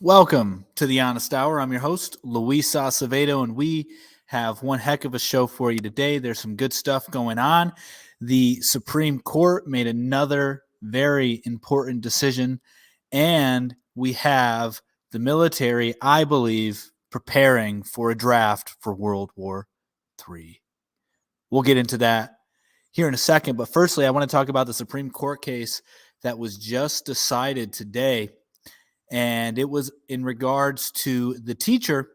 Welcome to the Honest Hour. I'm your host, Luis Acevedo, and we have one heck of a show for you today. There's some good stuff going on. The Supreme Court made another very important decision, and we have the military, I believe, preparing for a draft for World War III. We'll get into that here in a second, but firstly, I want to talk about the Supreme Court case that was just decided today. And it was in regards to the teacher,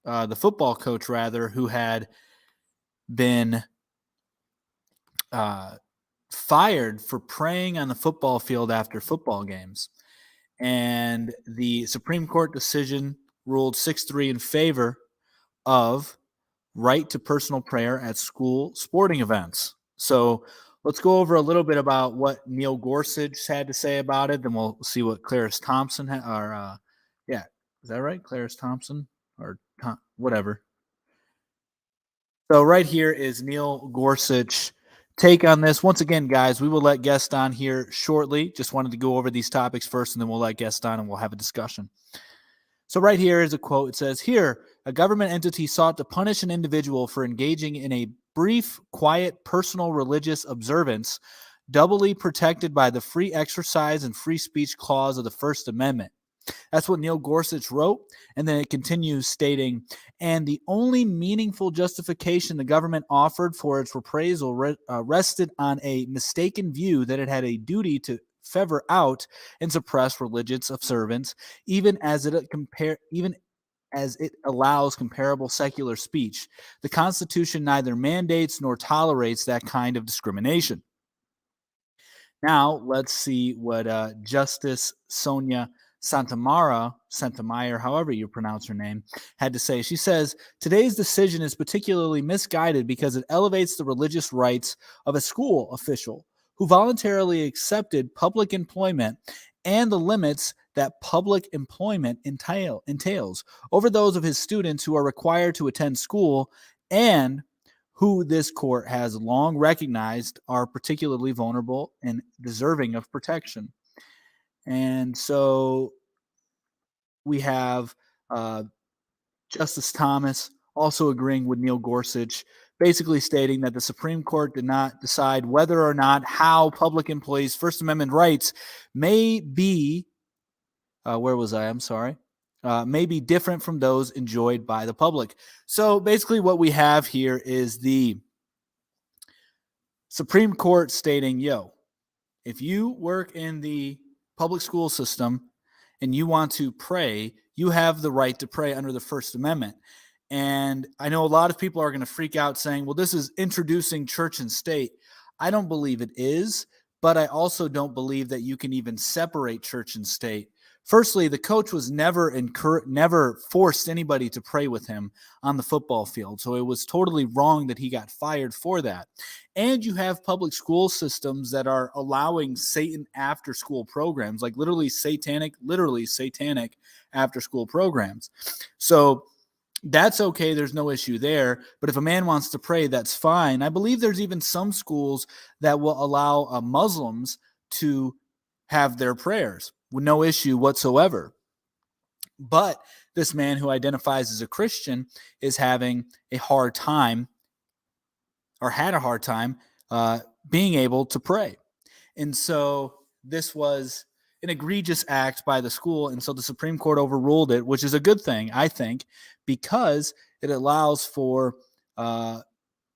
the football coach, rather, who had been fired for praying on the football field after football games. And the Supreme Court decision ruled 6-3 in favor of right to personal prayer at school sporting events. So let's go over a little bit about what Neil Gorsuch had to say about it. Then we'll see what Clarence Thompson is that right? Clarence Thompson or whatever. So right here is Neil Gorsuch take on this. Once again, guys, we will let guests on here shortly. Just wanted to go over these topics first, and then we'll let guests on and we'll have a discussion. So right here is a quote. It says, "Here, a government entity sought to punish an individual for engaging in a brief, quiet, personal religious observance, doubly protected by the free exercise and free speech clause of the First Amendment." That's what Neil Gorsuch wrote. And then it continues stating, "And the only meaningful justification the government offered for its reprisal rested on a mistaken view that it had a duty to favor out and suppress religious observance, even as it allows comparable secular speech. The Constitution neither mandates nor tolerates that kind of discrimination." Now, let's see what Justice Sonia Santamayer, however you pronounce her name, had to say. She says, "Today's decision is particularly misguided because it elevates the religious rights of a school official who voluntarily accepted public employment and the limits that public employment entails over those of his students who are required to attend school and who this court has long recognized are particularly vulnerable and deserving of protection." And so we have Justice Thomas also agreeing with Neil Gorsuch, basically stating that the Supreme Court did not decide whether or not how public employees' First Amendment rights may be, may be different from those enjoyed by the public. So basically what we have here is the Supreme Court stating, if you work in the public school system and you want to pray, you have the right to pray under the First Amendment. And I know a lot of people are going to freak out saying, well, this is introducing church and state. I don't believe it is, but I also don't believe that you can even separate church and state. Firstly, the coach was never forced anybody to pray with him on the football field. So it was totally wrong that he got fired for that. And you have public school systems that are allowing Satan after school programs, like literally satanic after school programs. So that's okay. There's no issue there. But if a man wants to pray, that's fine. I believe there's even some schools that will allow Muslims to have their prayers with no issue whatsoever. But this man who identifies as a Christian is having a hard time, or had a hard time, being able to pray. And so this was an egregious act by the school. And so the Supreme Court overruled it, which is a good thing, I think, because it allows for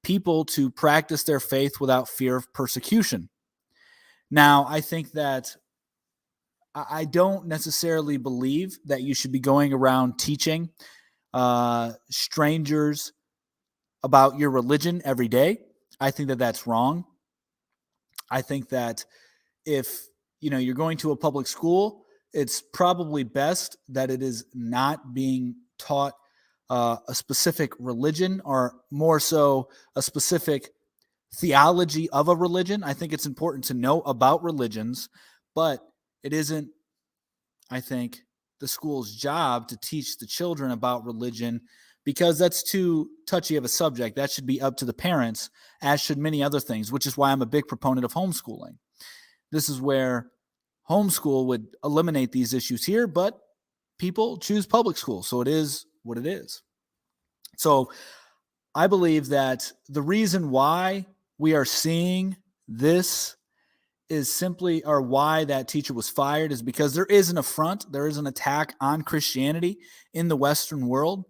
people to practice their faith without fear of persecution. Now, I think that I don't necessarily believe that you should be going around teaching strangers about your religion every day. I think that that's wrong. I think that if you're going to a public school, it's probably best that it is not being taught a specific religion, or more so a specific theology of a religion. I think it's important to know about religions, but it isn't, I think, the school's job to teach the children about religion, because that's too touchy of a subject. That should be up to the parents, as should many other things, which is why I'm a big proponent of homeschooling. This is where homeschool would eliminate these issues here, but people choose public school. So it is what it is. So I believe that the reason why we are seeing this is simply, or why that teacher was fired, is because there is an affront, there is an attack on Christianity in the Western world,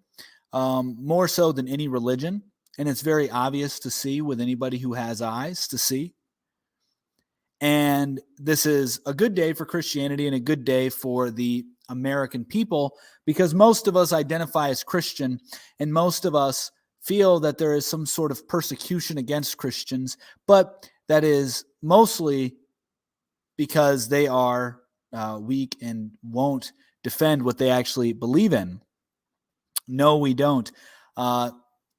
more so than any religion. And it's very obvious to see with anybody who has eyes to see. And this is a good day for Christianity and a good day for the American people, because most of us identify as Christian, and most of us feel that there is some sort of persecution against Christians, but that is mostly because they are weak and won't defend what they actually believe in. No, we don't.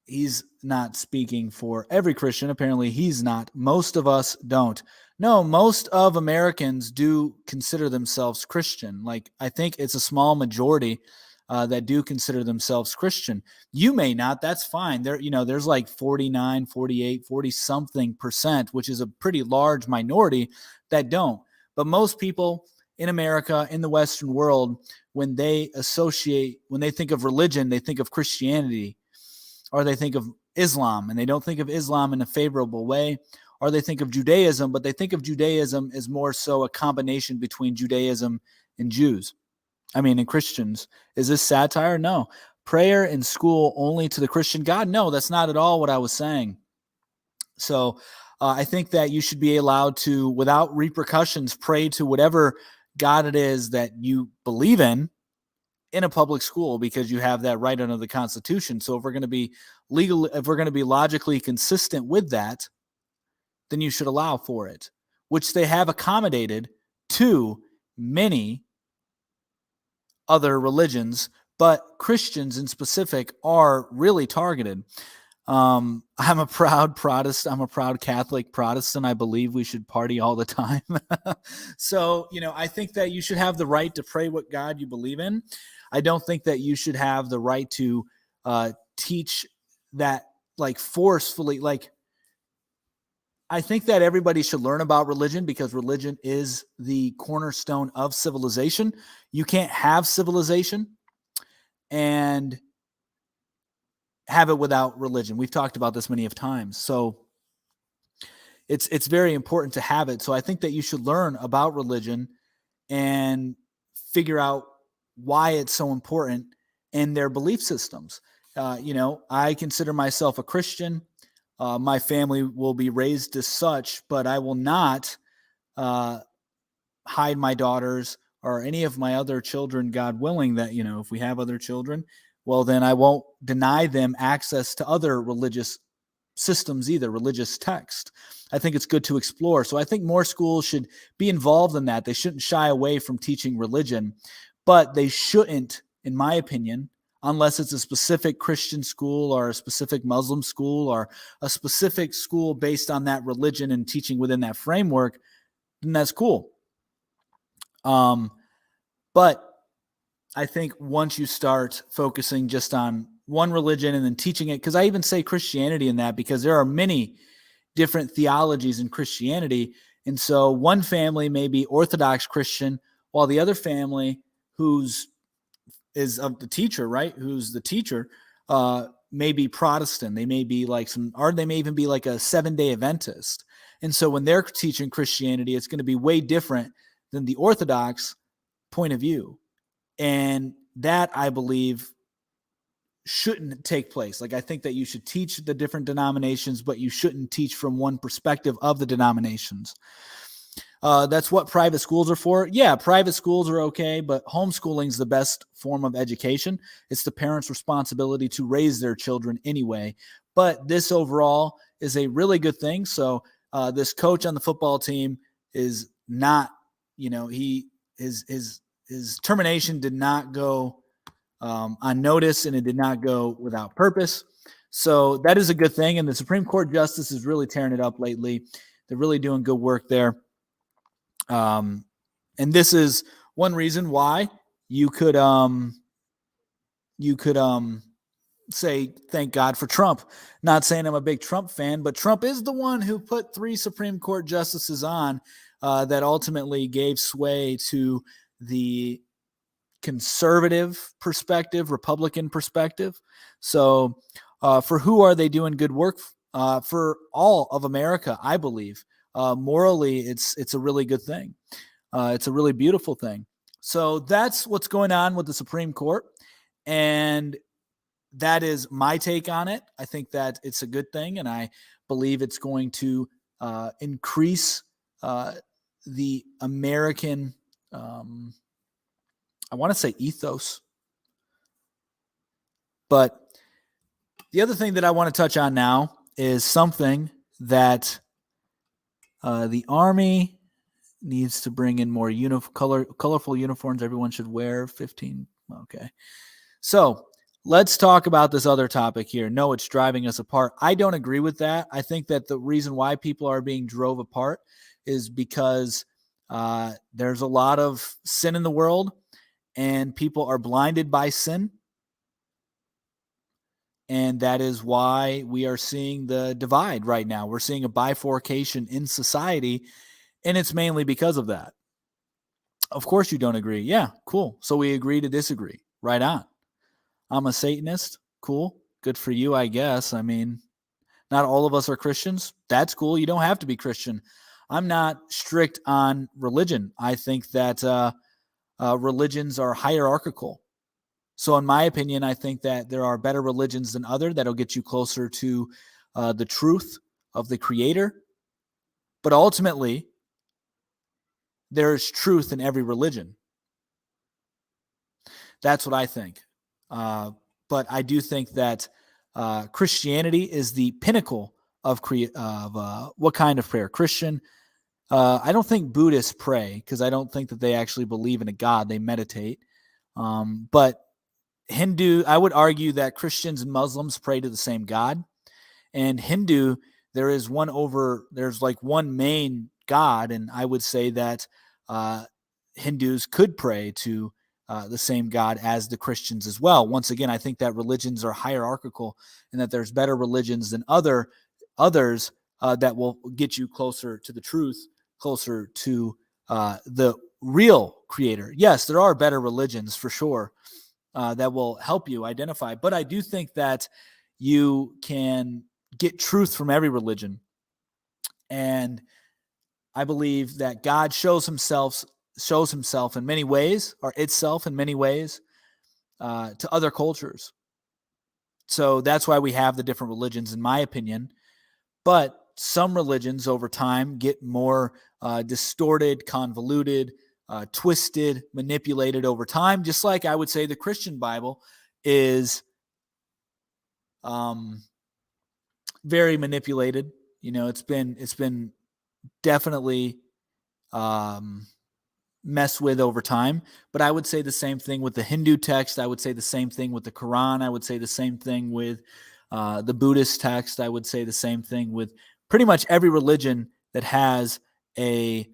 He's not speaking for every Christian. Apparently, he's not. Most of us don't. No, most of Americans do consider themselves Christian. Like, I think it's a small majority that do consider themselves Christian. You may not. That's fine. There's like 49, 48, 40 something percent, which is a pretty large minority that don't. But most people in America, in the Western world, when they think of religion, they think of Christianity, or they think of Islam, and they don't think of Islam in a favorable way, or they think of Judaism, but they think of Judaism as more so a combination between Judaism and and Christians. Is this satire? No. Prayer in school only to the Christian God? No, that's not at all what I was saying. So I think that you should be allowed to, without repercussions, pray to whatever God it is that you believe in a public school, because you have that right under the Constitution. So if we're going to be logically consistent with that, then you should allow for it, which they have accommodated to many other religions, but Christians in specific are really targeted. I'm a proud Protestant. I'm a proud Catholic Protestant. I believe we should party all the time. So, I think that you should have the right to pray what God you believe in. I don't think that you should have the right to teach that forcefully. I think that everybody should learn about religion, because religion is the cornerstone of civilization. You can't have civilization and have it without religion. We've talked about this many of times. So it's very important to have it. So I think that you should learn about religion and figure out why it's so important and their belief systems. I consider myself a Christian. My family will be raised as such, but I will not hide my daughters or any of my other children, God willing, that, if we have other children, well, then I won't deny them access to other religious systems either, religious text. I think it's good to explore. So I think more schools should be involved in that. They shouldn't shy away from teaching religion, but they shouldn't, in my opinion, unless it's a specific Christian school or a specific Muslim school or a specific school based on that religion and teaching within that framework, then that's cool. But I think once you start focusing just on one religion and then teaching it, because I even say Christianity in that, because there are many different theologies in Christianity. And so one family may be Orthodox Christian, while the other family who's the teacher, may be Protestant. They may be they may even be like a 7-day Adventist. And so when they're teaching Christianity, it's going to be way different than the Orthodox point of view. And that, I believe, shouldn't take place. I think that you should teach the different denominations, but you shouldn't teach from one perspective of the denominations. That's what private schools are for. Yeah, private schools are okay, but homeschooling is the best form of education. It's the parents' responsibility to raise their children anyway. But this overall is a really good thing. So this coach on the football team is not, his termination did not go unnoticed, and it did not go without purpose. So that is a good thing. And the Supreme Court justice is really tearing it up lately. They're really doing good work there. And this is one reason why you could say thank God for Trump. Not saying I'm a big Trump fan, but Trump is the one who put 3 Supreme Court justices on that ultimately gave sway to the conservative perspective, Republican perspective. So for who are they doing good work? For all of America, I believe. Morally, it's a really good thing. It's a really beautiful thing. So that's what's going on with the Supreme Court. And that is my take on it. I think that it's a good thing, and I believe it's going to increase the American, I want to say ethos. But the other thing that I want to touch on now is something that the Army needs to bring in more colorful uniforms everyone should wear. 15. Okay. So let's talk about this other topic here. No, it's driving us apart. I don't agree with that. I think that the reason why people are being drove apart is because there's a lot of sin in the world and people are blinded by sin. And that is why we are seeing the divide right now. We're seeing a bifurcation in society, and it's mainly because of that. Of course you don't agree. Yeah, cool. So we agree to disagree. Right on. I'm a Satanist. Cool. Good for you, I guess. I mean, not all of us are Christians. That's cool. You don't have to be Christian. I'm not strict on religion. I think that religions are hierarchical. So in my opinion, I think that there are better religions than other that'll get you closer to the truth of the Creator. But ultimately, there is truth in every religion. That's what I think. But I do think that Christianity is the pinnacle of what kind of prayer? Christian. I don't think Buddhists pray because I don't think that they actually believe in a God. They meditate. But Hindu, I would argue that Christians and Muslims pray to the same God. And Hindu, there's like one main God. And I would say that Hindus could pray to the same God as the Christians as well. Once again, I think that religions are hierarchical and that there's better religions than others that will get you closer to the truth, closer to the real Creator. Yes, there are better religions for sure that will help you identify, but I do think that you can get truth from every religion. And I believe that God shows himself in many ways, or itself in many ways, to other cultures. So that's why we have the different religions, in my opinion. But some religions over time get more distorted, convoluted, twisted, manipulated over time. Just like I would say the Christian Bible is very manipulated. You know, it's been definitely messed with over time. But I would say the same thing with the Hindu text. I would say the same thing with the Quran. I would say the same thing with the Buddhist text. I would say the same thing with pretty much every religion that has a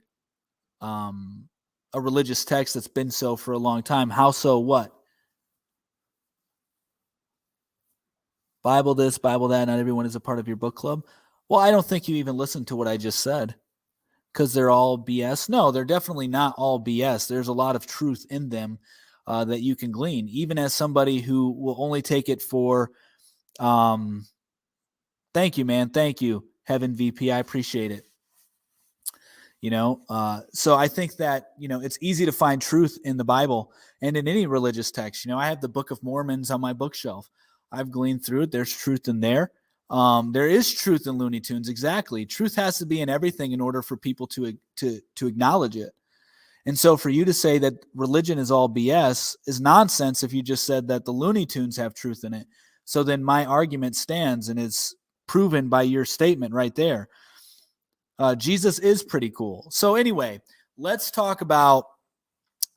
religious text that's been so for a long time. How so? What? Bible this, Bible that. Not everyone is a part of your book club. Well, I don't think you even listened to what I just said. Because they're all BS? No, they're definitely not all BS. There's a lot of truth in them that you can glean, even as somebody who will only take it for, thank you, man. Thank you, Heaven VP. I appreciate it. You know, so I think that, you know, it's easy to find truth in the Bible and in any religious text. You know, I have the Book of Mormons on my bookshelf. I've gleaned through it. There's truth in there. There is truth in Looney Tunes. Exactly. Truth has to be in everything in order for people to acknowledge it. And so for you to say that religion is all BS is nonsense if you just said that the Looney Tunes have truth in it. So then my argument stands and is proven by your statement right there. Jesus is pretty cool. So anyway, let's talk about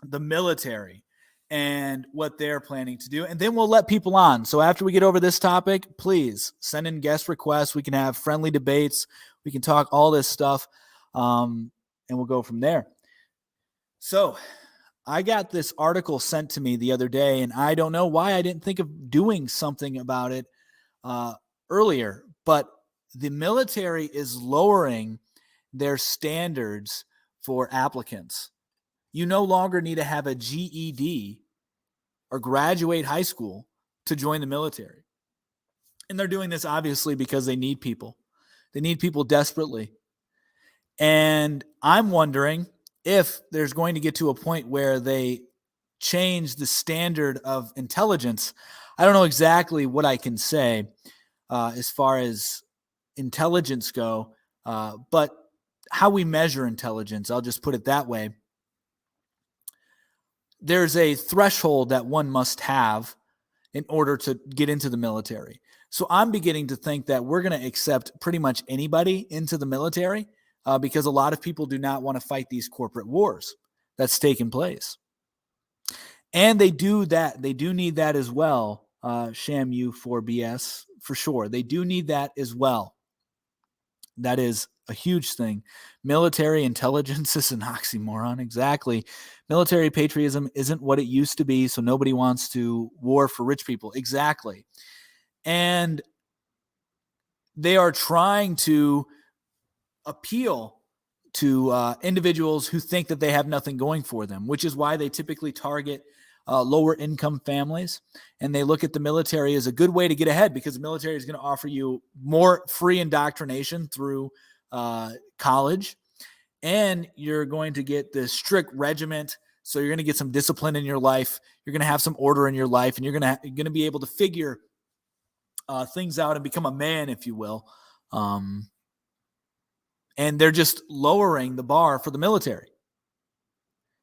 the military and what they're planning to do. And then we'll let people on. So after we get over this topic, please send in guest requests. We can have friendly debates. We can talk all this stuff. And we'll go from there. So I got this article sent to me the other day, and I don't know why I didn't think of doing something about it earlier, but the military is lowering their standards for applicants. You no longer need to have a GED or graduate high school to join the military. And they're doing this obviously because they need people. They need people desperately. And I'm wondering if there's going to get to a point where they change the standard of intelligence. I don't know exactly what I can say as far as intelligence go, but how we measure intelligence, I'll just put it that way. There's a threshold that one must have in order to get into the military. So I'm beginning to think that we're going to accept pretty much anybody into the military because a lot of people do not want to fight these corporate wars that's taking place. And they do that. They do need that as well. SHAMU 4BS, for sure. They do need that as well. That is a huge thing. Military intelligence is an oxymoron. Exactly. Military patriotism isn't what it used to be, so nobody wants to war for rich people. Exactly. And they are trying to appeal to individuals who think that they have nothing going for them, which is why they typically target lower income families. And they look at the military as a good way to get ahead because the military is going to offer you more free indoctrination through college. And you're going to get this strict regiment. So you're going to get some discipline in your life. You're going to have some order in your life, and you're going to be able to figure things out and become a man, if you will. And they're just lowering the bar for the military.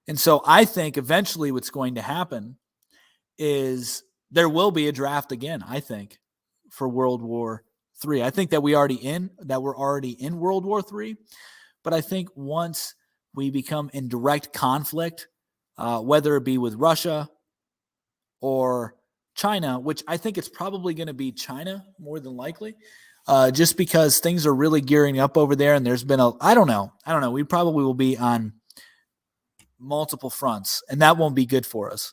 And so I think eventually what's going to happen is there will be a draft again, I think, for World War III. I think that we're already in World War III. But I think once we become in direct conflict, whether it be with Russia or China, which I think it's probably going to be China more than likely, just because things are really gearing up over there. And there's been I don't know. We probably will be on multiple fronts, and that won't be good for us.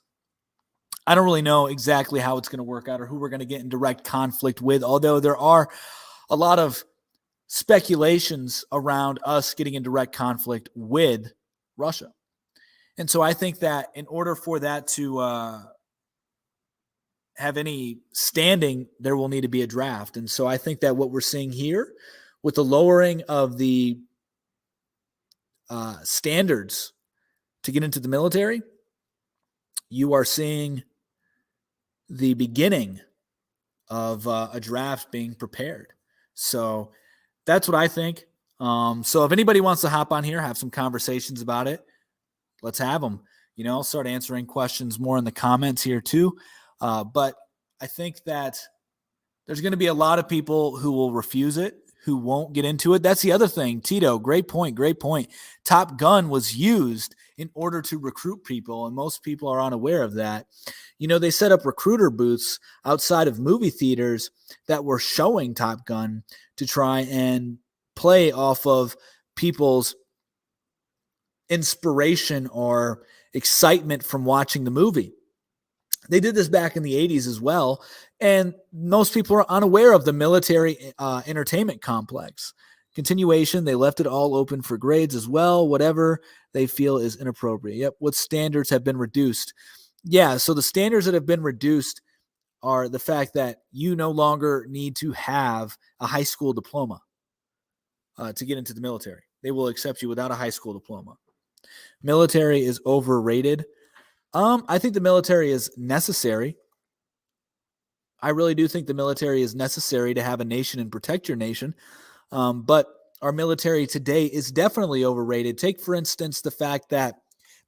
I don't really know exactly how it's going to work out or who we're going to get in direct conflict with, although there are a lot of speculations around us getting in direct conflict with Russia. And so I think that in order for that to have any standing, there will need to be a draft. And so I think that what we're seeing here with the lowering of the standards to get into the military, you are seeing the beginning of a draft being prepared. So that's what I think. So if anybody wants to hop on here, have some conversations about it, let's have them. I'll start answering questions more in the comments here too. But I think that there's going to be a lot of people who will refuse it, who won't get into it. That's the other thing. Tito, great point. Top Gun was used in order to recruit people, and most people are unaware of that. They set up recruiter booths outside of movie theaters that were showing Top Gun to try and play off of people's inspiration or excitement from watching the movie. They did this back in the 80s as well, and most people are unaware of the military entertainment complex. Continuation, they left it all open for grades as well, whatever they feel is inappropriate. Yep, what standards have been reduced? Yeah, so the standards that have been reduced are the fact that you no longer need to have a high school diploma to get into the military. They will accept you without a high school diploma. Military is overrated. I think the military is necessary. I really do think the military is necessary to have a nation and protect your nation. But our military today is definitely overrated. Take, for instance, the fact that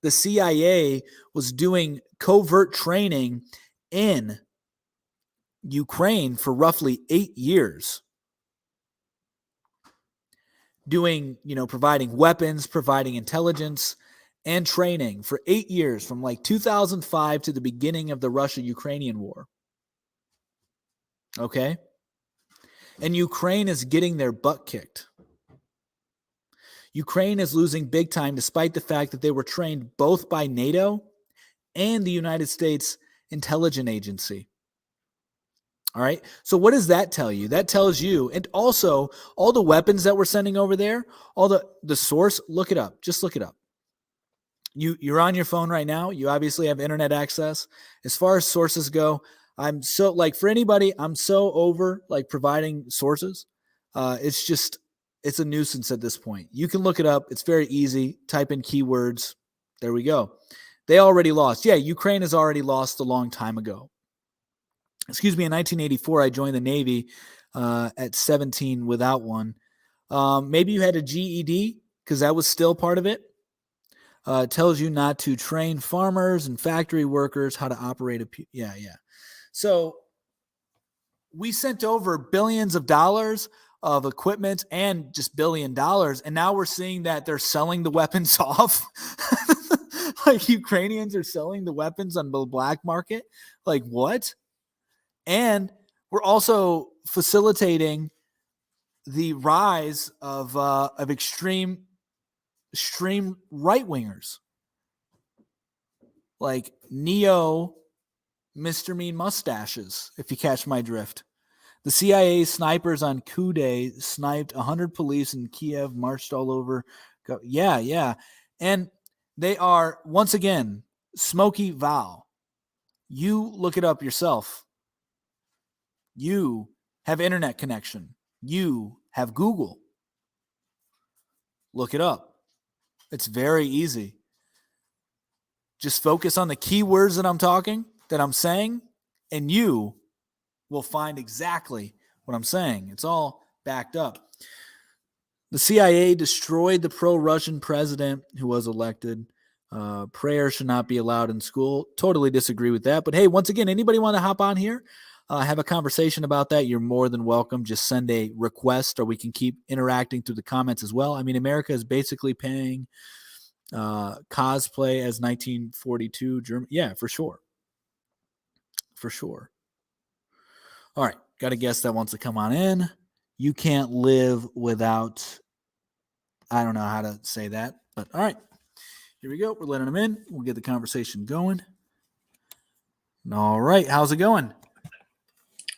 the CIA was doing covert training in Ukraine for roughly 8 years. Providing weapons, providing intelligence, and training for 8 years, from like 2005 to the beginning of the Russia-Ukrainian war. Okay? And Ukraine is getting their butt kicked. Ukraine is losing big time despite the fact that they were trained both by NATO and the United States Intelligence Agency. All right. So what does that tell you? That tells you, and also all the weapons that we're sending over there, all the source, look it up. Just look it up. You're on your phone right now. You obviously have internet access. As far as sources go, I'm so like for anybody, I'm so over like providing sources. It's a nuisance at this point. You can look it up. It's very easy. Type in keywords. There we go. They already lost. Yeah, Ukraine has already lost a long time ago. Excuse me. In 1984, I joined the Navy at 17 without one. Maybe you had a GED because that was still part of it. Tells you not to train farmers and factory workers how to operate yeah. So we sent over billions of dollars of equipment and just $1 billion. And now we're seeing that they're selling the weapons off. Like Ukrainians are selling the weapons on the black market. Like what? And we're also facilitating the rise of extreme right wingers, like neo Mr. Mean mustaches, if you catch my drift. The CIA snipers on coup day sniped 100 police in Kiev, marched all over. Yeah. And they are, once again, Smokey Val. You look it up yourself. You have internet connection. You have Google. Look it up. It's very easy. Just focus on the keywords that I'm saying, and you will find exactly what I'm saying. It's all backed up. The CIA destroyed the pro-Russian president who was elected. Prayer should not be allowed in school. Totally disagree with that. But hey, once again, anybody want to hop on here, have a conversation about that? You're more than welcome. Just send a request, or we can keep interacting through the comments as well. I mean, America is basically paying cosplay as 1942 German. Yeah, for sure. All right, got a guest that wants to come on in. You can't live without, I don't know how to say that, but all right, here we go. We're letting them in. We'll get the conversation going. All right, how's it going?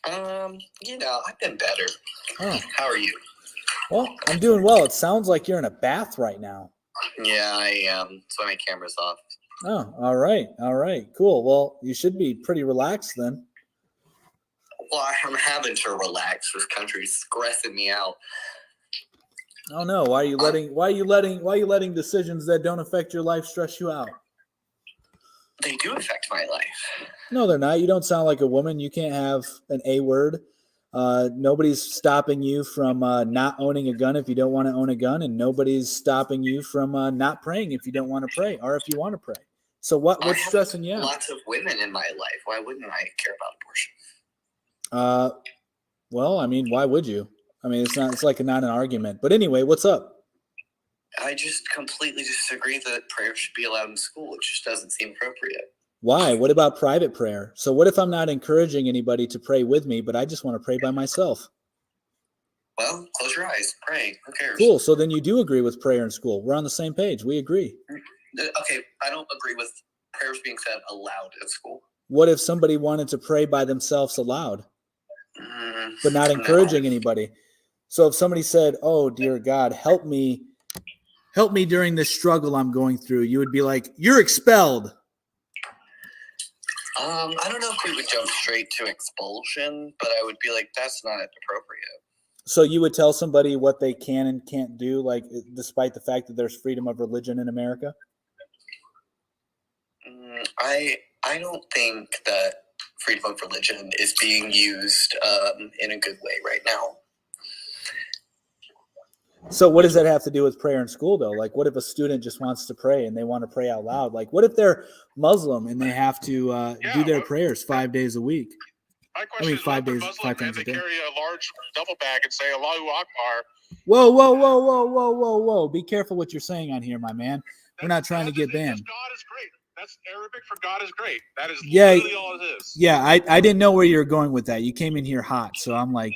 I've been better. Oh. How are you? Well, I'm doing well. It sounds like you're in a bath right now. Yeah, I am. That's why my camera's off. Oh, all right. Cool. Well, you should be pretty relaxed then. Well, I'm having to relax. This country's stressing me out. Oh no! Why are you letting decisions that don't affect your life stress you out? They do affect my life. No, they're not. You don't sound like a woman. You can't have an A word. Nobody's stopping you from not owning a gun if you don't want to own a gun, and nobody's stopping you from not praying if you don't want to pray, or if you want to pray. So what's stressing you out? Lots of women in my life. Why wouldn't I care about abortion? Well, I mean, why would you? I mean, it's like not an argument. But anyway, what's up? I just completely disagree that prayer should be allowed in school. It just doesn't seem appropriate. Why? What about private prayer? So what if I'm not encouraging anybody to pray with me, but I just want to pray by myself? Well, close your eyes. Pray. Who cares? Cool. So then you do agree with prayer in school. We're on the same page. We agree. Okay. I don't agree with prayers being said aloud at school. What if somebody wanted to pray by themselves aloud, but not encouraging anybody? So if somebody said, "Oh, dear God, help me during this struggle I'm going through," you would be like, "You're expelled." I don't know if we would jump straight to expulsion, but I would be like, that's not appropriate. So you would tell somebody what they can and can't do, like despite the fact that there's freedom of religion in America? I don't think that freedom of religion is being used in a good way right now. So what does that have to do with prayer in school, though? Like, what if a student just wants to pray and they want to pray out loud? Like, what if they're Muslim and they have to do their prayers 5 days a week? My question is, 5 days, Muslim 5 times and a they day. carry a large duffel bag and say Allahu Akbar. Whoa. Be careful what you're saying on here, my man. We're not trying to get banned. God is great. That's Arabic for God is great. That is literally all it is. Yeah, I didn't know where you were going with that. You came in here hot, so I'm like,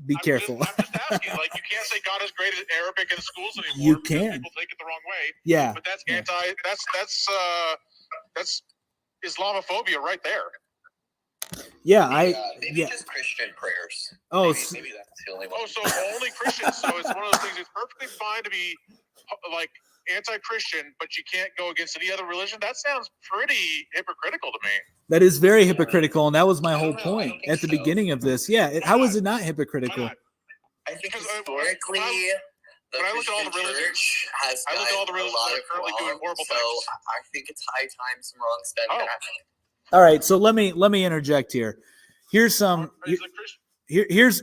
be careful. I'm just asking. Like, you can't say God is great in Arabic in schools anymore. You because can. People take it the wrong way. Yeah. But that's that's Islamophobia right there. Yeah, maybe just Christian prayers. Oh, maybe that's the only one. Oh, so only Christians. So it's one of those things. It's perfectly fine to be like anti-Christian, but you can't go against any other religion. That sounds pretty hypocritical to me. That is very hypocritical, and that was my whole I point don't think at the so. beginning of this. Yeah, how is it not hypocritical? Why not? I think Because, historically, the when I look at all the Christian religions- church has I look at all the done a religions lot that of are currently doing wrong, horrible so things. I think it's high time some wrong's been Oh. happening. All right, so let me interject here. Here's some Is it Christian?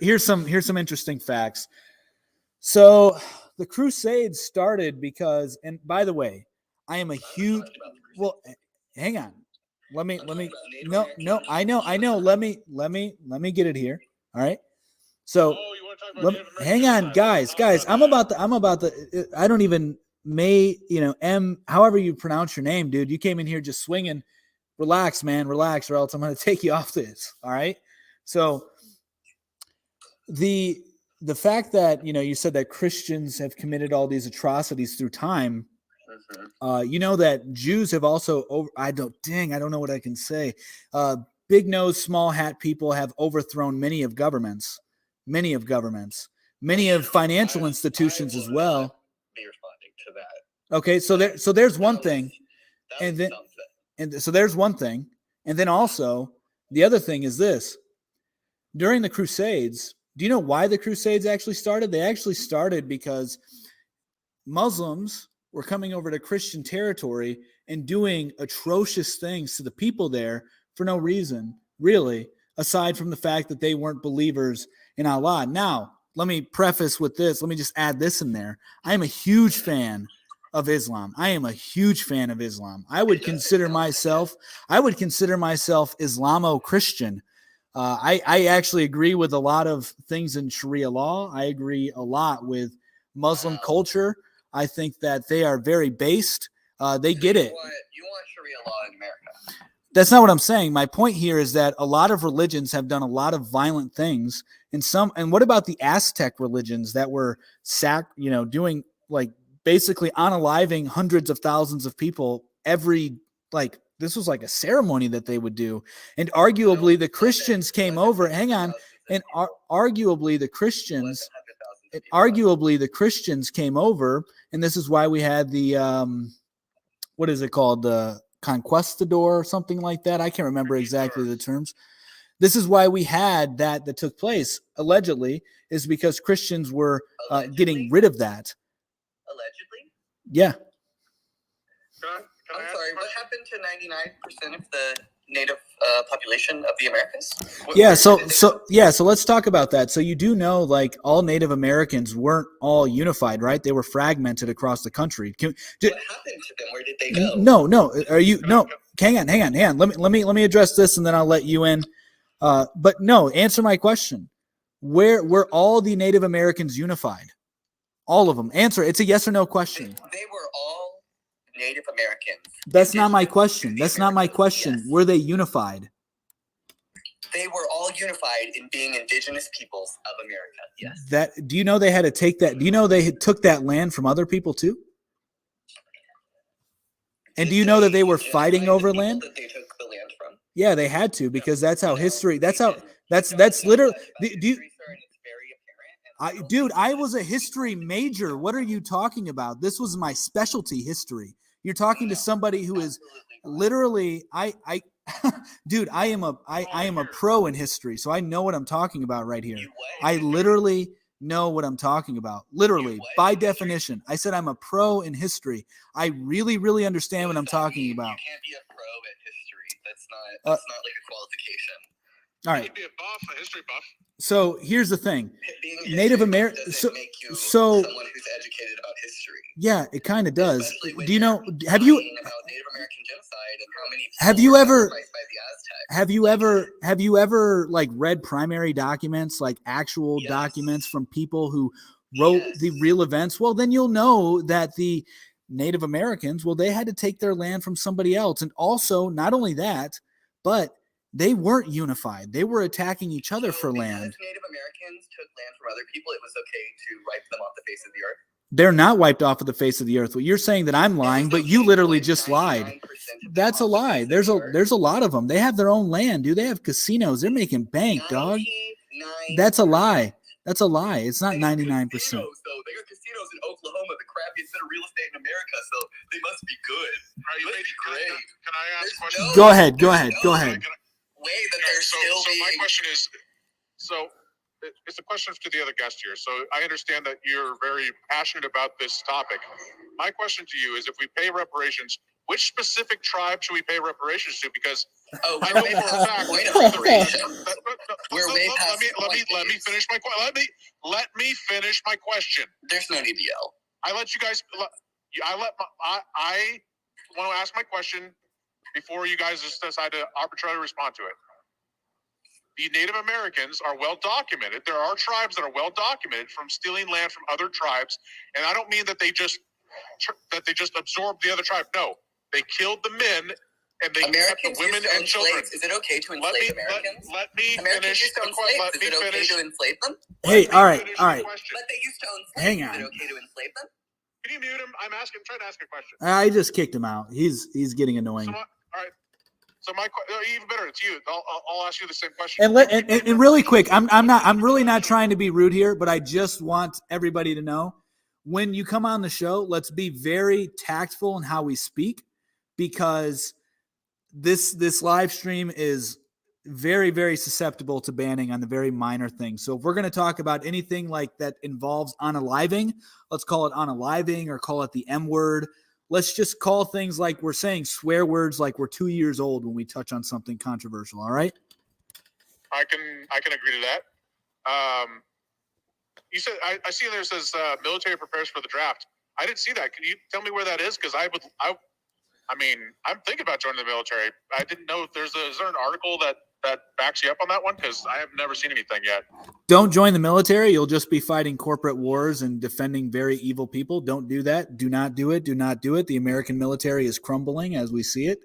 here's some interesting facts. So the Crusades started because, and by the way, I am a huge. Well, hang on. Let me. No. I know. Let me get it here. All right. So Oh, you want to talk about Native American hang on, genocide? guys. I'm about the. I don't even however you pronounce your name, dude. You came in here just swinging. Relax, man. Relax, or else I'm going to take you off this. All right. So the fact that you said that Christians have committed all these atrocities through time, that Jews have also I don't know what I can say. Big nose, small hat people have overthrown many of governments, many of financial institutions as well. Be responding to that. Okay, so there's one thing, and then Something. and so there's one thing, and then also the other thing is this: during the Crusades. Do you know why the Crusades actually started? They actually started because Muslims were coming over to Christian territory and doing atrocious things to the people there for no reason, really, aside from the fact that they weren't believers in Allah. Now, let me preface with this. Let me just add this in there. I am a huge fan of Islam. I would consider myself Islamo-Christian. I actually agree with a lot of things in Sharia law. I agree a lot with Muslim culture. I think that they are very based. They get it. You want Sharia law in America? That's not what I'm saying. My point here is that a lot of religions have done a lot of violent things. And what about the Aztec religions that were doing like basically unaliving hundreds of thousands of people this was like a ceremony that they would do. And arguably the Christians came over. Hang on. And arguably the Christians came over. And this is why we had the, what is it called? The conquistador or something like that. I can't remember exactly the terms. This is why we had that took place, allegedly, is because Christians were getting rid of that. Allegedly? Yeah. I'm sorry, what happened to 99% of the native population of the Americas? So let's talk about that. So you do know, like, all Native Americans weren't all unified, right? They were fragmented across the country. What happened to them? Where did they go? No. Hang on. Let me address this, and then I'll let you in. But no, answer my question. Where were all the Native Americans unified? All of them. Answer. It's a yes or no question. They were all Native Americans. That's not my question. Yes. Were they unified? They were all unified in being indigenous peoples of America. Yes. Do you know they had to take that? Do you know they took that land from other people too? And do you know that they were fighting over land? That they took the land from. Yeah, they had to, because that's how history. That's literally. Dude, I was a history major. What are you talking about? This was my specialty, history. You're talking to somebody who is literally. Dude, I am a pro in history, so I know what I'm talking about right here. I literally know what I'm talking about. Literally, by definition. I said I'm a pro in history. I really, really understand what I'm talking about. You can't be a pro at history. That's not like a qualification. All right. You could be a history buff. So here's the thing. Native Americans doesn't make you someone who's educated about history. Yeah, it kind of does. Especially Do you know? when Have you? about Native American genocide and how many Have people you were ever? sacrificed by the Aztecs? Have you ever like read primary documents, like actual documents from people who wrote the real events? Well, then you'll know that the Native Americans, they had to take their land from somebody else, and also not only that, but they weren't unified. They were attacking each other for land. If Native Americans took land from other people, it was okay to wipe them off the face of the earth. They're not wiped off of the face of the earth. Well, you're saying that I'm lying, but you literally just lied. That's a lie. There's a lot of them. They have their own land, dude. They have casinos. They're making bank, dog. That's a lie. That's a lie. It's not 99%. So they got casinos in Oklahoma, the crappy instead of real estate in America, so they must be good. You may be great. Can I ask a question? Go ahead. Go Way ahead. that they're So still my being. question is, so it's a question to the other guest here. So I understand that you're very passionate about this topic. My question to you is, if we pay reparations, which specific tribe should we pay reparations to? Because Oh, I we're know way for a past fact the point of that reparation. We're way let past me the point, let me Dave. finish my let me finish my question. There's no need to yell. I let you guys. I want to ask my question before you guys just decide to arbitrarily respond to it. The Native Americans are well documented. There are tribes that are well documented from stealing land from other tribes, and I don't mean that they just absorbed the other tribe. No, they killed the men and they kept the women and children. Slaves. Is it okay to enslave Americans? Let me Americans finish used to the own slaves. Let Is me it okay finish. to enslave them? Hey, all right. But they used to own slaves. Hang Is on. it okay to enslave them? Can you mute him? I'm trying to ask a question. I just kicked him out. He's getting annoying. All right. So even better, it's you. I'll ask you the same question. And really quick, I'm really not trying to be rude here, but I just want everybody to know, when you come on the show, let's be very tactful in how we speak, because this live stream is very, very susceptible to banning on the very minor things. So if we're going to talk about anything like that involves unaliving, let's call it unaliving or call it the M word. Let's just call things like we're saying swear words like we're 2 years old when we touch on something controversial. All right. I can agree to that. You said I see there says military prepares for the draft. I didn't see that. Can you tell me where that is? Because I'm thinking about joining the military. I didn't know if is there an article that backs you up on that one? Because I have never seen anything yet. Don't join the military. You'll just be fighting corporate wars and defending very evil people. Don't do that. Do not do it. Do not do it. The American military is crumbling as we see it.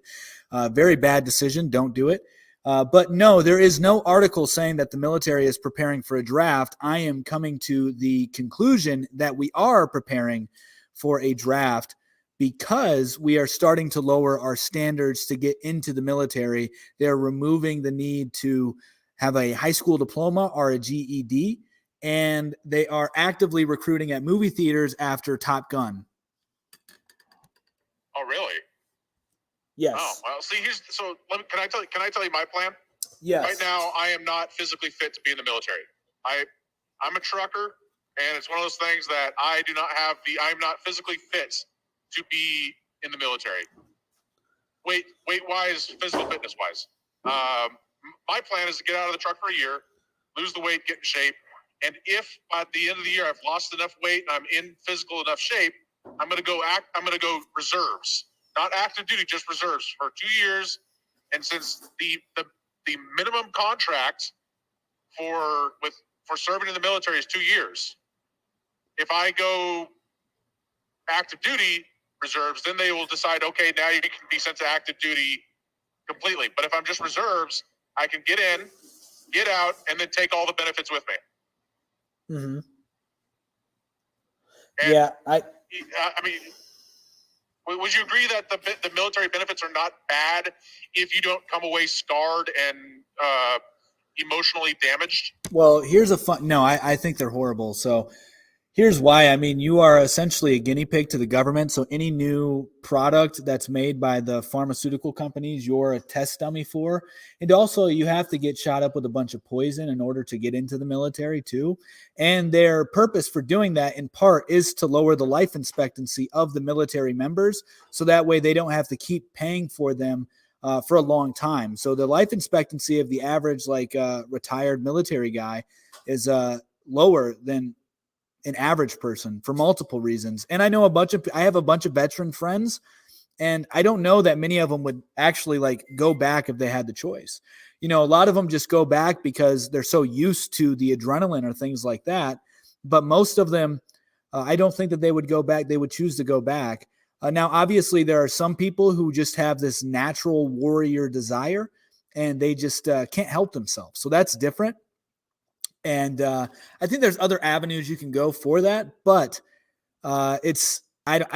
Very bad decision. Don't do it. But no, there is no article saying that the military is preparing for a draft. I am coming to the conclusion that we are preparing for a draft because we are starting to lower our standards to get into the military. They're removing the need to have a high school diploma or a GED, and they are actively recruiting at movie theaters after Top Gun. Oh, really? Yes. Oh, well, see, can I tell you my plan? Yes. Right now, I am not physically fit to be in the military. I'm a trucker, and it's one of those things that I'm not physically fit to be in the military. Weight-wise, physical fitness-wise. My plan is to get out of the truck for a year, lose the weight, get in shape, and if by the end of the year I've lost enough weight and I'm in physical enough shape, I'm going to go reserves. Not active duty, just reserves for 2 years. And since the minimum contract for serving in the military is 2 years, if I go active duty reserves, then they will decide, okay, now you can be sent to active duty completely. But if I'm just reserves, I can get in, get out, and then take all the benefits with me. Mm-hmm. And yeah, I mean, would you agree that the military benefits are not bad if you don't come away scarred and emotionally damaged? Well, here's a fun. No, I think they're horrible. So here's why. I mean, you are essentially a guinea pig to the government. So any new product that's made by the pharmaceutical companies, you're a test dummy for. And also, you have to get shot up with a bunch of poison in order to get into the military too. And their purpose for doing that, in part, is to lower the life expectancy of the military members, so that way they don't have to keep paying for them for a long time. So the life expectancy of the average, retired military guy is lower than an average person for multiple reasons. And I know I have a bunch of veteran friends, and I don't know that many of them would actually go back if they had the choice. A lot of them just go back because they're so used to the adrenaline or things like that. But most of them, I don't think that they would go back. They would choose to go back. Now, obviously, there are some people who just have this natural warrior desire, and they just can't help themselves. So that's different. And I think there's other avenues you can go for that, but I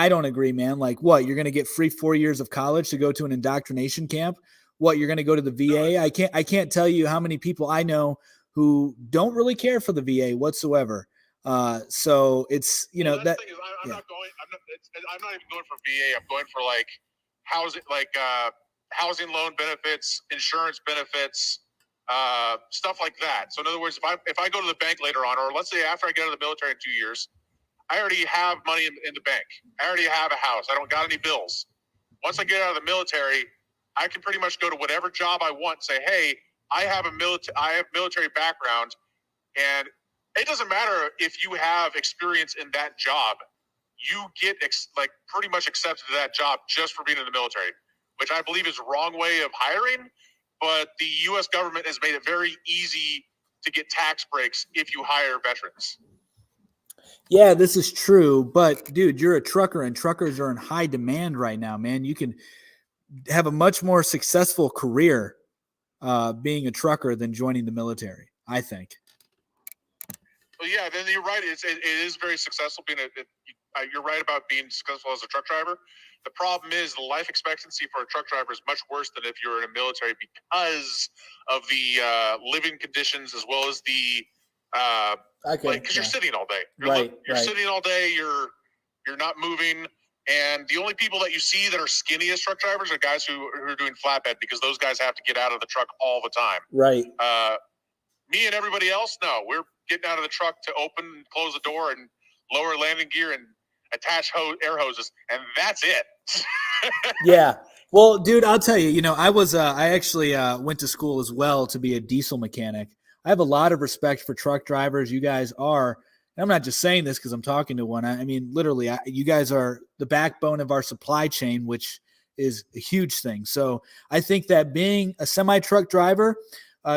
don't agree, man. Like, what, you're going to get free 4 years of college to go to an indoctrination camp? What, you're going to go to the VA? I can't tell you how many people I know who don't really care for the VA whatsoever. So it's, The thing is, I'm I'm not even going for VA. I'm going for like housing loan benefits, insurance benefits, stuff like that. So in other words, if I go to the bank later on, or let's say after I get out of the military in 2 years, I already have money in the bank. I already have a house. I don't got any bills. Once I get out of the military, I can pretty much go to whatever job I want and say, hey, I have military background, and it doesn't matter if you have experience in that job. You get pretty much accepted to that job just for being in the military, which I believe is the wrong way of hiring. But the U.S. government has made it very easy to get tax breaks if you hire veterans. Yeah, this is true. But, dude, you're a trucker, and truckers are in high demand right now, man. You can have a much more successful career being a trucker than joining the military, I think. Well, yeah, then you're right. It is very successful being you're right about being successful as a truck driver. The problem is the life expectancy for a truck driver is much worse than if you're in a military because of the living conditions as well as the because you're sitting all day. You're sitting all day. You're not moving. And the only people that you see that are skinny as truck drivers are guys who are doing flatbed, because those guys have to get out of the truck all the time. Right. Me and everybody else, no, we're getting out of the truck to open and close the door and lower landing gear and attach air hoses, and that's it. Yeah. Well, dude, I'll tell you, I actually went to school as well to be a diesel mechanic. I have a lot of respect for truck drivers. You guys are, and I'm not just saying this because I'm talking to one. I mean, literally, you guys are the backbone of our supply chain, which is a huge thing. So I think that being a semi-truck driver,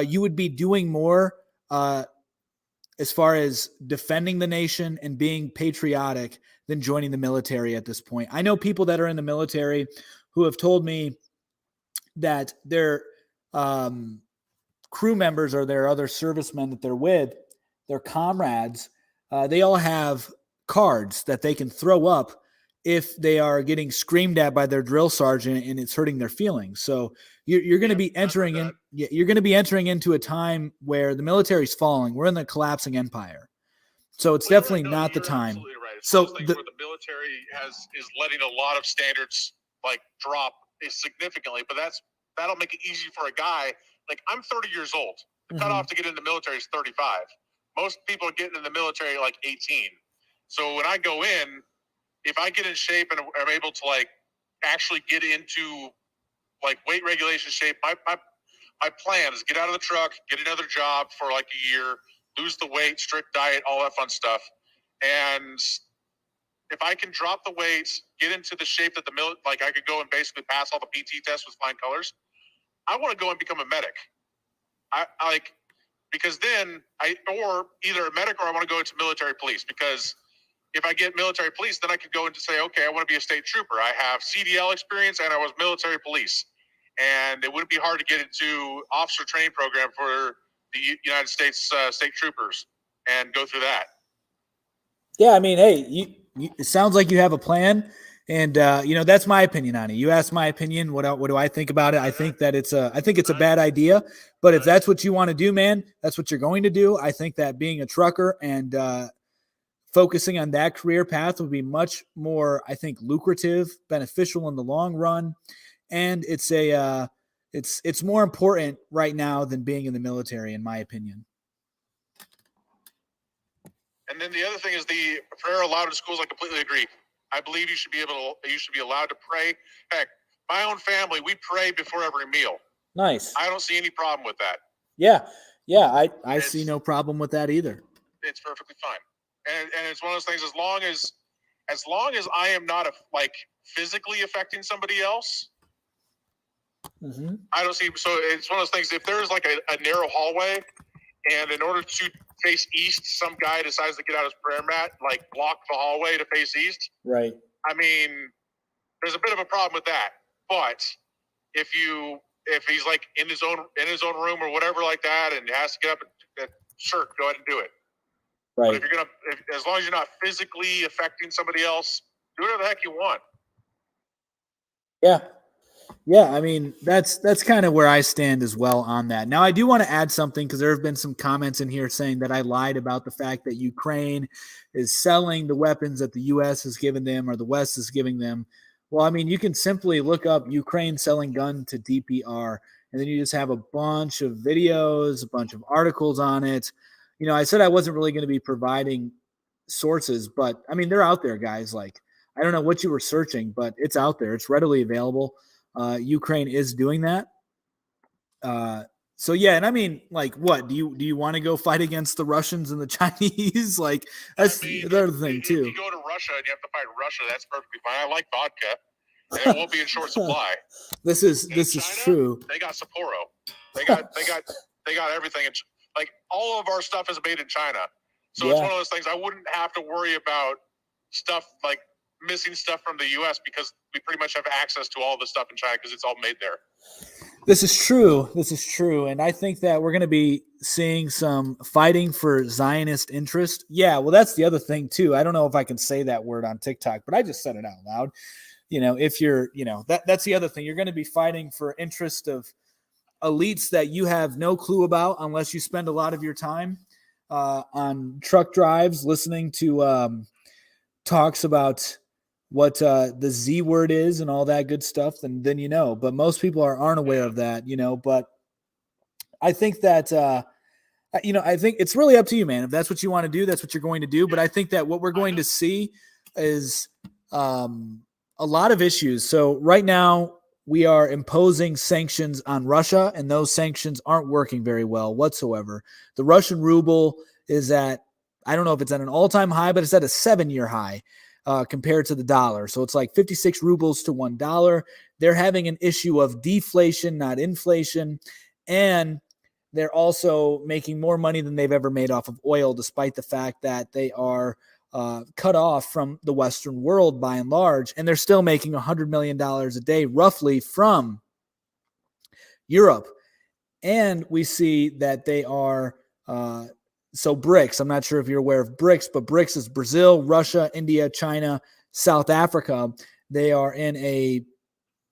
you would be doing more as far as defending the nation and being patriotic than joining the military at this point. I know people that are in the military who have told me that their crew members or their other servicemen that they're with, their comrades, they all have cards that they can throw up if they are getting screamed at by their drill sergeant and it's hurting their feelings. So you're going to be entering in. You're going to be entering into a time where the military's falling. We're in the collapsing empire. So it's definitely not the time. Absolutely right. It's so one of those things where the military is letting a lot of standards drop significantly, but that'll make it easy for a guy. Like, I'm 30 years old. The cutoff to get into the military is 35. Most people are getting in the military at 18. So when I go in, if I get in shape and I'm able to actually get into weight regulation shape, my plan is get out of the truck, get another job for a year, lose the weight, strict diet, all that fun stuff. And if I can drop the weight, get into the shape that I could go and basically pass all the PT tests with flying colors, I want to go and become a medic. Because then or either a medic or I want to go into military police, because if I get military police, then I could go into say, okay, I want to be a state trooper. I have CDL experience and I was military police. And it wouldn't be hard to get into officer training program for the United States state troopers and go through that. Yeah, I mean, hey, it sounds like you have a plan, and that's my opinion on it. You asked my opinion. What do I think about it? I think that it's a bad idea, but if that's what you want to do, man, that's what you're going to do. I think that being a trucker and focusing on that career path would be much more, I think, lucrative, beneficial in the long run, and it's more important right now than being in the military, in my opinion. And then the other thing is the prayer allowed in schools. I completely agree. I believe you should be allowed to pray. Heck, my own family, we pray before every meal. Nice. I don't see any problem with that. Yeah. I see no problem with that either. It's perfectly fine. And it's one of those things, as long as I am not physically affecting somebody else, I don't see. So it's one of those things. If there's a narrow hallway, and in order to face east, some guy decides to get out his prayer mat, block the hallway to face east. Right. I mean, there's a bit of a problem with that. But if he's in his own room or whatever like that, and has to get up, sure, go ahead and do it. Right. But as long as you're not physically affecting somebody else, do whatever the heck you want. Yeah. Yeah, I mean that's kind of where I stand as well on that. Now I do want to add something because there have been some comments in here saying that I lied about the fact that Ukraine is selling the weapons that the US has given them or the West is giving them. Well, I mean, you can simply look up Ukraine selling gun to DPR and then you just have a bunch of videos, a bunch of articles on it. You know, I said I wasn't really going to be providing sources, but I mean, they're out there, guys. Like, I don't know what you were searching, but it's out there. It's readily available. Ukraine is doing that. Uh, so yeah, and I mean, like, what do you want to go fight against the Russians and the Chinese? Like, that's I mean, the other thing if too. you go to Russia and you have to fight Russia, that's perfectly fine. I like vodka, and it won't be in short supply. This is China, true. They got Sapporo. They got everything. Like all of our stuff is made in China, so it's one of those things. I wouldn't have to worry about stuff like missing stuff from the U.S. because we pretty much have access to all the stuff in China because it's all made there. This is true. This is true. And I think that we're going to be seeing some fighting for Zionist interest. Yeah, well, that's the other thing, too. I don't know if I can say that word on TikTok, but I just said it out loud. You know, if you're, you know, that's the other thing. You're going to be fighting for interest of elites that you have no clue about unless you spend a lot of your time on truck drives listening to talks about what the Z word is and all that good stuff, then you know. But most people aren't aware of that, you know. But I think that you know, I think it's really up to you, man. If that's what you want to do, that's what you're going to do. But I think that what we're going to see is a lot of issues. So right now we are imposing sanctions on Russia, and those sanctions aren't working very well whatsoever. The Russian ruble is at, I don't know if it's at an all-time high, but it's at a 7-year high. Compared to the dollar. So it's like 56 rubles to $1. They're having an issue of deflation, not inflation. And they're also making more money than they've ever made off of oil, despite the fact that they are cut off from the Western world by and large. And they're still making $100 million a day, roughly, from Europe. And we see that they are so BRICS, I'm not sure if you're aware of BRICS, but BRICS is Brazil, Russia, India, China, South Africa. They are in a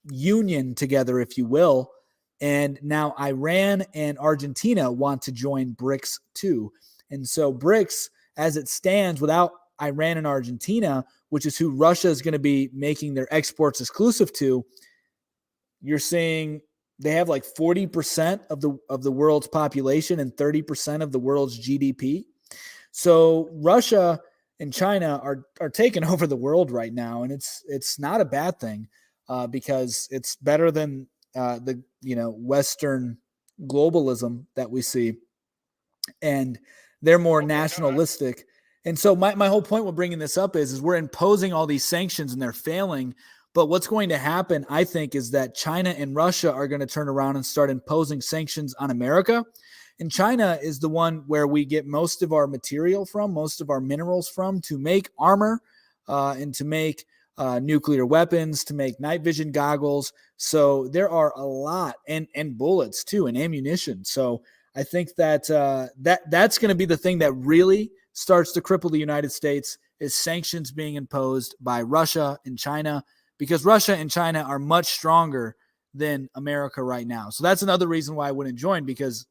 union together, if you will. And now Iran and Argentina want to join BRICS too. And so BRICS, as it stands, without Iran and Argentina, which is who Russia is going to be making their exports exclusive to, you're seeing they have like 40% of the world's population and 30% of the world's GDP. So Russia and China are taking over the world right now, and it's not a bad thing because it's better than the Western globalism that we see, and they're more nationalistic. And so my whole point with bringing this up is we're imposing all these sanctions and they're failing. But what's going to happen, I think, is that China and Russia are going to turn around and start imposing sanctions on America. And China is the one where we get most of our material from, most of our minerals from, to make armor and to make nuclear weapons, to make night vision goggles. So there are a lot, and bullets too, and ammunition. So I think that that's going to be the thing that really starts to cripple the United States is sanctions being imposed by Russia and China, because Russia and China are much stronger than America right now. So that's another reason why I wouldn't join, because,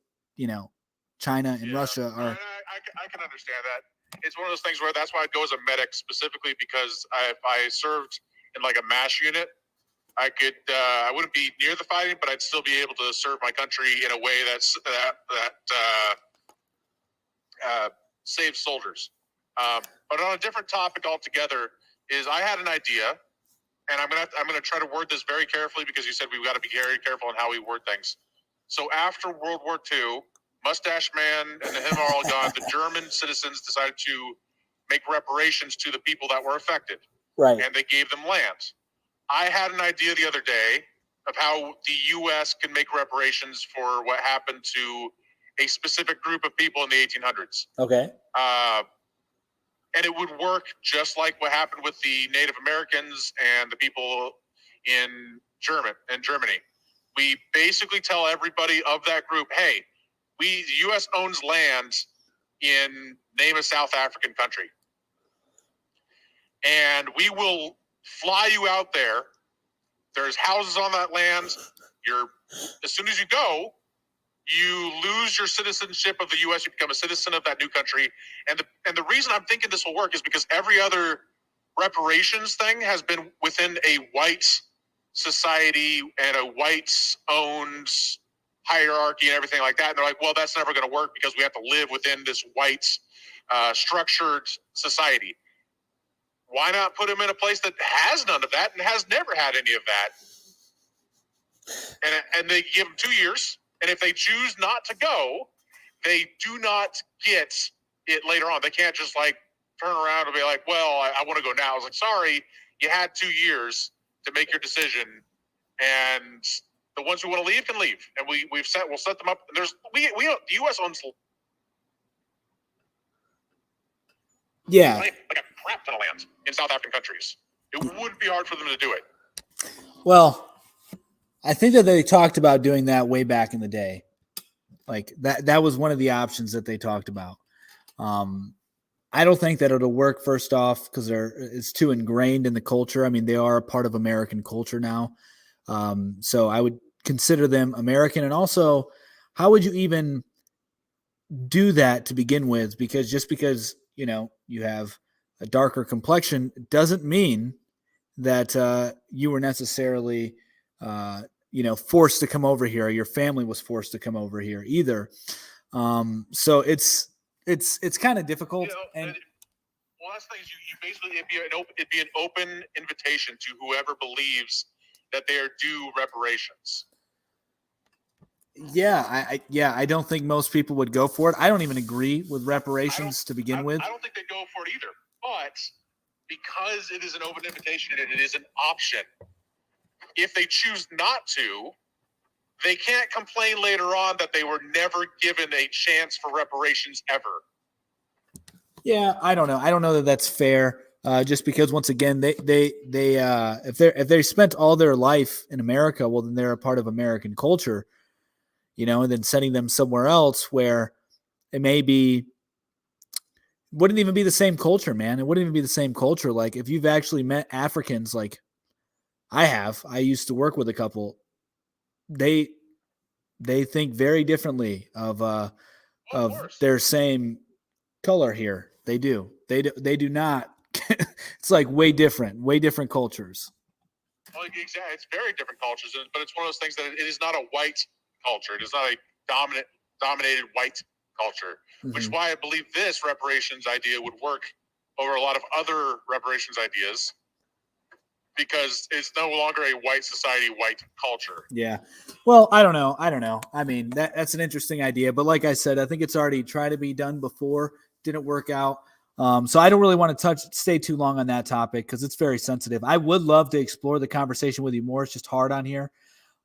China and Russia are. I can understand that. It's one of those things where that's why I go as a medic specifically, because if I served in like a MASH unit, I wouldn't be near the fighting, but I'd still be able to serve my country in a way that saves soldiers. But on a different topic altogether, is I had an idea. And I'm gonna try to word this very carefully, because you said we've got to be very careful on how we word things. So after World War II, Mustache Man and him are all gone. The German citizens decided to make reparations to the people that were affected, Right. and they gave them land. I had an idea the other day of how the U.S. can make reparations for what happened to a specific group of people in the 1800s. Okay. And it would work just like what happened with the Native Americans and the people in Germany. We basically tell everybody of that group, hey, the U.S. owns land in name a South African country. And we will fly you out there There's houses on that land. As soon as you go, you lose your citizenship of the U.S. You become a citizen of that new country. And the reason I'm thinking this will work is because every other reparations thing has been within a white society and a white-owned hierarchy and everything like that. And they're like, well, that's never going to work because we have to live within this white structured society. Why not put them in a place that has none of that and has never had any of that? And they give them 2 years. And if they choose not to go, they do not get it later on. They can't just like turn around and be like, well, I want to go now. I was like, sorry, you had 2 years to make your decision. And the ones who want to leave can leave. And we'll set them up. The U.S. owns Yeah. like a crap ton of land in South African countries. It wouldn't be hard for them to do it. Well, I think that they talked about doing that way back in the day. Like that was one of the options that they talked about. I don't think that it'll work, first off, because it's too ingrained in the culture. I mean, they are a part of American culture now. So I would consider them American. And also, how would you even do that to begin with? Because just because, you have a darker complexion doesn't mean that you were necessarily forced to come over here, or your family was forced to come over here either. So it's kind of difficult. And well, that's the thing is you basically it'd be an open invitation to whoever believes that they are due reparations. I don't think most people would go for it. I don't even agree with reparations to begin with. I don't think they'd go for it either. But because it is an open invitation and it is an option, if they choose not to, they can't complain later on that they were never given a chance for reparations ever. Yeah, I don't know. I don't know that that's fair. Just because, once again, they if they spent all their life in America, well, then they're a part of American culture, and then sending them somewhere else where it wouldn't even be the same culture, man. It wouldn't even be the same culture. Like if you've actually met Africans, like I used to work with a couple. They think very differently of their same color here. They do. They do not. It's like way different cultures. Well, exactly. It's very different cultures, but it's one of those things that it is not a white culture. It is not a dominated white culture, which is why I believe this reparations idea would work over a lot of other reparations ideas, because it's no longer a white society, white culture. Yeah. Well, I don't know. I mean, that's an interesting idea, but like I said, I think it's already tried to be done before, didn't work out. So I don't really want to stay too long on that topic because it's very sensitive. I would love to explore the conversation with you more. It's just hard on here.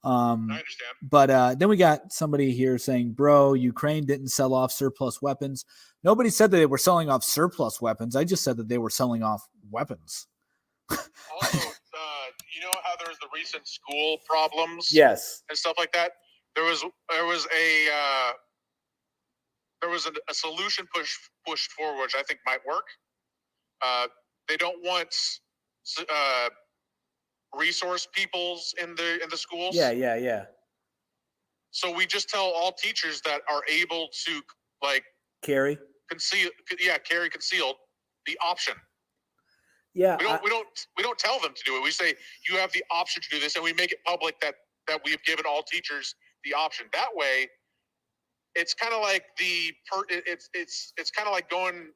I understand. But then we got somebody here saying, bro, Ukraine didn't sell off surplus weapons. Nobody said that they were selling off surplus weapons. I just said that they were selling off weapons. Also, you know how there's the recent school problems? Yes. And stuff like that? There was a solution pushed forward, which I think might work. They don't want resource peoples in the schools. Yeah. So we just tell all teachers that are able to carry concealed the option. Yeah. We don't tell them to do it. We say you have the option to do this, and we make it public that we have given all teachers the option. That way, it's kind of like it's kind of like going.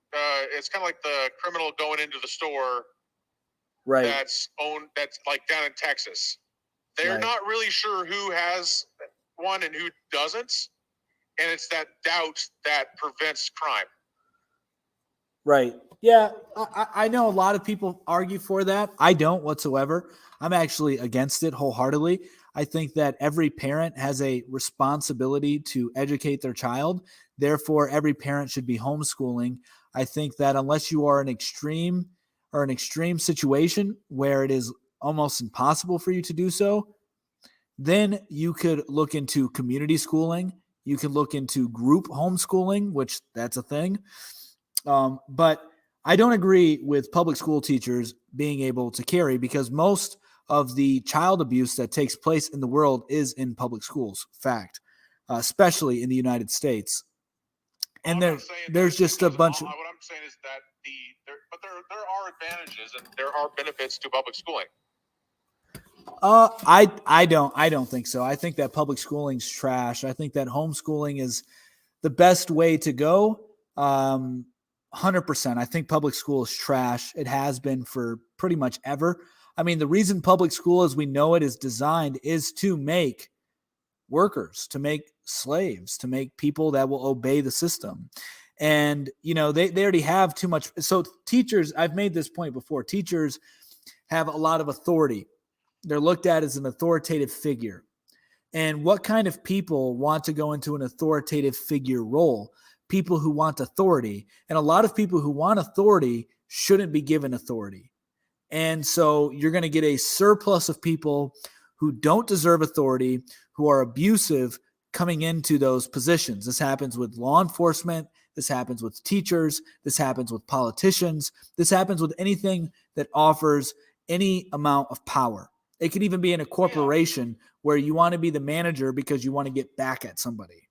It's kind of like the criminal going into the store. Right. That's like down in Texas. They're not really sure who has one and who doesn't, and it's that doubt that prevents crime. Right. Yeah, I know a lot of people argue for that. I don't whatsoever. I'm actually against it wholeheartedly. I think that every parent has a responsibility to educate their child. Therefore, every parent should be homeschooling. I think that unless you are an extreme situation where it is almost impossible for you to do so, then you could look into community schooling. You can look into group homeschooling, which that's a thing. But I don't agree with public school teachers being able to carry, because most of the child abuse that takes place in the world is in public schools. Fact, especially in the United States. And there's just a bunch of. What I'm saying is that there are advantages and there are benefits to public schooling. I don't think so. I think that public schooling's trash. I think that homeschooling is the best way to go. 100%. I think public school is trash. It has been for pretty much ever. I mean, the reason public school as we know it is designed is to make workers, to make slaves, to make people that will obey the system. And, they already have too much. So teachers, I've made this point before, teachers have a lot of authority. They're looked at as an authoritative figure. And what kind of people want to go into an authoritative figure role? People who want authority. And a lot of people who want authority shouldn't be given authority. And so you're going to get a surplus of people who don't deserve authority, who are abusive coming into those positions. This happens with law enforcement. This happens with teachers. This happens with politicians. This happens with anything that offers any amount of power. It could even be in a corporation where you want to be the manager because you want to get back at somebody.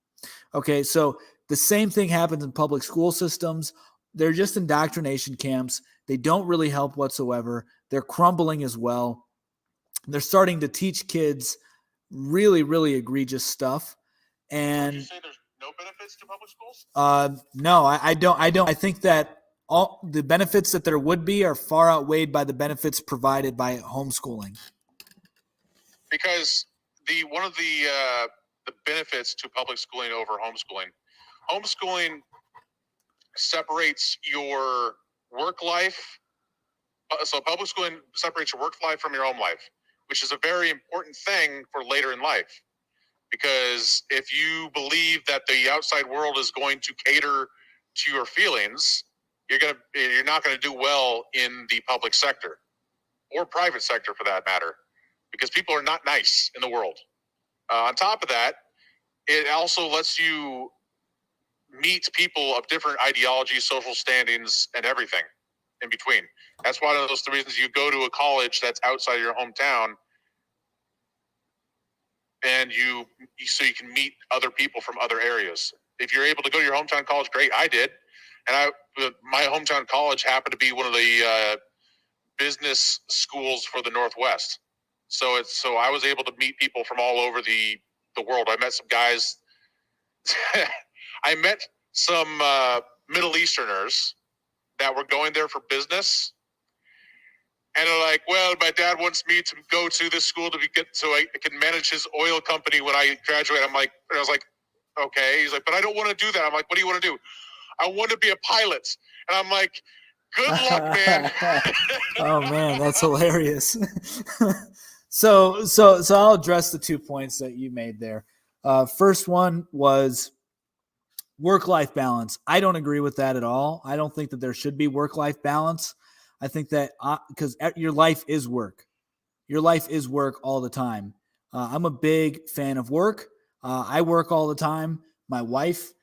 Okay, so the same thing happens in public school systems. They're just indoctrination camps. They don't really help whatsoever. They're crumbling as well. They're starting to teach kids really, really egregious stuff. And Would you say there's no benefits to public schools? No, I don't. I think that all the benefits that there would be are far outweighed by the benefits provided by homeschooling. Because one of the benefits to public schooling over homeschooling separates your work life. So public schooling separates your work life from your home life, which is a very important thing for later in life. Because if you believe that the outside world is going to cater to your feelings, you're not going to do well in the public sector or private sector for that matter, because people are not nice in the world. On top of that, it also lets you meet people of different ideologies, social standings, and everything in between. That's one of those reasons you go to a college that's outside your hometown, and so you can meet other people from other areas. If you're able to go to your hometown college, great. I did, and my hometown college happened to be one of the business schools for the Northwest. So I was able to meet people from all over the world. I met some guys. I met some Middle Easterners that were going there for business. And they're like, well, my dad wants me to go to this school so I can manage his oil company when I graduate. I was like, okay. He's like, but I don't want to do that. I'm like, what do you want to do? I want to be a pilot. And I'm like, good luck, man. Oh man, that's hilarious. So I'll address the 2 points that you made there. First one was work-life balance. I don't agree with that at all. I don't think that there should be work-life balance. I think that because your life is work. Your life is work all the time. I'm a big fan of work. I work all the time. My wife,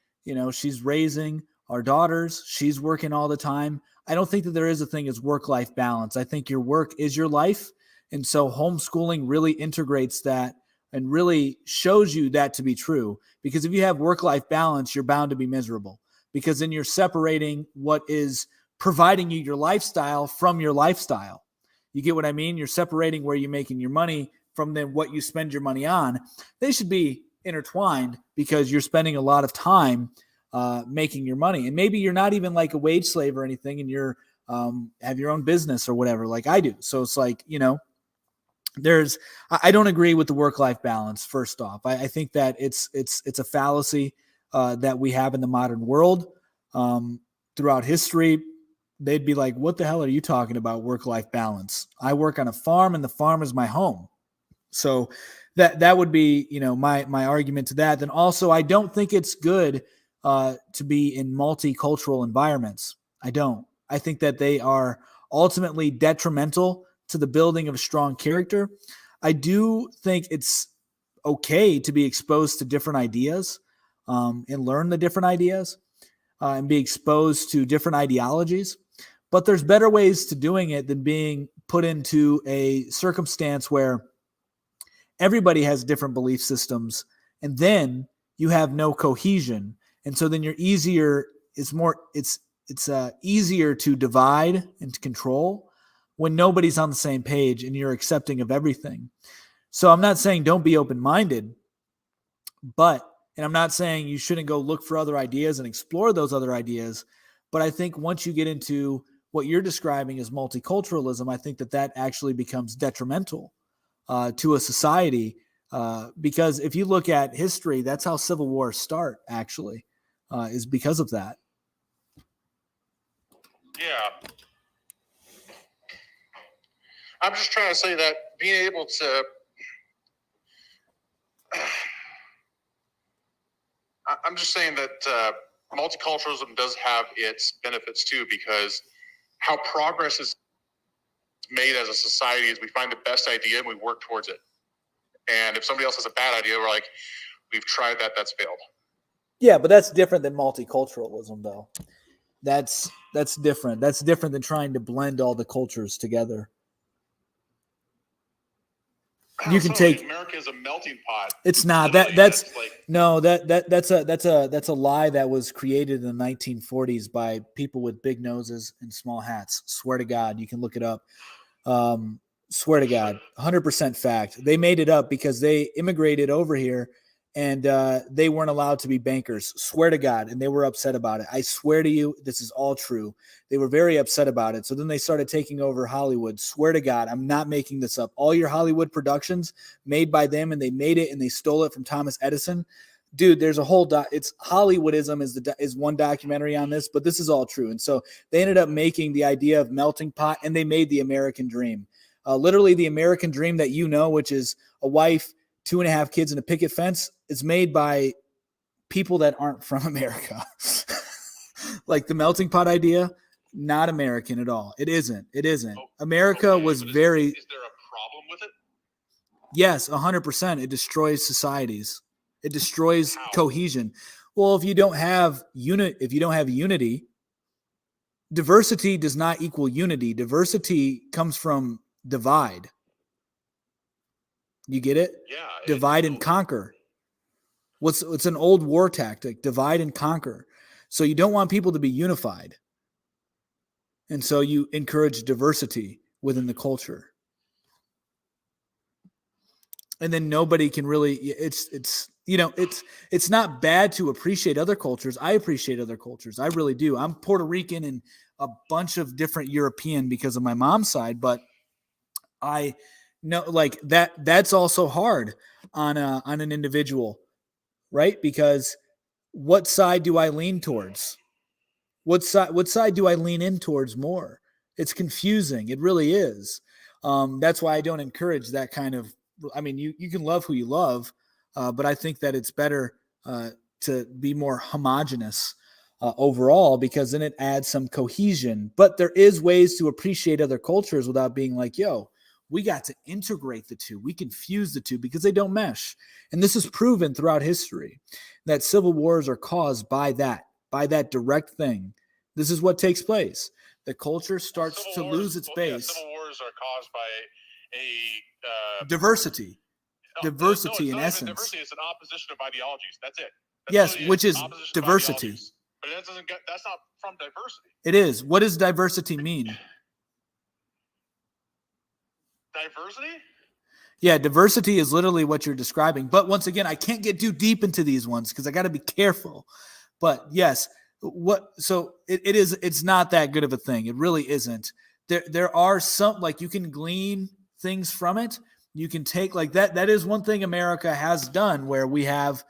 she's raising our daughters. She's working all the time. I don't think that there is a thing as work-life balance. I think your work is your life. And so homeschooling really integrates that and really shows you that to be true. Because if you have work-life balance, you're bound to be miserable. Because then you're separating what is providing you your lifestyle from your lifestyle. You get what I mean? You're separating where you're making your money from then what you spend your money on. They should be intertwined because you're spending a lot of time making your money. And maybe you're not even like a wage slave or anything, and you're have your own business or whatever like I do. So it's like, I don't agree with the work-life balance. First off, I think that it's a fallacy that we have in the modern world. Throughout history, they'd be like, what the hell are you talking about, work-life balance? I work on a farm and the farm is my home. So that would be, my argument to that. Then also, I don't think it's good to be in multicultural environments. I don't. I think that they are ultimately detrimental to the building of a strong character. I do think it's okay to be exposed to different ideas and learn the different ideas and be exposed to different ideologies. But there's better ways to doing it than being put into a circumstance where everybody has different belief systems, and then you have no cohesion. And so then it's easier to divide and to control when nobody's on the same page and you're accepting of everything. So I'm not saying don't be open-minded, and I'm not saying you shouldn't go look for other ideas and explore those other ideas. But I think once you get into what you're describing as multiculturalism, I think that actually becomes detrimental to a society. Because if you look at history, that's how civil wars start, actually, is because of that. Yeah. I'm just trying to say that being able to I'm just saying that multiculturalism does have its benefits too, because how progress is made as a society is we find the best idea and we work towards it. And if somebody else has a bad idea, we're like, we've tried that, that's failed. Yeah, but that's different than multiculturalism, though. That's different. That's different than trying to blend all the cultures together. You can take America is a melting pot. It's not that's a lie that was created in the 1940s by people with big noses and small hats. Swear to God, you can look it up. Swear to God, 100% fact. They made it up because they immigrated over here and they weren't allowed to be bankers. Swear to God, and they were upset about it. I swear to you, this is all true. They were very upset about it. So then they started taking over Hollywood. Swear to God, I'm not making this up. All your Hollywood productions made by them, and they made it and they stole it from Thomas Edison. Dude, there's a whole it's Hollywoodism is one documentary on this, but this is all true. And so they ended up making the idea of melting pot, and they made the American dream. Literally the American dream that which is a wife, 2.5 kids, and a picket fence, is made by people that aren't from America. Like the melting pot idea, not American at all. It isn't. America was very. Is there a problem with it? Yes, 100%. It destroys societies. It destroys How? Cohesion. Well, if you don't have unity, diversity does not equal unity. Diversity comes from divide. You get it? Yeah. Divide and conquer. It's an old war tactic, divide and conquer. So you don't want people to be unified. And so you encourage diversity within the culture. And then nobody can really, it's not bad to appreciate other cultures. I appreciate other cultures. I really do. I'm Puerto Rican and a bunch of different European because of my mom's side, but I know like that's also hard on an individual, right? Because what side do I lean towards? What side do I lean in towards more? It's confusing. It really is. That's why I don't encourage that kind of, I mean, you can love who you love, but I think that it's better to be more homogenous overall, because then it adds some cohesion. But there is ways to appreciate other cultures without being like, yo, we got to integrate the two. We can fuse the two because they don't mesh. And this is proven throughout history that civil wars are caused by that direct thing. This is what takes place. The culture starts to lose its base. Yeah, civil wars are caused by a diversity. Diversity in essence. Diversity is an opposition of ideologies. That's it. Yes, which is diversity. But that's not from diversity. It is. What does diversity mean? Diversity? Yeah, diversity is literally what you're describing. But once again, I can't get too deep into these ones because I got to be careful. But yes, it's not that good of a thing. It really isn't. There are some, like, you can glean things from it. You can take like that. That is one thing America has done, where we have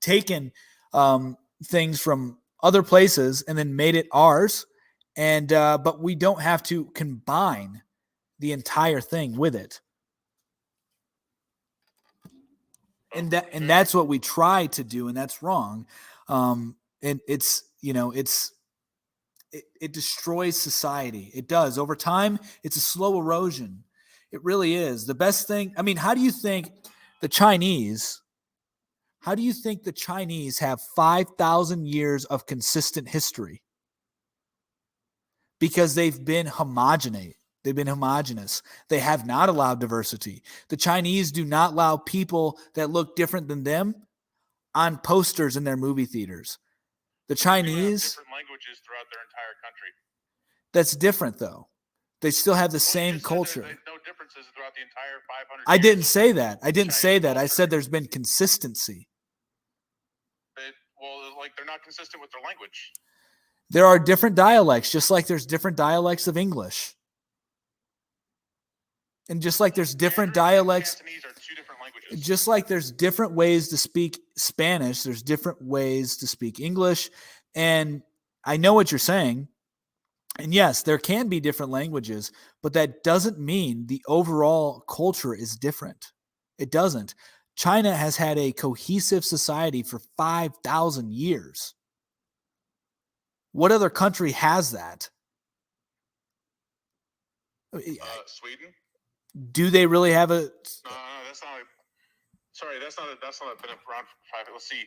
taken things from other places and then made it ours. And but we don't have to combine the entire thing with it. And that's what we try to do, and that's wrong. And it destroys society. It does. Over time, it's a slow erosion. It really is. The best thing, I mean, how do you think the Chinese have 5,000 years of consistent history? Because they've been homogenate. They've been homogenous. They have not allowed diversity. The Chinese do not allow people that look different than them on posters in their movie theaters. The They do have Chinese, different languages throughout their entire country. that's different though. They still have the Well, you same just said culture. there's no differences throughout the entire 500 I years didn't of say that. I didn't Chinese say that. I culture. said there's been consistency. Well, like they're not consistent with their language. There are different dialects, just like there's different dialects of English. And just like there's different Mandarin and dialects, Cantonese are two different languages. just like there's different ways to speak Spanish, there's different ways to speak English. And I know what you're saying. And yes, there can be different languages, but that doesn't mean the overall culture is different. It doesn't. China has had a cohesive society for 5,000 years. What other country has that? Sweden? Do they really have a? No, that's not. Sorry, that's not been around for 5. Let's see.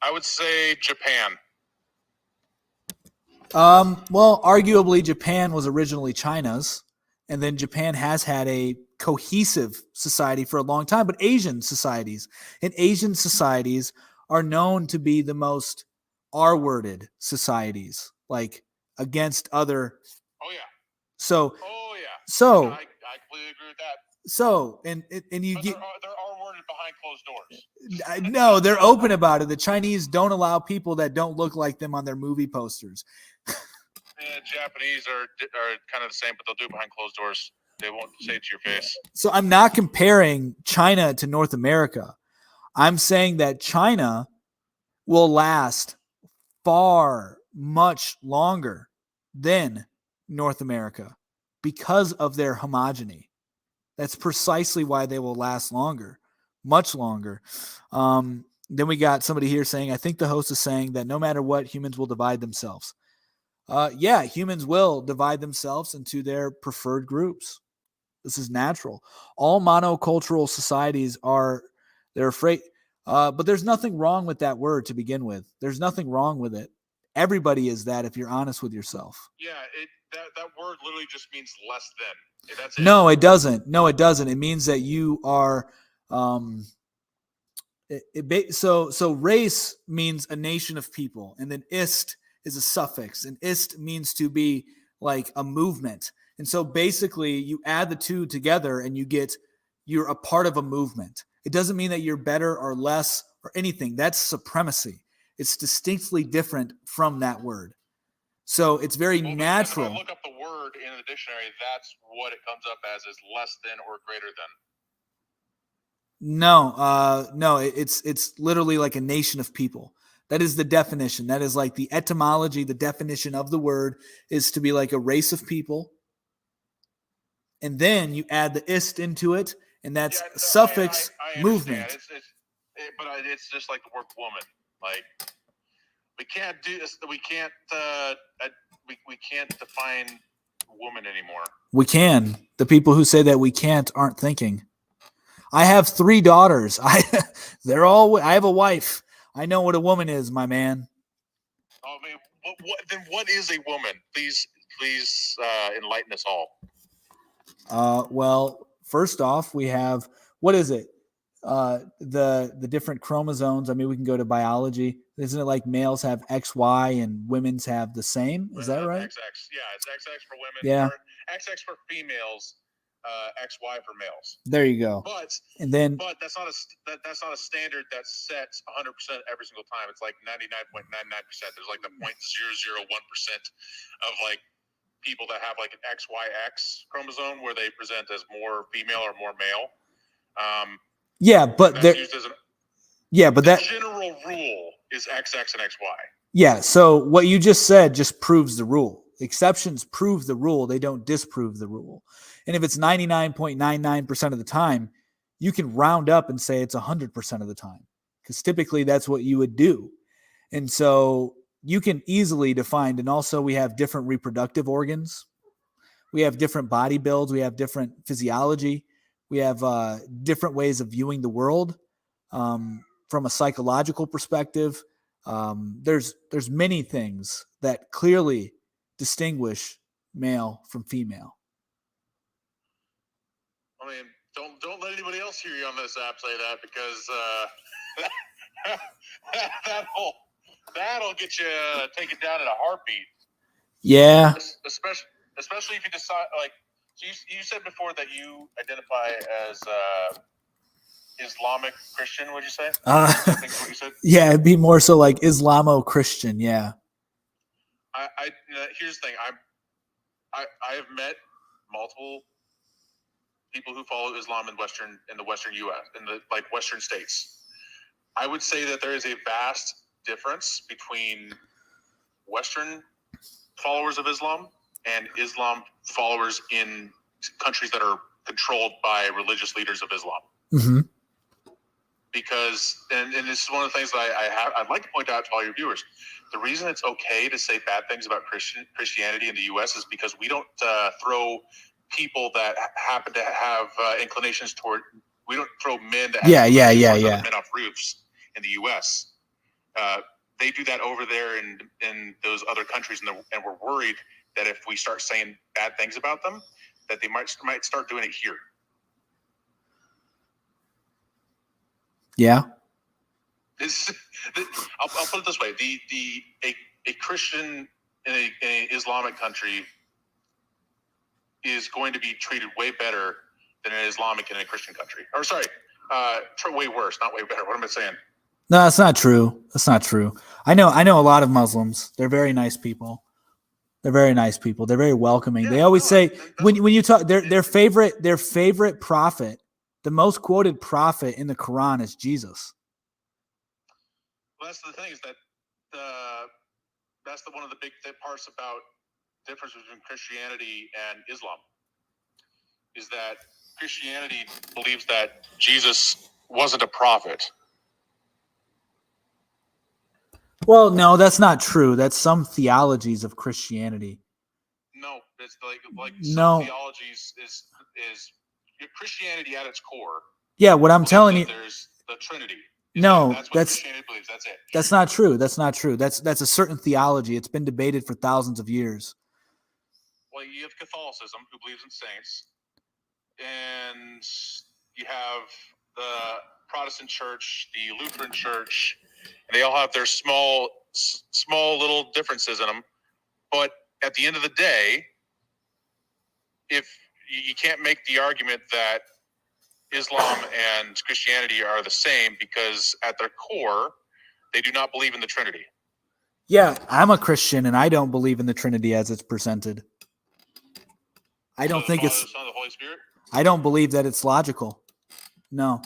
I would say Japan. Well, arguably Japan was originally China's, and then Japan has had a cohesive society for a long time. But Asian societies are known to be the most R-worded societies, like against other. Oh yeah. So Oh yeah. so I completely agree with that. so and you But get. they're R-worded behind closed doors. No, they're open about it. The Chinese don't allow people that don't look like them on their movie posters. Yeah, Japanese are kind of the same, but they'll do it behind closed doors. They won't say it to your face. So I'm not comparing China to North America. I'm saying that China will last far much longer than North America because of their homogeny. That's precisely why they will last longer, much longer. Then we got somebody here saying, I think the host is saying that no matter what, humans will divide themselves. Yeah, humans will divide themselves into their preferred groups. This is natural. All monocultural societies they're afraid, but there's nothing wrong with that word to begin with. There's nothing wrong with it. Everybody is that if you're honest with yourself. Yeah, that word literally just means less than. That's it. No, it doesn't. No, it doesn't. It means that you are. So race means a nation of people, and then ist is a suffix, and ist means to be like a movement. And so basically you add the two together and you're a part of a movement. It doesn't mean that you're better or less or anything. That's supremacy. It's distinctly different from that word. So it's very natural. If I look up the word in the dictionary, that's what it comes up as, is less than or greater than. No, it's literally like a nation of people. That is the definition. That is like the etymology, the definition of the word is to be like a race of people. And then you add the ist into it, and that's suffix I movement. But it's just like the word woman. Like we can't do this. We can't define woman anymore. We can. The people who say that we can't aren't thinking. I have 3 daughters. I have a wife. I know what a woman is, my man. Oh man, what is a woman? Please enlighten us all. Well, first off, we have, what is it? The different chromosomes. I mean, we can go to biology. Isn't it like males have XY and women's have the same? Is that right? XX. Yeah, it's XX for women. Yeah. XX for females. XY for males. There you go. But that's not a standard that's set 100% every single time. It's like 99.99%. There's like the 0.001% of like people that have like an XYX chromosome where they present as more female or more male. But the general rule is XX and XY. Yeah. So what you just said just proves the rule. Exceptions prove the rule. They don't disprove the rule. And if it's 99.99% of the time, you can round up and say it's 100% of the time, because typically that's what you would do. And so you can easily define, and also we have different reproductive organs. We have different body builds. We have different physiology. We have different ways of viewing the world from a psychological perspective. There's many things that clearly distinguish male from female. I mean, don't let anybody else hear you on this app say that, because that'll get you taken down in a heartbeat. Yeah. Especially if you decide, like, so you said before that you identify as Islamic Christian. What'd you say? I think what you said. Yeah, it'd be more so like Islamo-Christian. Yeah. Here's the thing. I have met multiple people who follow Islam in the Western U.S. in the Western states. I would say that there is a vast difference between Western followers of Islam and Islam followers in countries that are controlled by religious leaders of Islam. Mm-hmm. Because, and this is one of the things that I'd like to point out to all your viewers. The reason it's okay to say bad things about Christianity in the U.S. is because we don't throw people that happen to have inclinations toward. We don't throw men that have inclinations towards other men off roofs in the U.S. They do that over there in those other countries, and we're worried that if we start saying bad things about them, that they might start doing it here. Yeah. I'll put it this way: a Christian in an Islamic country is going to be treated way better than an Islamic in a Christian country. Or sorry, way worse, not way better. What am I saying? No, that's not true. That's not true. I know a lot of Muslims. They're very nice people. They're very welcoming. They always say when you talk their favorite prophet, the most quoted prophet in the Quran is Jesus. Well, that's the thing, is that that's one of the big parts about difference between Christianity and Islam, is that Christianity believes that Jesus wasn't a prophet. Well, no, that's not true. That's some theologies of Christianity. No, it's like some theologies is Christianity at its core. Yeah, what I'm telling you, there's the Trinity. That's what Christianity believes. That's it. That's not true. That's not true. That's a certain theology. It's been debated for thousands of years. Well, you have Catholicism, who believes in saints, and you have the Protestant Church, the Lutheran Church. They all have their small little differences in them, but at the end of the day, if you can't make the argument that Islam and Christianity are the same, because at their core, they do not believe in the Trinity. Yeah, I'm a Christian, and I don't believe in the Trinity as it's presented. I don't think it's. Son, the Holy Spirit? I don't believe that it's logical. No,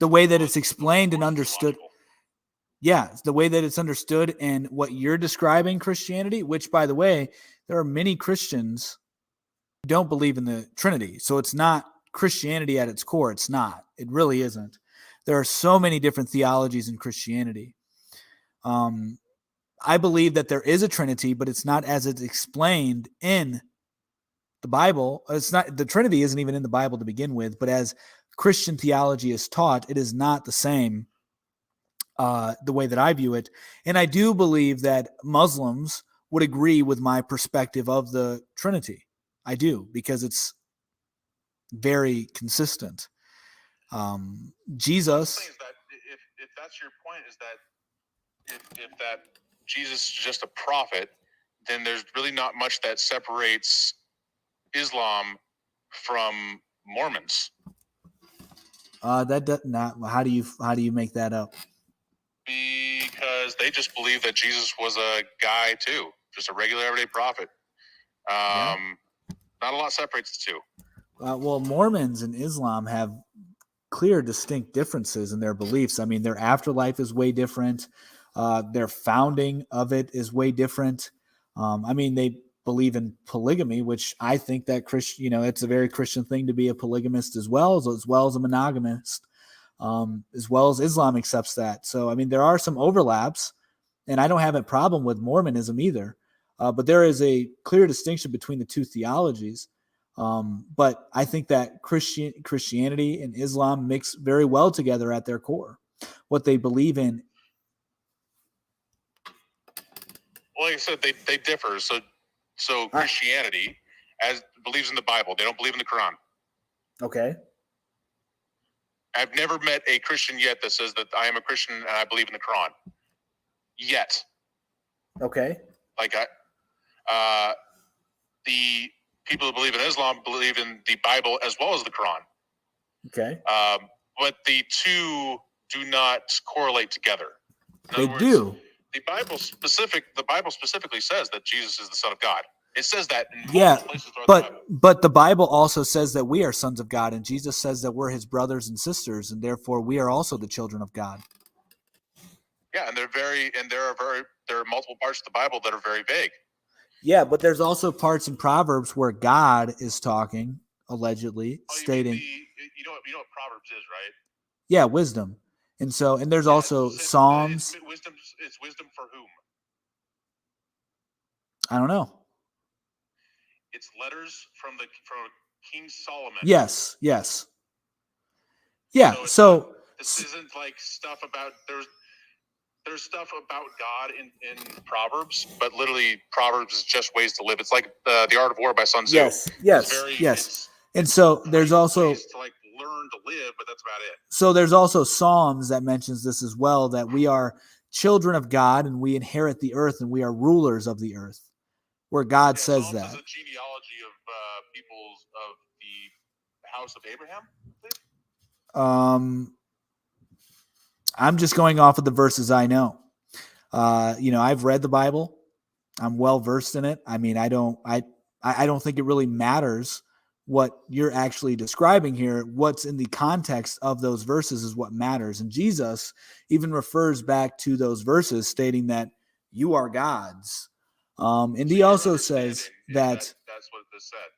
the way that it's explained and understood. Yeah, the way that it's understood and what you're describing Christianity, which, by the way, there are many Christians who don't believe in the Trinity. So it's not Christianity at its core. It's not. It really isn't. There are so many different theologies in Christianity. I believe that there is a Trinity, but it's not as it's explained in the Bible. It's not. The Trinity isn't even in the Bible to begin with, but as Christian theology is taught, it is not the same. The way that I view it. And I do believe that Muslims would agree with my perspective of the Trinity. I do, because it's very consistent. Jesus. If that's your point, is that if that Jesus is just a prophet, then there's really not much that separates Islam from Mormons. That does not. How do you make that up? Because they just believe that Jesus was a guy too, just a regular everyday prophet. Not a lot separates the two. Well, Mormons and Islam have clear, distinct differences in their beliefs. I mean, their afterlife is way different. Their founding of it is way different. I mean, they believe in polygamy, which I think that it's a very Christian thing to be a polygamist as well as a monogamist. As well as Islam accepts that. So, I mean, there are some overlaps, and I don't have a problem with Mormonism either. But there is a clear distinction between the two theologies. But I think that Christianity and Islam mix very well together at their core. What they believe in. Well, like I said, they differ. So So Christianity believes in the Bible. They don't believe in the Quran. Okay. I've never met a Christian yet that says that I am a Christian and I believe in the Quran. Yet. Okay. Like the people who believe in Islam believe in the Bible as well as the Quran. Okay. But the two do not correlate together. In They other words, do. The Bible specifically says that Jesus is the Son of God. It says that in Yeah, multiple places throughout the Bible. but the Bible also says that we are sons of God, and Jesus says that we're his brothers and sisters, and therefore we are also the children of God. Yeah, and there are multiple parts of the Bible that are very vague. Yeah, but there's also parts in Proverbs where God is talking, allegedly, stating, you know what Proverbs is, right? Yeah, wisdom. And there's also Psalms. It's wisdom for whom? I don't know. It's letters from King Solomon. Yes. Yeah. So this isn't like stuff about there's stuff about God in Proverbs, but literally Proverbs is just ways to live. It's like the Art of War by Sun Tzu. Yes. And so there's also ways to like learn to live, but that's about it. So there's also Psalms that mentions this as well, that we are children of God and we inherit the earth and we are rulers of the earth, where God says Psalms that. is a genealogy of peoples of the house of Abraham, I think? I'm just going off of the verses I know. I've read the Bible. I'm well versed in it. I mean, I don't think it really matters what you're actually describing here. What's in the context of those verses is what matters. And Jesus even refers back to those verses stating that you are God's. And he also says that that's what this said.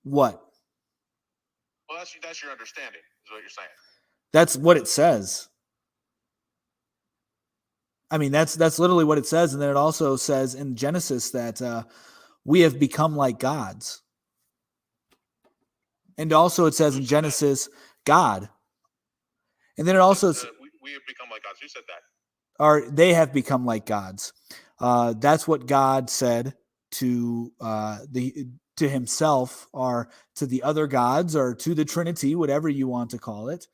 What? Well, that's your understanding, is what you're saying. That's what it says. I mean, that's literally what it says. And then it also says in Genesis that we have become like gods. And also it says in Genesis, God. And then it also we have become like gods. Who said that? Or they have become like gods. That's what God said to himself, or to the other gods, or to the Trinity, whatever you want to call it.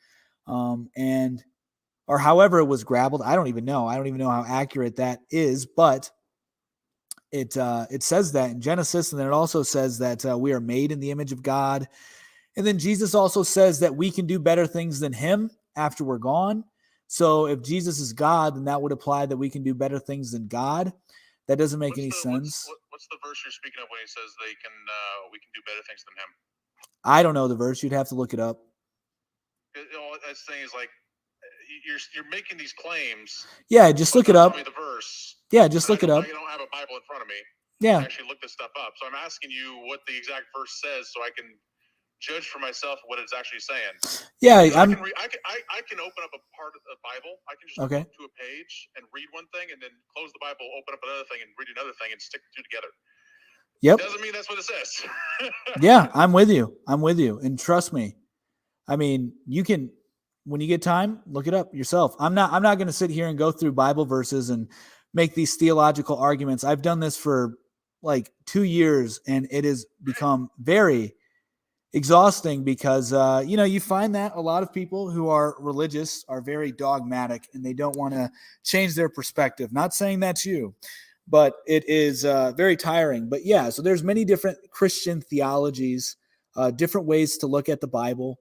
Or however it was grappled. I don't even know. I don't even know how accurate that is, but it says that in Genesis, and then it also says that we are made in the image of God. And then Jesus also says that we can do better things than him after we're gone. So if Jesus is God, then that would imply that we can do better things than God. That doesn't make any sense. What's the verse you're speaking of when he says we can do better things than him? I don't know the verse. You'd have to look it up. That thing is like you're making these claims. Yeah, just look it up. Tell me the verse. Yeah, just look it up. I don't have a Bible in front of me. Yeah. I actually look this stuff up. So I'm asking you what the exact verse says so I can judge for myself what it's actually saying. Yeah, I can open up a part of the Bible. I can just go to a page and read one thing, and then close the Bible, open up another thing, and read another thing, and stick the two together. Yep. It doesn't mean that's what it says. Yeah, I'm with you. And trust me. I mean, you can, when you get time, look it up yourself. I'm not going to sit here and go through Bible verses and make these theological arguments. I've done this for like 2 years, and it has become very exhausting because, you find that a lot of people who are religious are very dogmatic and they don't want to change their perspective. Not saying that's you, but it is very tiring. But yeah, so there's many different Christian theologies, different ways to look at the Bible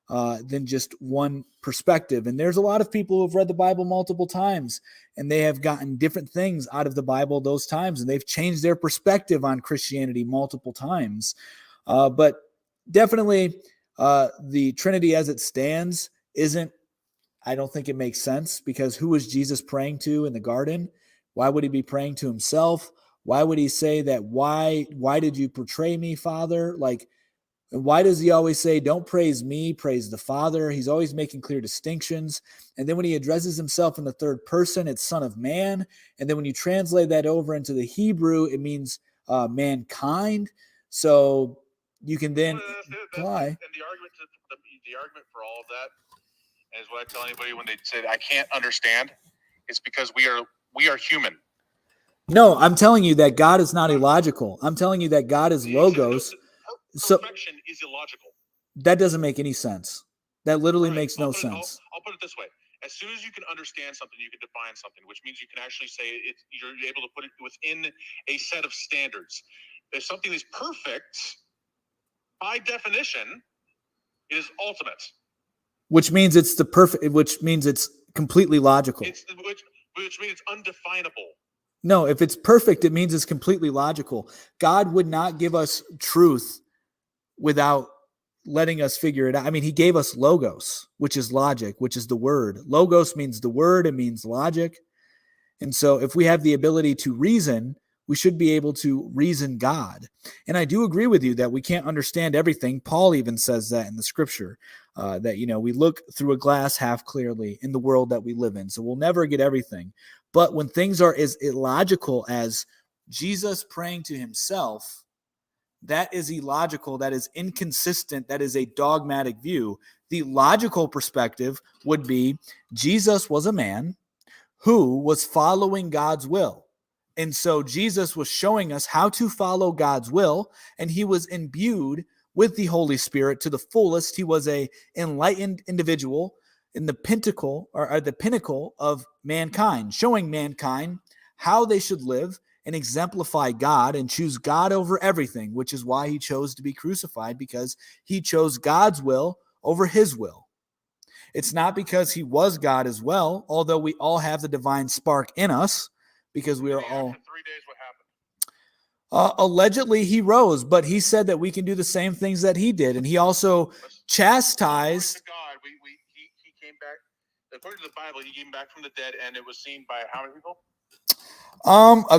than just one perspective. And there's a lot of people who have read the Bible multiple times, and they have gotten different things out of the Bible those times, and they've changed their perspective on Christianity multiple times. But definitely the Trinity as it stands I don't think it makes sense, because who was Jesus praying to in the garden? Why would he be praying to himself? Why would he say that? Why did you betray me, Father? And why does he always say, don't praise me, praise the Father? He's always making clear distinctions. And then when he addresses himself in the third person, it's Son of Man. And then when you translate that over into the Hebrew, it means mankind. So you can then apply. And the argument for all of that is what I tell anybody when they say I can't understand. It's because we are human. No, I'm telling you that God is not illogical. I'm telling you that God is logos. So Perfection is illogical. that doesn't make any sense. That literally Right. makes no sense. I'll put it this way. As soon as you can understand something, you can define something, which means you can actually say it. You're able to put it within a set of standards. If something is perfect, by definition, it is ultimate. Which means it's the perfect. Which means it's completely logical. Which means it's undefinable. No, if it's perfect, it means it's completely logical. God would not give us truth without letting us figure it out. I mean, he gave us logos, which is logic, which is the word. Logos means the word, it means logic. And so if we have the ability to reason, we should be able to reason God. And I do agree with you that we can't understand everything. Paul even says that in the scripture, that, we look through a glass half clearly in the world that we live in. So we'll never get everything. But when things are as illogical as Jesus praying to himself, that is illogical, that is inconsistent, that is a dogmatic view. The logical perspective would be Jesus was a man who was following God's will. And so Jesus was showing us how to follow God's will, and he was imbued with the Holy Spirit to the fullest. He was an enlightened individual in the pinnacle or the pinnacle of mankind, showing mankind how they should live and exemplify God and choose God over everything, which is why he chose to be crucified, because he chose God's will over his will. It's not because he was God as well, although we all have the divine spark in us, because we are all... After 3 days, what happened? Allegedly, he rose, but he said that we can do the same things that he did. And he also chastised... God, he came back. According to the Bible, he came back from the dead, and it was seen by how many people?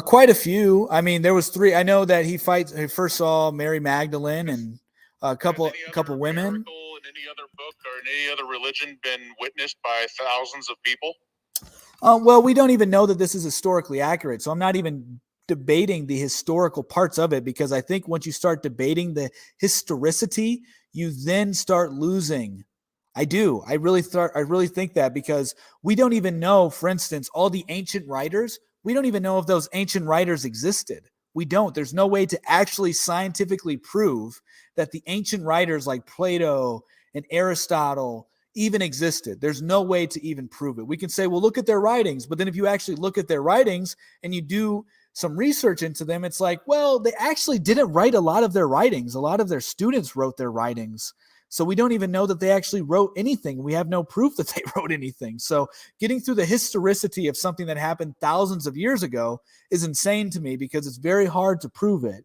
Quite a few. I mean, there was 3. I know that he first saw Mary Magdalene and a couple women. Miracle in any other book or in any other religion been witnessed by thousands of people? Well, we don't even know that this is historically accurate, so I'm not even debating the historical parts of it, because I think once you start debating the historicity, you then start losing. I do. I really think that, because we don't even know, for instance, all the ancient writers, we don't even know if those ancient writers existed. We don't. There's no way to actually scientifically prove that the ancient writers like Plato and Aristotle even existed. There's no way to even prove it. We can say, well, look at their writings. But then if you actually look at their writings and you do some research into them, it's like, well, they actually didn't write a lot of their writings. A lot of their students wrote their writings. So we don't even know that they actually wrote anything. We have no proof that they wrote anything. So getting through the historicity of something that happened thousands of years ago is insane to me, because it's very hard to prove it.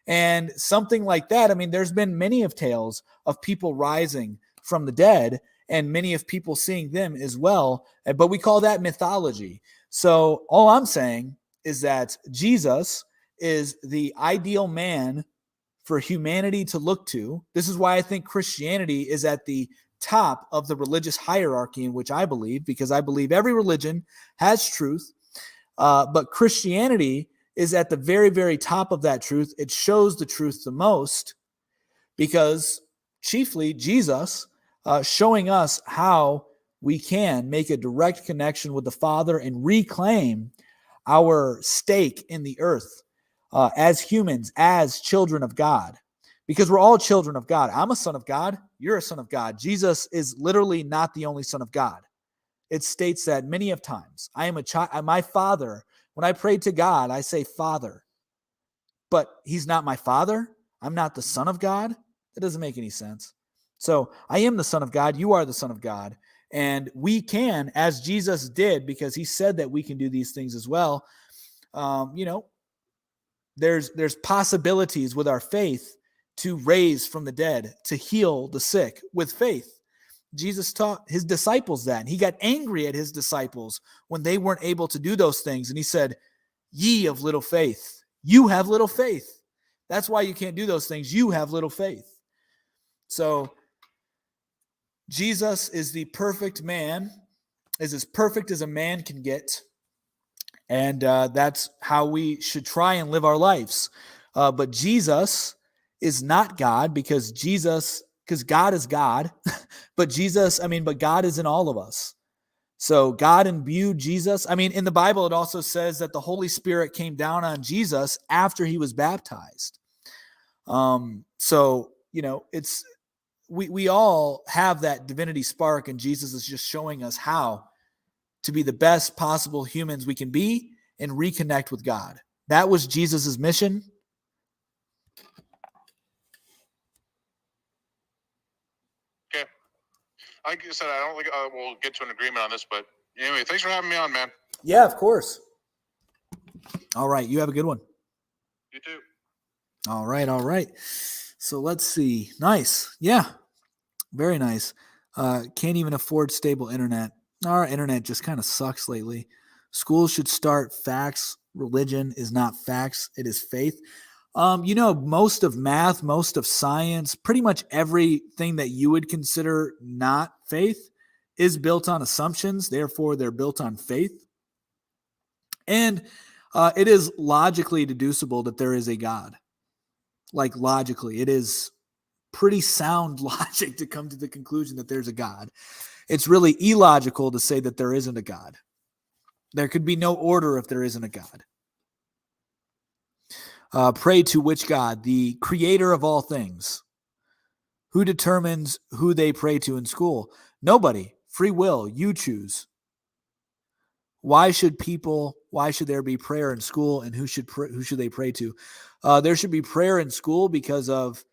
And something like that, I mean, there's been many of tales of people rising from the dead, and many of people seeing them as well. But we call that mythology. So all I'm saying is that Jesus is the ideal man for humanity to look to. This is why I think Christianity is at the top of the religious hierarchy in which I believe, because I believe every religion has truth, but Christianity is at the very, very top of that truth. It shows the truth the most, because chiefly Jesus showing us how we can make a direct connection with the Father and reclaim our stake in the earth. As humans, as children of God, because we're all children of God. I'm a son of God. You're a son of God. Jesus is literally not the only son of God. It states that many of times. I am a child. My father, when I pray to God, I say Father, but he's not my father. I'm not the son of God. That doesn't make any sense. So I am the son of God. You are the son of God. And we can, as Jesus did, because he said that we can do these things as well. There's possibilities with our faith to raise from the dead, to heal the sick with faith. Jesus taught his disciples that, and he got angry at his disciples when they weren't able to do those things. And he said, ye of little faith, you have little faith. That's why you can't do those things. You have little faith. So Jesus is the perfect man, is as perfect as a man can get. And that's how we should try and live our lives. But Jesus is not God, because God is God. But God is in all of us. So God imbued Jesus. I mean, in the Bible, it also says that the Holy Spirit came down on Jesus after he was baptized. So, it's we all have that divinity spark, and Jesus is just showing us how to be the best possible humans we can be and reconnect with God. That was Jesus's mission. Okay. Like I said, I don't think we'll get to an agreement on this, but anyway, thanks for having me on, man. Yeah, of course. All right. You have a good one. You too. All right. All right. So let's see. Nice. Yeah. Very nice. Can't even afford stable internet. Our internet just kind of sucks lately. Schools should start facts. Religion is not facts. It is faith. Most of math, most of science, pretty much everything that you would consider not faith is built on assumptions. Therefore, they're built on faith. And it is logically deducible that there is a God. Like logically, it is pretty sound logic to come to the conclusion that there's a God. It's really illogical to say that there isn't a God. There could be no order if there isn't a God. Pray to which God? The creator of all things. Who determines who they pray to in school? Nobody. Free will. You choose. Why should there be prayer in school, and who should they pray to? There should be prayer in school because of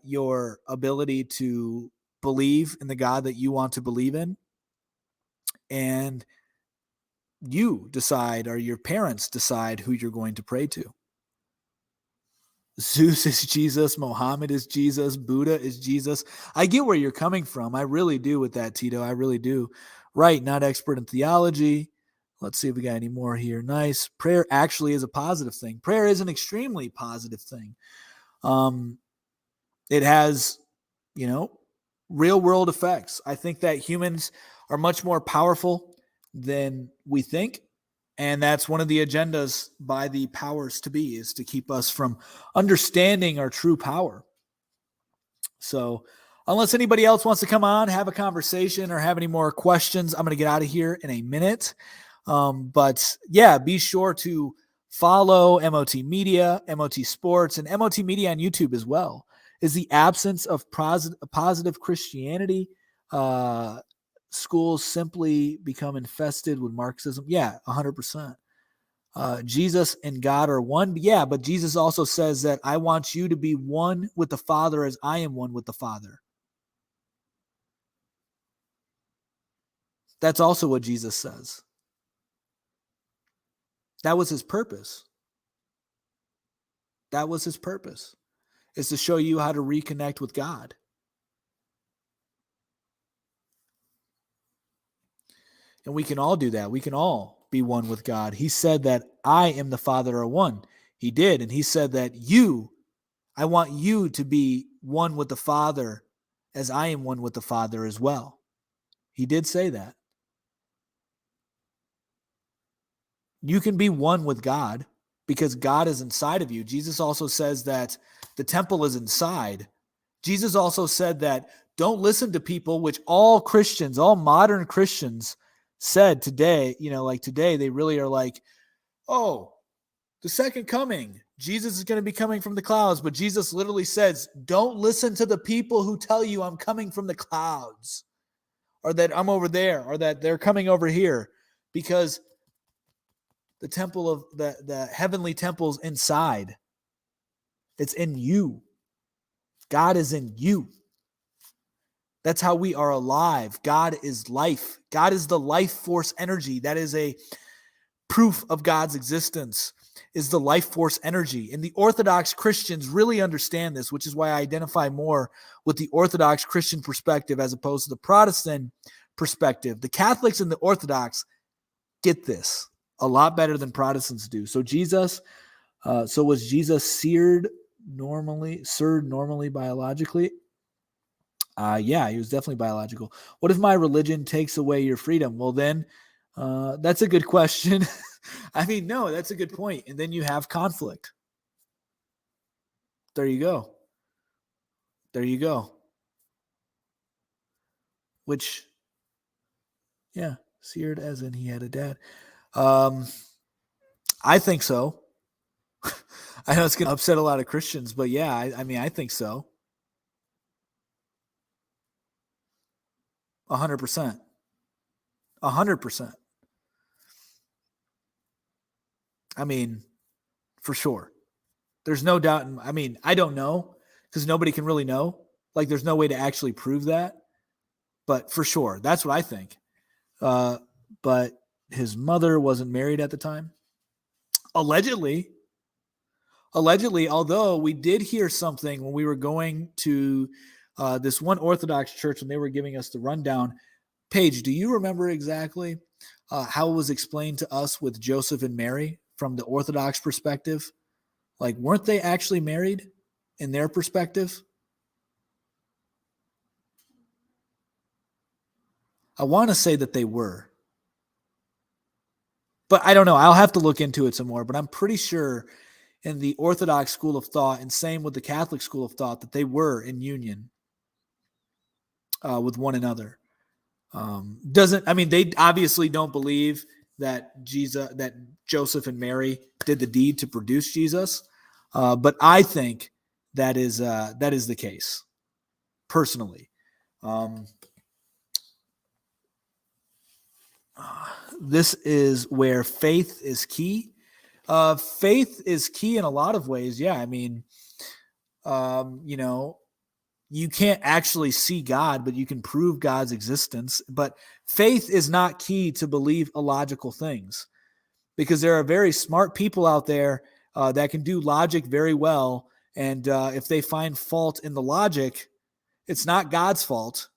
your ability to believe in the God that you want to believe in. And you decide, or your parents decide, who you're going to pray to. Zeus is Jesus. Mohammed is Jesus. Buddha is Jesus. I get where you're coming from. I really do with that, Tito. I really do. Right. Not expert in theology. Let's see if we got any more here. Nice. Prayer actually is a positive thing. Prayer is an extremely positive thing. It has, real world effects. I think that humans are much more powerful than we think. And that's one of the agendas by the powers to be, is to keep us from understanding our true power. So unless anybody else wants to come on, have a conversation, or have any more questions, I'm going to get out of here in a minute. But yeah, be sure to follow MOT Media, MOT Sports, and MOT Media on YouTube as well. Is the absence of positive Christianity schools simply become infested with Marxism? Yeah, 100%. Jesus and God are one. Yeah, but Jesus also says that I want you to be one with the Father as I am one with the Father. That's also what Jesus says. That was his purpose. That was his purpose, is to show you how to reconnect with God. And we can all do that. We can all be one with God. He said that I am the Father are one. He did. And he said that I want you to be one with the Father as I am one with the Father as well. He did say that. You can be one with God because God is inside of you. Jesus also says that the temple is inside. Jesus also said that don't listen to people, which all Christians, all modern Christians said today, like today, they really are like, oh, the second coming, Jesus is going to be coming from the clouds. But Jesus literally says, don't listen to the people who tell you I'm coming from the clouds, or that I'm over there, or that they're coming over here, because the temple of the heavenly temple's inside. It's in you. God is in you. That's how we are alive. God is life. God is the life force energy. That is a proof of God's existence, is the life force energy. And the Orthodox Christians really understand this, which is why I identify more with the Orthodox Christian perspective as opposed to the Protestant perspective. The Catholics and the Orthodox get this a lot better than Protestants do. So was Jesus seared normally biologically? Yeah, he was definitely biological. What if my religion takes away your freedom? Well, then that's a good question. I mean, no, that's a good point. And then you have conflict. There you go. There you go. Which, yeah, Seared as in he had a dad. I think so. I know it's going to upset a lot of Christians, but yeah, I mean, I think so. 100%. 100%. I mean, for sure. There's no doubt. I mean, I don't know because nobody can really know. Like, there's no way to actually prove that. But for sure, that's what I think. But his mother wasn't married at the time. Allegedly, although we did hear something when we were going to this one Orthodox church and they were giving us the rundown. Paige, do you remember exactly how it was explained to us with Joseph and Mary from the Orthodox perspective? Like, weren't they actually married in their perspective? I want to say that they were. But I don't know. I'll have to look into it some more. But I'm pretty sure in the Orthodox school of thought, and same with the Catholic school of thought, that they were in union with one another. They obviously don't believe that Joseph and Mary did the deed to produce Jesus. But I think that is the case, personally. This is where faith is key. Faith is key in a lot of ways. Yeah, I mean, you can't actually see God, but you can prove God's existence. But faith is not key to believe illogical things, because there are very smart people out there that can do logic very well. And if they find fault in the logic, it's not God's fault.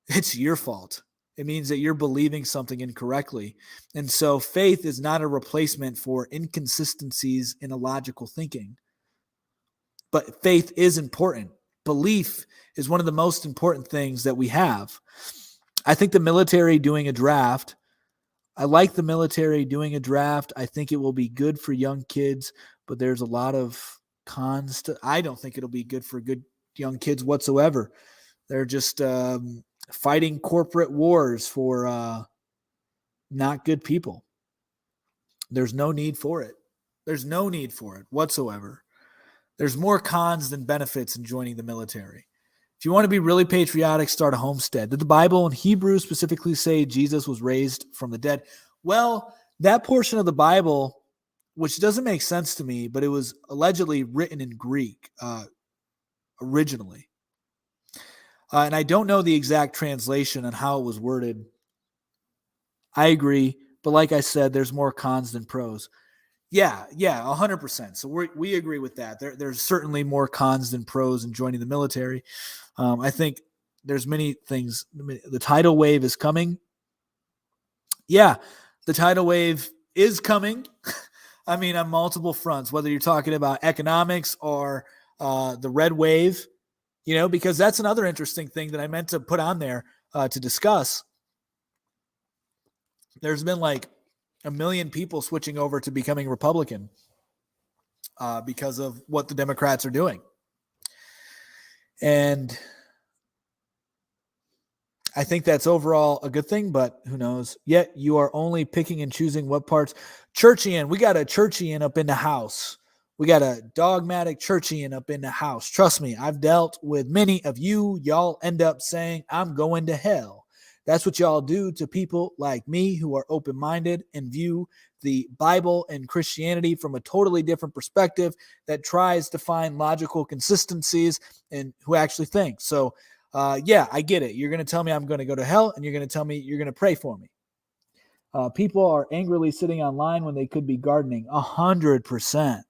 It's your fault. It means that you're believing something incorrectly. And so faith is not a replacement for inconsistencies in illogical thinking. But faith is important. Belief is one of the most important things that we have. I think the military doing a draft, I like the military doing a draft. I think it will be good for young kids, but there's a lot of cons to. I don't think it'll be good for good young kids whatsoever. They're just fighting corporate wars for not good people. There's no need for it. There's no need for it whatsoever. There's more cons than benefits in joining the military. If you want to be really patriotic, start a homestead. Did the Bible in Hebrew specifically say Jesus was raised from the dead? Well, that portion of the Bible, which doesn't make sense to me, but it was allegedly written in Greek originally. And I don't know the exact translation on how it was worded. I agree. But like I said, there's more cons than pros. Yeah, 100%. So we agree with that. There's certainly more cons than pros in joining the military. I think there's many things. The tidal wave is coming. Yeah, the tidal wave is coming. I mean, on multiple fronts, whether you're talking about economics or the red wave, because that's another interesting thing that I meant to put on there to discuss. There's been like 1 million people switching over to becoming Republican because of what the Democrats are doing. And I think that's overall a good thing, but who knows? Yet you are only picking and choosing what parts. Churchian, we got a Churchian up in the house. We got a dogmatic Churchian up in the house. Trust me, I've dealt with many of you. Y'all end up saying, I'm going to hell. That's what y'all do to people like me who are open-minded and view the Bible and Christianity from a totally different perspective that tries to find logical consistencies and who actually think. So, yeah, I get it. You're going to tell me I'm going to go to hell, and you're going to tell me you're going to pray for me. People are angrily sitting online when they could be gardening. 100%.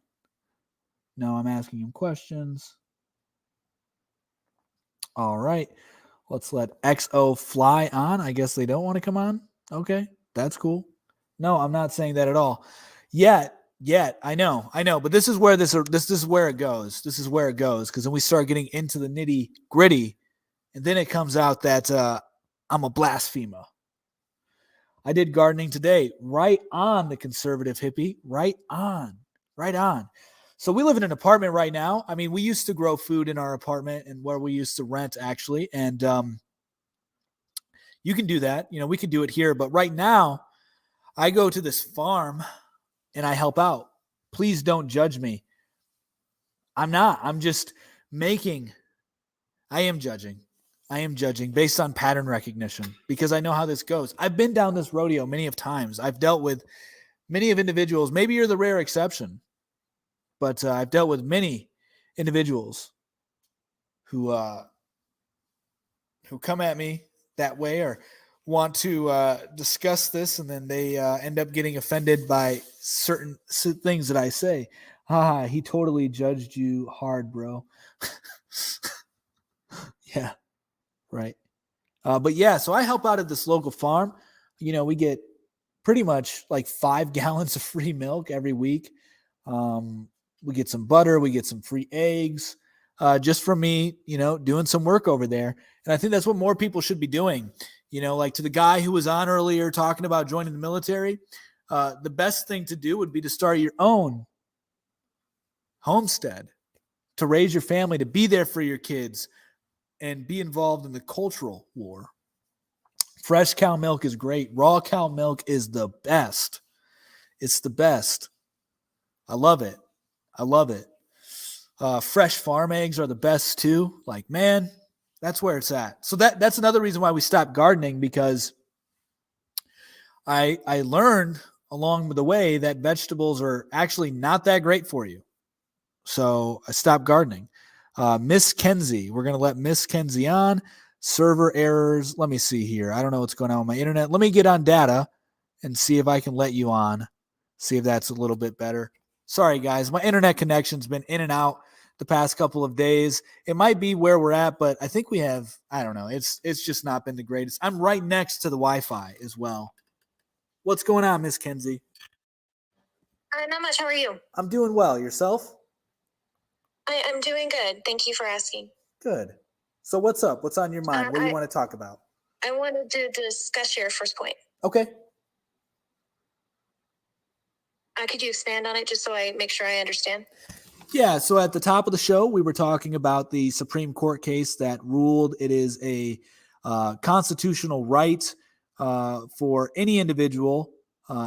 No, I'm asking him questions. All right. Let's let XO fly on. I guess they don't want to come on. Okay, that's cool. No, I'm not saying that at all. Yet, I know. But this is where this is where it goes. This is where it goes, because then we start getting into the nitty gritty, and then it comes out that I'm a blasphemer. I did gardening today, right on the conservative hippie, right on. So we live in an apartment right now. I mean, we used to grow food in our apartment and where we used to rent, actually. And, You can do that. We can do it here. But right now, I go to this farm and I help out. Please don't judge me. I'm not. I'm just making. I am judging. Based on pattern recognition because I know how this goes. I've been down this rodeo many of times. I've dealt with many of individuals. Maybe you're the rare exception, but I've dealt with many individuals who come at me that way or want to discuss this, and then they end up getting offended by certain things that I say. He totally judged you hard, bro. Yeah, right. But yeah, so I help out at this local farm. We get pretty much like 5 gallons of free milk every week. We get some butter, we get some free eggs, just from me, doing some work over there. And I think that's what more people should be doing. Like to the guy who was on earlier talking about joining the military, the best thing to do would be to start your own homestead, to raise your family, to be there for your kids, and be involved in the cultural war. Fresh cow milk is great. Raw cow milk is the best. It's the best. I love it. Fresh farm eggs are the best too. Like, man, that's where it's at. So that's another reason why we stopped gardening, because I learned along the way that vegetables are actually not that great for you. So I stopped gardening. Miss Kenzie, we're going to let Miss Kenzie on. Server errors. Let me see here. I don't know what's going on with my internet. Let me get on data and see if I can let you on. See if that's a little bit better. Sorry, guys. My internet connection's been in and out the past couple of days. It might be where we're at, but I think we have, I don't know. It's just not been the greatest. I'm right next to the Wi-Fi as well. What's going on, Miss Kenzie? Not much. How are you? I'm doing well. Yourself? I'm doing good. Thank you for asking. Good. So what's up? What's on your mind? What do you want to talk about? I wanted to discuss your first point. Okay. Could you expand on it just so I make sure I understand? Yeah, so at the top of the show, we were talking about the Supreme Court case that ruled it is a constitutional right for any individual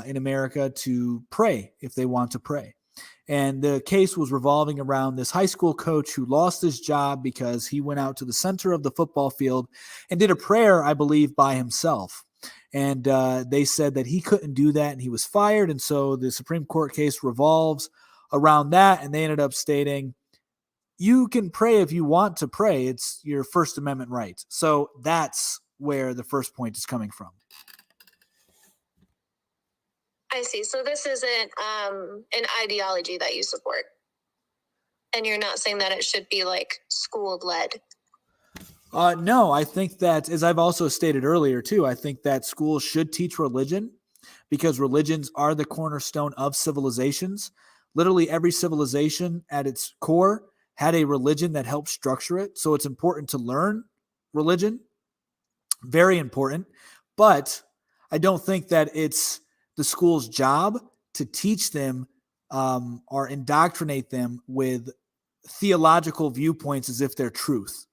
in America to pray if they want to pray. And the case was revolving around this high school coach who lost his job because he went out to the center of the football field and did a prayer, I believe, by himself. And they said that he couldn't do that and he was fired. And so the Supreme Court case revolves around that. And they ended up stating, you can pray if you want to pray. It's your First Amendment right. So that's where the first point is coming from. I see. So this isn't an ideology that you support. And you're not saying that it should be like school-led. No, I think that, as I've also stated earlier too, I think that schools should teach religion because religions are the cornerstone of civilizations. Literally every civilization at its core had a religion that helped structure it. So it's important to learn religion. Very important. But I don't think that it's the school's job to teach them or indoctrinate them with theological viewpoints as if they're truth.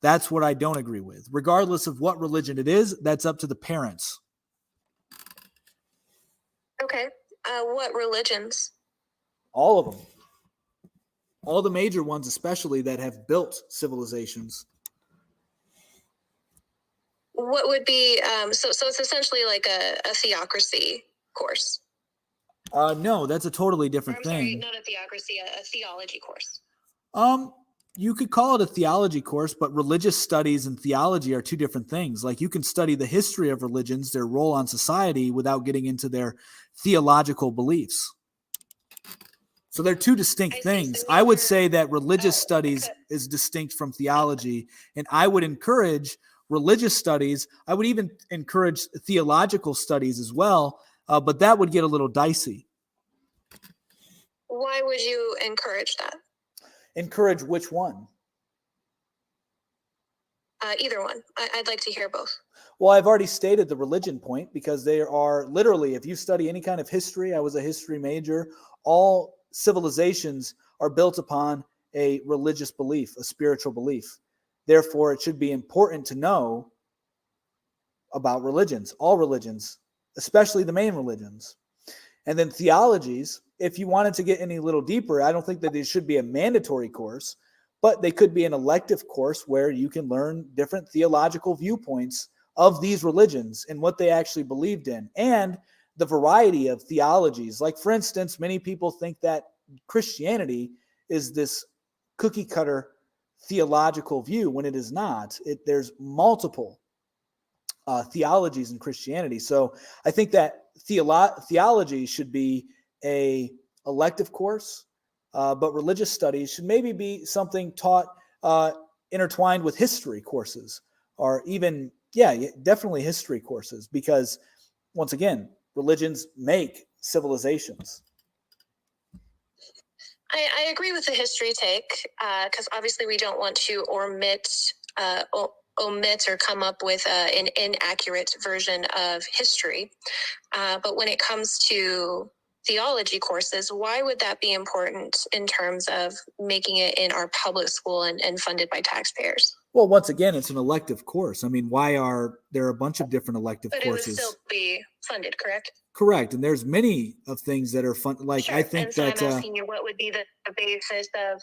That's what I don't agree with. Regardless of what religion it is, that's up to the parents. Okay. What religions? All of them. All the major ones, especially that have built civilizations. What would be, so it's essentially like a theocracy course. No, that's a totally different thing. Sorry, not a theocracy, a theology course. You could call it a theology course, but religious studies and theology are two different things. Like you can study the history of religions, their role on society, without getting into their theological beliefs. So they're two distinct things. I would say that religious studies is distinct from theology, and I would encourage religious studies. I would even encourage theological studies as well, but that would get a little dicey. Why would you encourage that? Encourage which one? Either one. I'd like to hear both. Well, I've already stated the religion point because they are literally, if you study any kind of history, I was a history major, all civilizations are built upon a religious belief, a spiritual belief. Therefore, it should be important to know about religions, all religions, especially the main religions. And then theologies, if you wanted to get any little deeper, I don't think that it should be a mandatory course, but they could be an elective course where you can learn different theological viewpoints of these religions and what they actually believed in, and the variety of theologies. Like, for instance, many people think that Christianity is this cookie cutter theological view when it is not. There's multiple theologies in Christianity. So I think that theology should be a elective course, but religious studies should maybe be something taught intertwined with history courses, or even, definitely history courses, because once again, religions make civilizations. I agree with the history take, because obviously we don't want to omit or come up with an inaccurate version of history. But when it comes to theology courses, why would that be important in terms of making it in our public school and funded by taxpayers? Well, once again, it's an elective course. I mean, why are there a bunch of different elective But courses? It would still be funded, correct? Correct. And there's many of things that are fun. Like, sure. I think and so that I'm asking you, what would be the basis of,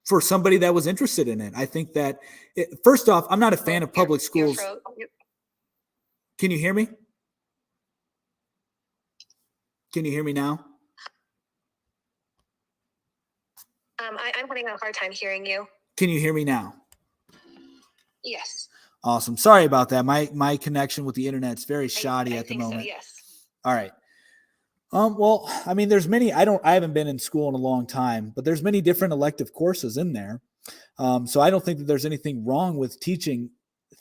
for somebody that was interested in it, I think that first off, I'm not a fan of public schools. Can you hear me? Can you hear me now? I'm having a hard time hearing you. Can you hear me now? Yes. Awesome. Sorry about that. My connection with the internet is very shoddy at the moment. So, yes. All right. Well, I mean, there's many. I haven't been in school in a long time, but there's many different elective courses in there. So I don't think that there's anything wrong with teaching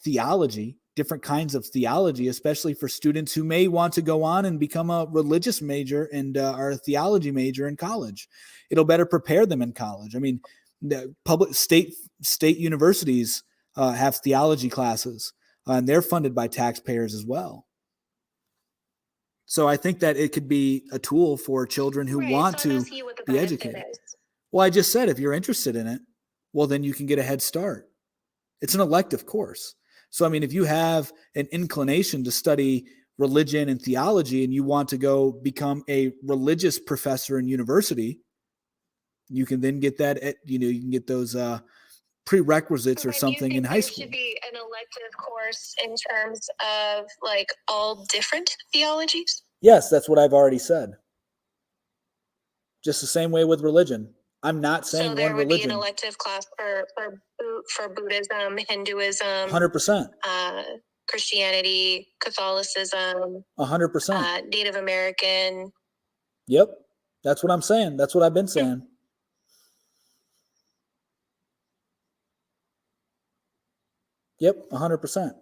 theology, different kinds of theology, especially for students who may want to go on and become a religious major and or a theology major in college. It'll better prepare them in college. I mean, the public state universities have theology classes, and they're funded by taxpayers as well. So I think that it could be a tool for children who want to be educated. Well, I just said, if you're interested in it, well, then you can get a head start. It's an elective course. So, I mean, if you have an inclination to study religion and theology and you want to go become a religious professor in university, you can then get that, you can get those prerequisites or something in high school. There should be an elective course in terms of like all different theologies? Yes, that's what I've already said. Just the same way with religion. I'm not saying one religion. So there would be an elective class for Buddhism, Hinduism, 100%, Christianity, Catholicism, 100%, Native American. Yep, that's what I'm saying. That's what I've been saying. Yep, 100%.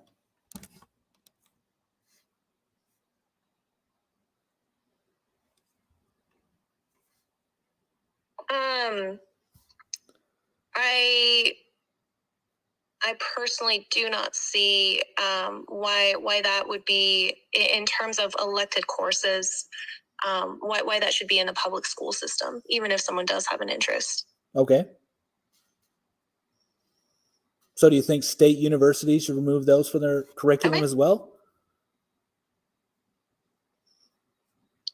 I personally do not see why that would be in terms of elected courses. Why that should be in the public school system, even if someone does have an interest. Okay. So do you think state universities should remove those from their curriculum as well?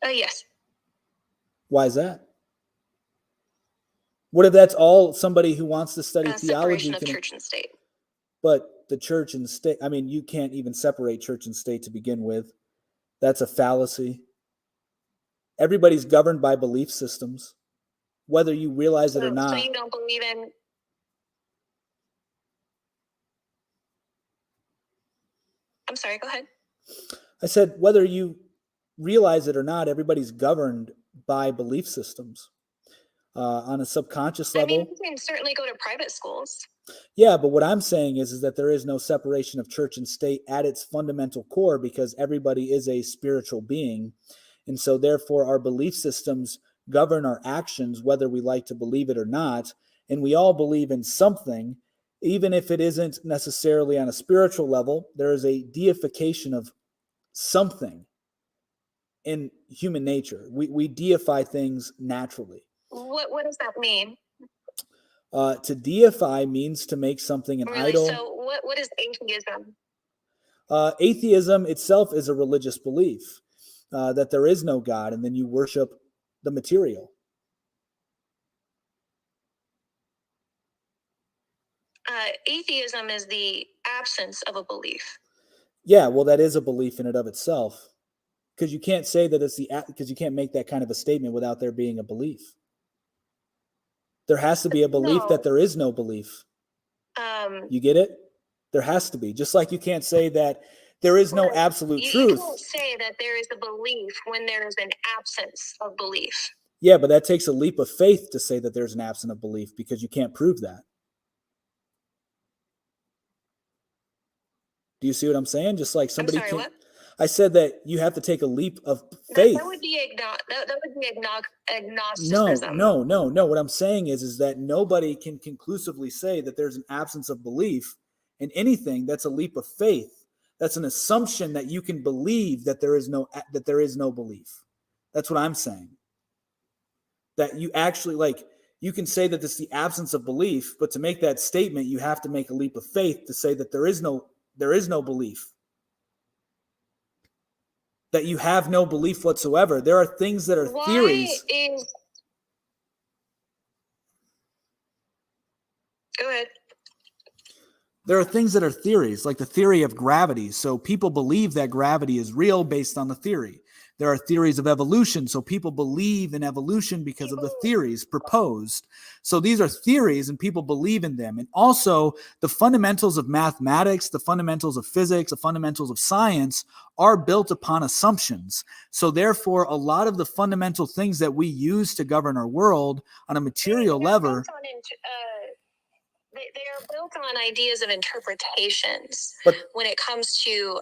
Yes. Why is that? What if that's all somebody who wants to study theology separation of church and state? But the church and state, I mean, you can't even separate church and state to begin with. That's a fallacy. Everybody's governed by belief systems, whether you realize it or not. So you don't believe in... I'm sorry, go ahead. I said, whether you realize it or not, everybody's governed by belief systems on a subconscious level. I mean, you can certainly go to private schools. Yeah, but what I'm saying is that there is no separation of church and state at its fundamental core, because everybody is a spiritual being. And so therefore our belief systems govern our actions, whether we like to believe it or not. And we all believe in something, even if it isn't necessarily on a spiritual level. There is a deification of something in human nature. We deify things naturally. What does that mean? To deify means to make something an idol. So what is atheism? Atheism itself is a religious belief that there is no God, and then you worship the material. Atheism is the absence of a belief. Yeah, well, that is a belief in and of itself. Because you can't say that because you can't make that kind of a statement without there being a belief. There has to be a belief that there is no belief. You get it? There has to be. Just like you can't say that there is no absolute truth. You can't say that there is a belief when there is an absence of belief. Yeah, but that takes a leap of faith to say that there's an absence of belief because you can't prove that. Do you see what I'm saying? Just like somebody I'm sorry, what? I said that you have to take a leap of faith. That would be agnosticism. No. What I'm saying is that nobody can conclusively say that there's an absence of belief in anything. That's a leap of faith. That's an assumption that you can believe that there is no belief. That's what I'm saying. That you actually you can say that this is the absence of belief, but to make that statement, you have to make a leap of faith to say that there is no belief. That you have no belief whatsoever. There are things that are theories. Go ahead. There are things that are theories, like the theory of gravity. So people believe that gravity is real based on the theory. There are theories of evolution. So people believe in evolution because of the theories proposed. So these are theories and people believe in them. And also the fundamentals of mathematics, the fundamentals of physics, the fundamentals of science are built upon assumptions. So therefore, a lot of the fundamental things that we use to govern our world on a material level, they are built on ideas of interpretations when it comes to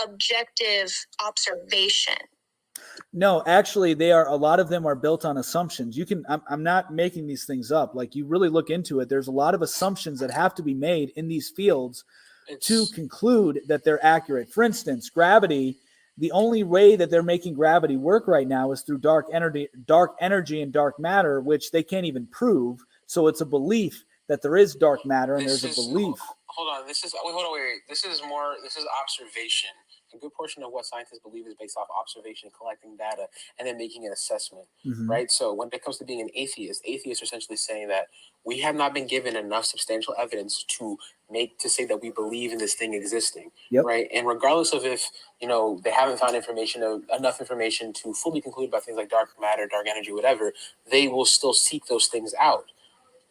objective observation. No, actually, a lot of them are built on assumptions. I'm not making these things up. Like, you really look into it, there's a lot of assumptions that have to be made in these fields to conclude that they're accurate. For instance, gravity, the only way that they're making gravity work right now is through dark energy and dark matter, which they can't even prove. So it's a belief that there is dark matter and there's a belief. Hold on. This is observation. A good portion of what scientists believe is based off observation, collecting data, and then making an assessment, right? So when it comes to being an atheist, atheists are essentially saying that we have not been given enough substantial evidence to say that we believe in this thing existing, right? And regardless of if, they haven't found enough information to fully conclude about things like dark matter, dark energy, whatever, they will still seek those things out,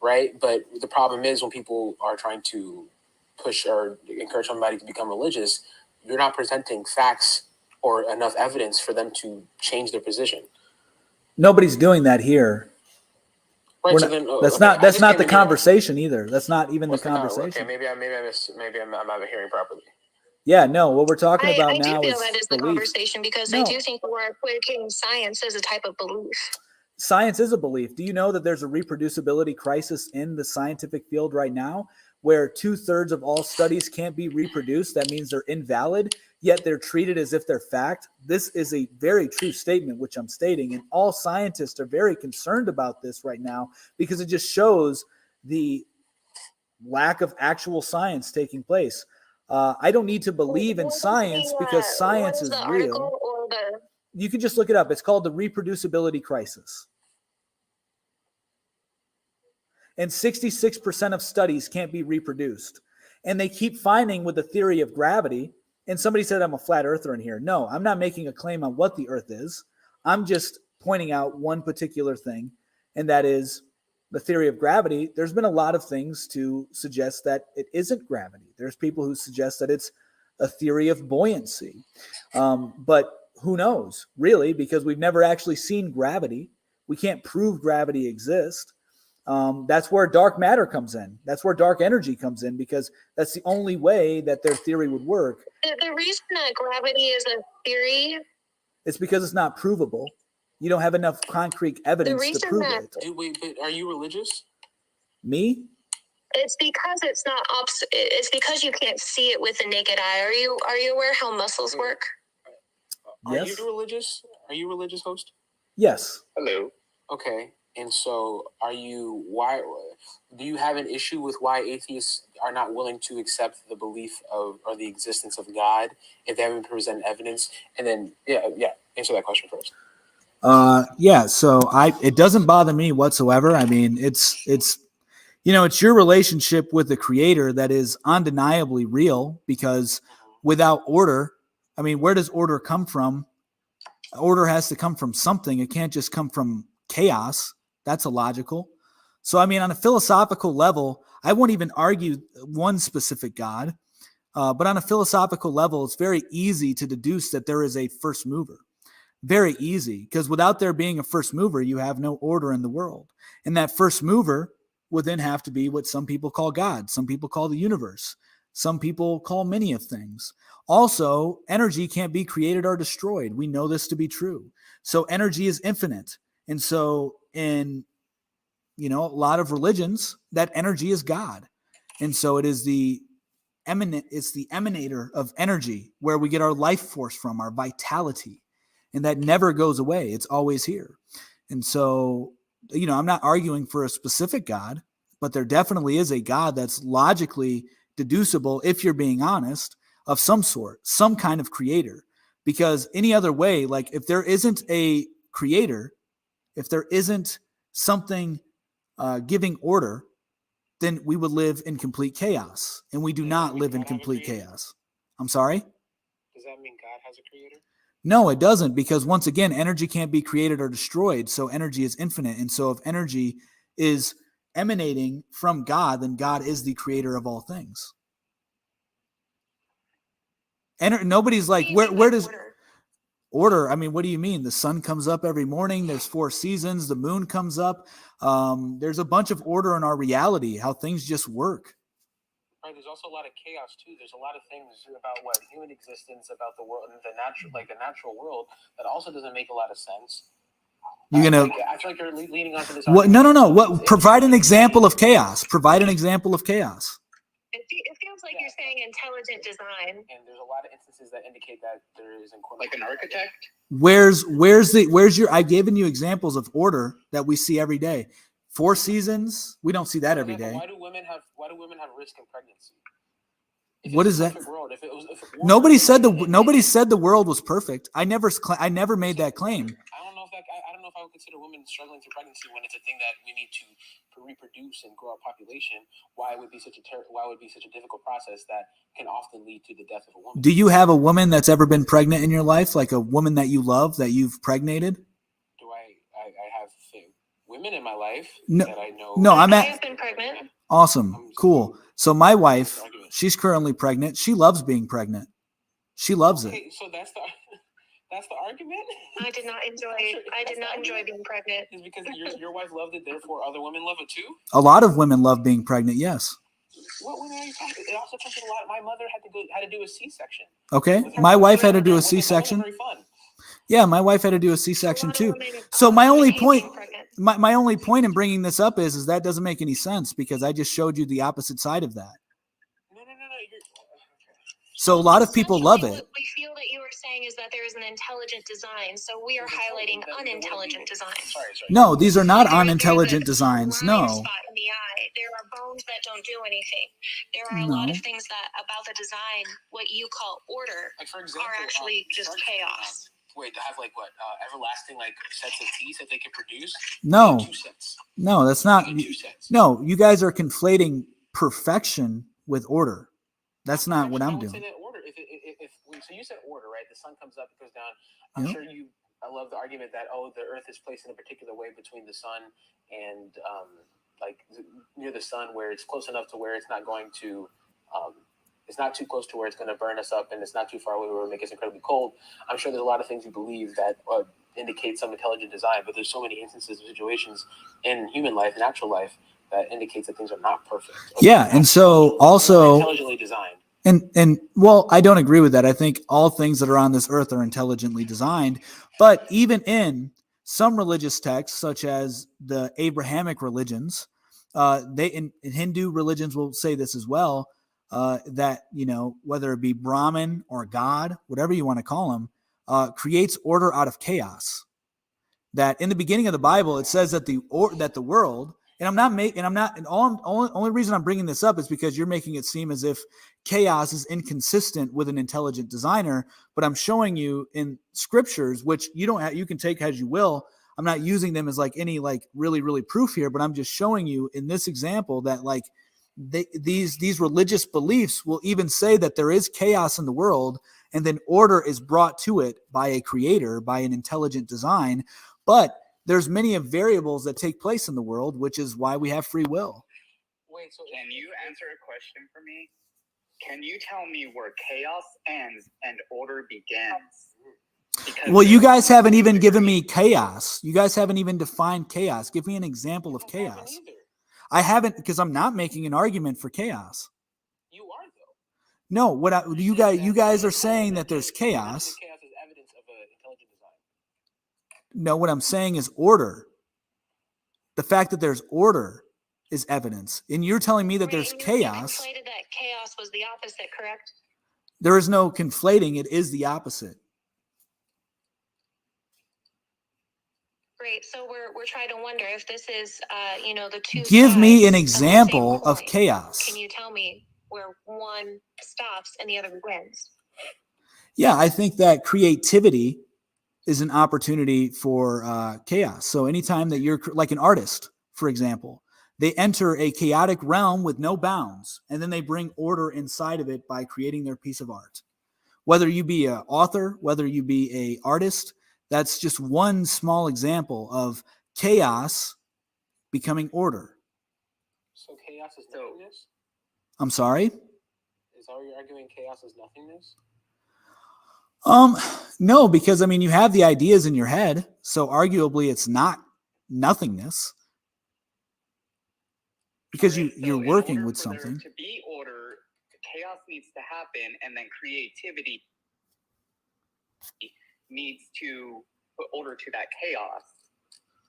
right? But the problem is when people are trying to push or encourage somebody to become religious, you're not presenting facts or enough evidence for them to change their position. Nobody's doing that here. Right. That's not the conversation either. That's not even the conversation. Okay, maybe I'm not hearing properly. Yeah, no. What we're talking about now is I do feel that is the conversation because I do think we're equating science as a type of belief. Science is a belief. Do you know that there's a reproducibility crisis in the scientific field right now, where 2/3 of all studies can't be reproduced? That means they're invalid, yet they're treated as if they're fact. This is a very true statement, which I'm stating, and all scientists are very concerned about this right now because it just shows the lack of actual science taking place. I don't need to believe in science because science is real. You can just look it up. It's called the reproducibility crisis. And 66% of studies can't be reproduced. And they keep finding with the theory of gravity, and somebody said I'm a flat earther in here. No, I'm not making a claim on what the earth is. I'm just pointing out one particular thing, and that is the theory of gravity. There's been a lot of things to suggest that it isn't gravity. There's people who suggest that it's a theory of buoyancy. But who knows, really, because we've never actually seen gravity. We can't prove gravity exists. That's where dark matter comes in. That's where dark energy comes in, because that's the only way that their theory would work. The reason that gravity is a theory, it's because it's not provable. You don't have enough concrete evidence to prove it. Wait, but are you religious? Me? It's because it's not. It's because you can't see it with the naked eye. Are you aware how muscles work? Yes. Are you religious? Are you a religious, host? Yes. Hello. Okay. And so why do you have an issue with why atheists are not willing to accept the belief of or the existence of God if they haven't presented evidence? And then answer that question first. So it doesn't bother me whatsoever. I mean, it's it's your relationship with the creator that is undeniably real, because without order, I mean, where does order come from? Order has to come from something. It can't just come from chaos. That's illogical. So, I mean, on a philosophical level, I won't even argue one specific God. But on a philosophical level, it's very easy to deduce that there is a first mover. Very easy, because without there being a first mover, you have no order in the world. And that first mover would then have to be what some people call God, some people call the universe, some people call many of things. Also, energy can't be created or destroyed. We know this to be true. So energy is infinite. And so in a lot of religions, that energy is God. And so it's the emanator of energy, where we get our life force from, our vitality. And that never goes away. It's always here. And so, I'm not arguing for a specific God, but there definitely is a God that's logically deducible, if you're being honest, of some sort, some kind of creator. Because any other way, like if there isn't a creator, if there isn't something giving order, then we would live in complete chaos. And we do not live in complete chaos. I'm sorry? Does that mean God has a creator? No, it doesn't, because once again, energy can't be created or destroyed. So energy is infinite. And so if energy is emanating from God, then God is the creator of all things. And nobody's like, where does order? I mean, what do you mean? The sun comes up every morning. There's 4 seasons. The moon comes up. There's a bunch of order in our reality, how things just work. Right, there's also a lot of chaos too. There's a lot of things about human existence, about the world, and the natural world, that also doesn't make a lot of sense. You're gonna. I feel like you're leaning onto this. What? No. What? Provide an example of chaos. Provide an example of chaos. It feels like you're saying intelligent design, and there's a lot of instances that indicate that there is like an architect. Where's your? I've given you examples of order that we see every day. 4 seasons. We don't see that every day. Why do women have risk in pregnancy? What is that? World, nobody said the world was perfect. I never made that claim. I don't know if I would consider women struggling through pregnancy when it's a thing that we need to reproduce and grow our population. Why would be such a difficult process that can often lead to the death of a woman? Do you have a woman that's ever been pregnant in your life, like a woman that you love that you've pregnated? Do I have women in my life that I know? No, I've been pregnant. Awesome, cool. So my wife, she's currently pregnant. She loves being pregnant. She loves it. So that's the argument. I did not enjoy being pregnant. Is because your wife loved it, therefore other women love it too? A lot of women love being pregnant. Yes. What women are you talking? It also comes with a lot. My mother had to do a C-section. Okay, my wife had to do a C-section. Very fun. Yeah, my wife had to do a C-section too. So my only point in bringing this up is that doesn't make any sense, because I just showed you the opposite side of that. No. So a lot of people love it. What we feel that you were saying is that there is an intelligent design, so we are highlighting unintelligent design. Sorry. No, these are not unintelligent designs. No. Spot in the eye. There are bones that don't do anything. There are a lot of things about the design, what you call order, for example, are actually just chaos. Wait, to have everlasting sets of teeth that they can produce? No. 2 sets. No, that's not. 2 sets. No, you guys are conflating perfection with order. That's not what I'm doing. Say that order. So you said order, right? The sun comes up, it goes down. I'm sure I love the argument that the Earth is placed in a particular way between the sun and near the sun, where it's close enough to where it's not going to. It's not too close to where it's going to burn us up, and it's not too far away where it will make us incredibly cold. I'm sure there's a lot of things you believe that indicate some intelligent design, but there's so many instances of situations in human life, natural life, that indicates that things are not perfect. Yeah, and so also intelligently designed. And well, I don't agree with that. I think all things that are on this earth are intelligently designed, but even in some religious texts, such as the Abrahamic religions, in Hindu religions will say this as well. That, whether it be Brahman or God, whatever you want to call him, creates order out of chaos. that in the beginning of the Bible, it says that the world, and only reason I'm bringing this up is because you're making it seem as if chaos is inconsistent with an intelligent designer, but I'm showing you in scriptures, which you can take as you will. I'm not using them as like any like really, really proof here, but I'm just showing you in this example that like these religious beliefs will even say that there is chaos in the world, and then order is brought to it by a creator, by an intelligent design. But there's many of variables that take place in the world, which is why we have free will. Wait, so can you answer a question for me? Can you tell me where chaos ends and order begins? Well, you guys haven't even given me chaos. You guys haven't even defined chaos. Give me an example of chaos. I haven't, because I'm not making an argument for chaos. You are though. No, you guys are saying that there's chaos. Chaos is evidence of an intelligent design. No, what I'm saying is order. The fact that there's order is evidence. And you're telling me that there's chaos. You conflated that chaos was the opposite, correct? There is no conflating. It is the opposite. Great. So we're trying to wonder if this is, the two. Give me an sides example of of the same coin. chaos. Can you tell me where one stops and the other begins? Yeah, I think that creativity is an opportunity for chaos. So anytime that you're like an artist, for example, they enter a chaotic realm with no bounds, and then they bring order inside of it by creating their piece of art. Whether you be an author, whether you be an artist, that's just one small example of chaos becoming order. So chaos is nothingness? I'm sorry? Is that what you're arguing? Chaos is nothingness? No, because I mean, you have the ideas in your head, so arguably it's not nothingness. Because you're working with something. To be order, chaos needs to happen, and then creativity needs to put order to that chaos.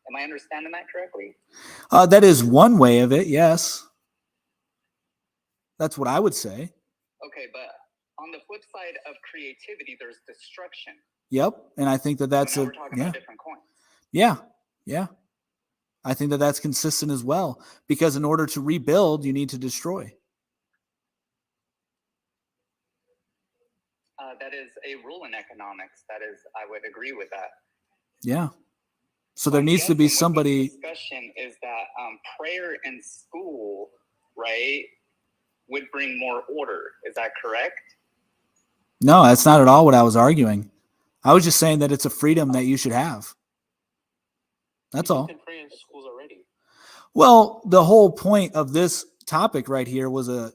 Am I understanding that correctly? That is one way of it, yes. That's what I would say. Okay, but on the flip side of creativity, there's destruction. Yep, and I think that's we're talking about different coins. Yeah. I think that's consistent as well, because in order to rebuild, you need to destroy. That is a rule in economics. I would agree with that. Yeah. So there needs to be somebody. The discussion is that prayer in school, right, would bring more order. Is that correct? No, that's not at all what I was arguing. I was just saying that it's a freedom that you should have. That's all. You can pray in schools already. Well, the whole point of this topic right here was a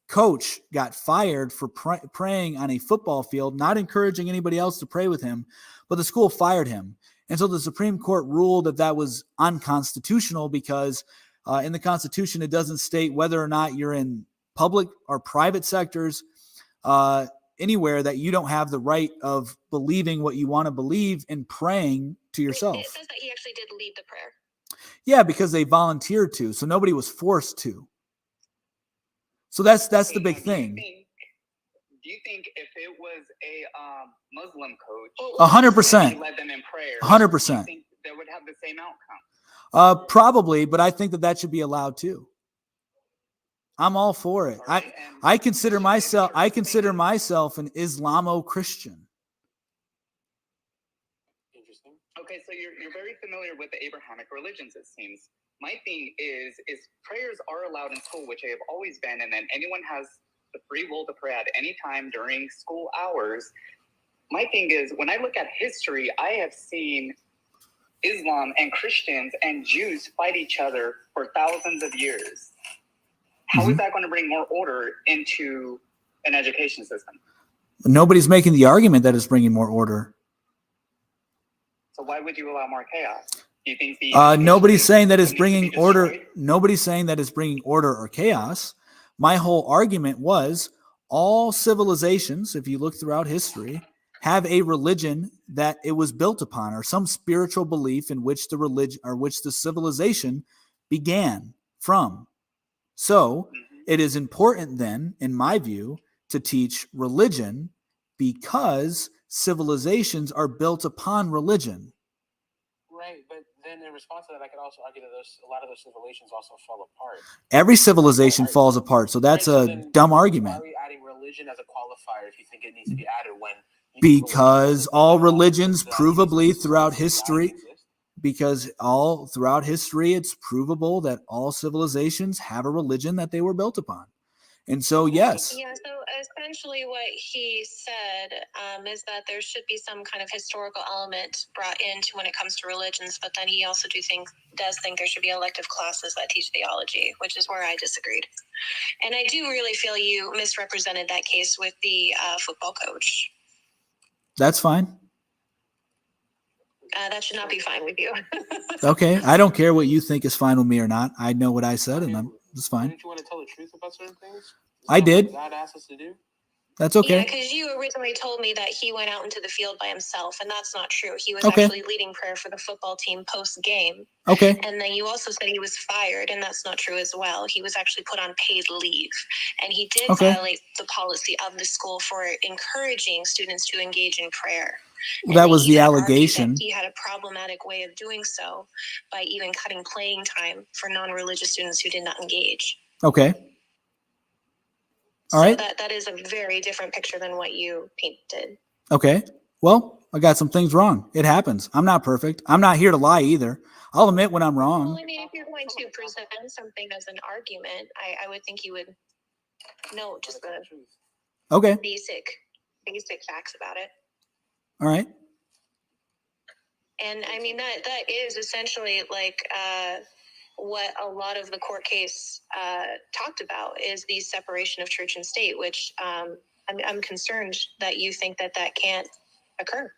coach got fired for praying on a football field, not encouraging anybody else to pray with him, but the school fired him. And so the Supreme Court ruled that was unconstitutional because in the Constitution, it doesn't state whether or not you're in public or private sectors, anywhere, that you don't have the right of believing what you want to believe and praying to yourself. It says that he actually did lead the prayer. Yeah, because they volunteered to, so nobody was forced to. So that's the big thing. Do you think if it was a Muslim coach, 100%, led them in prayer, 100%, think they would have the same outcome? Probably, but I think that should be allowed too. I'm all for it. Right, I consider myself an Islamo-Christian. Interesting. Okay, so you're very familiar with the Abrahamic religions, it seems. My thing is prayers are allowed in school, which they have always been, and then anyone has the free will to pray at any time during school hours. My thing is, when I look at history, I have seen Islam and Christians and Jews fight each other for thousands of years. How is that going to bring more order into an education system? Nobody's making the argument that it's bringing more order. So why would you allow more chaos? Do you think nobody's saying that it's bringing order. Nobody's saying that it's bringing order or chaos. My whole argument was all civilizations, if you look throughout history, have a religion that it was built upon, or some spiritual belief in which the religion or which the civilization began from. So it is important then, in my view, to teach religion because civilizations are built upon religion. Right. response to that, I could also argue that a lot of those civilizations also fall apart. Every civilization falls apart. So that's so a then dumb why argument. are we adding religion as a qualifier if you think it needs to be added when Because all religions the provably existence of throughout God history, exists? because all throughout history, it's provable that all civilizations have a religion that they were built upon. And so, yes. Yeah, so essentially what he said is that there should be some kind of historical element brought into when it comes to religions, but then he also does think there should be elective classes that teach theology, which is where I disagreed. And I do really feel you misrepresented that case with the football coach. That's fine. That should not be fine with you. Okay. I don't care what you think is fine with me or not. I know what I said, and it's fine. Didn't you want to tell the truth about certain things? I did. God asked us to do. That's okay. Yeah, because you originally told me that he went out into the field by himself, and that's not true. He was Okay. actually leading prayer for the football team post-game. Okay. And then you also said he was fired, and that's not true as well. He was actually put on paid leave. And he did violate the policy of the school for encouraging students to engage in prayer. Well, that was the allegation. He had a problematic way of doing so by even cutting playing time for non-religious students who did not engage. Okay. All right. So that is a very different picture than what you painted. Okay. Well, I got some things wrong. It happens. I'm not perfect. I'm not here to lie either. I'll admit when I'm wrong. Well, I mean, if you're going to present something as an argument, I would think you would know just the Okay. basic facts about it. All right. And I mean, that is essentially like what a lot of the court case talked about is the separation of church and state, which I'm concerned that you think that can't occur.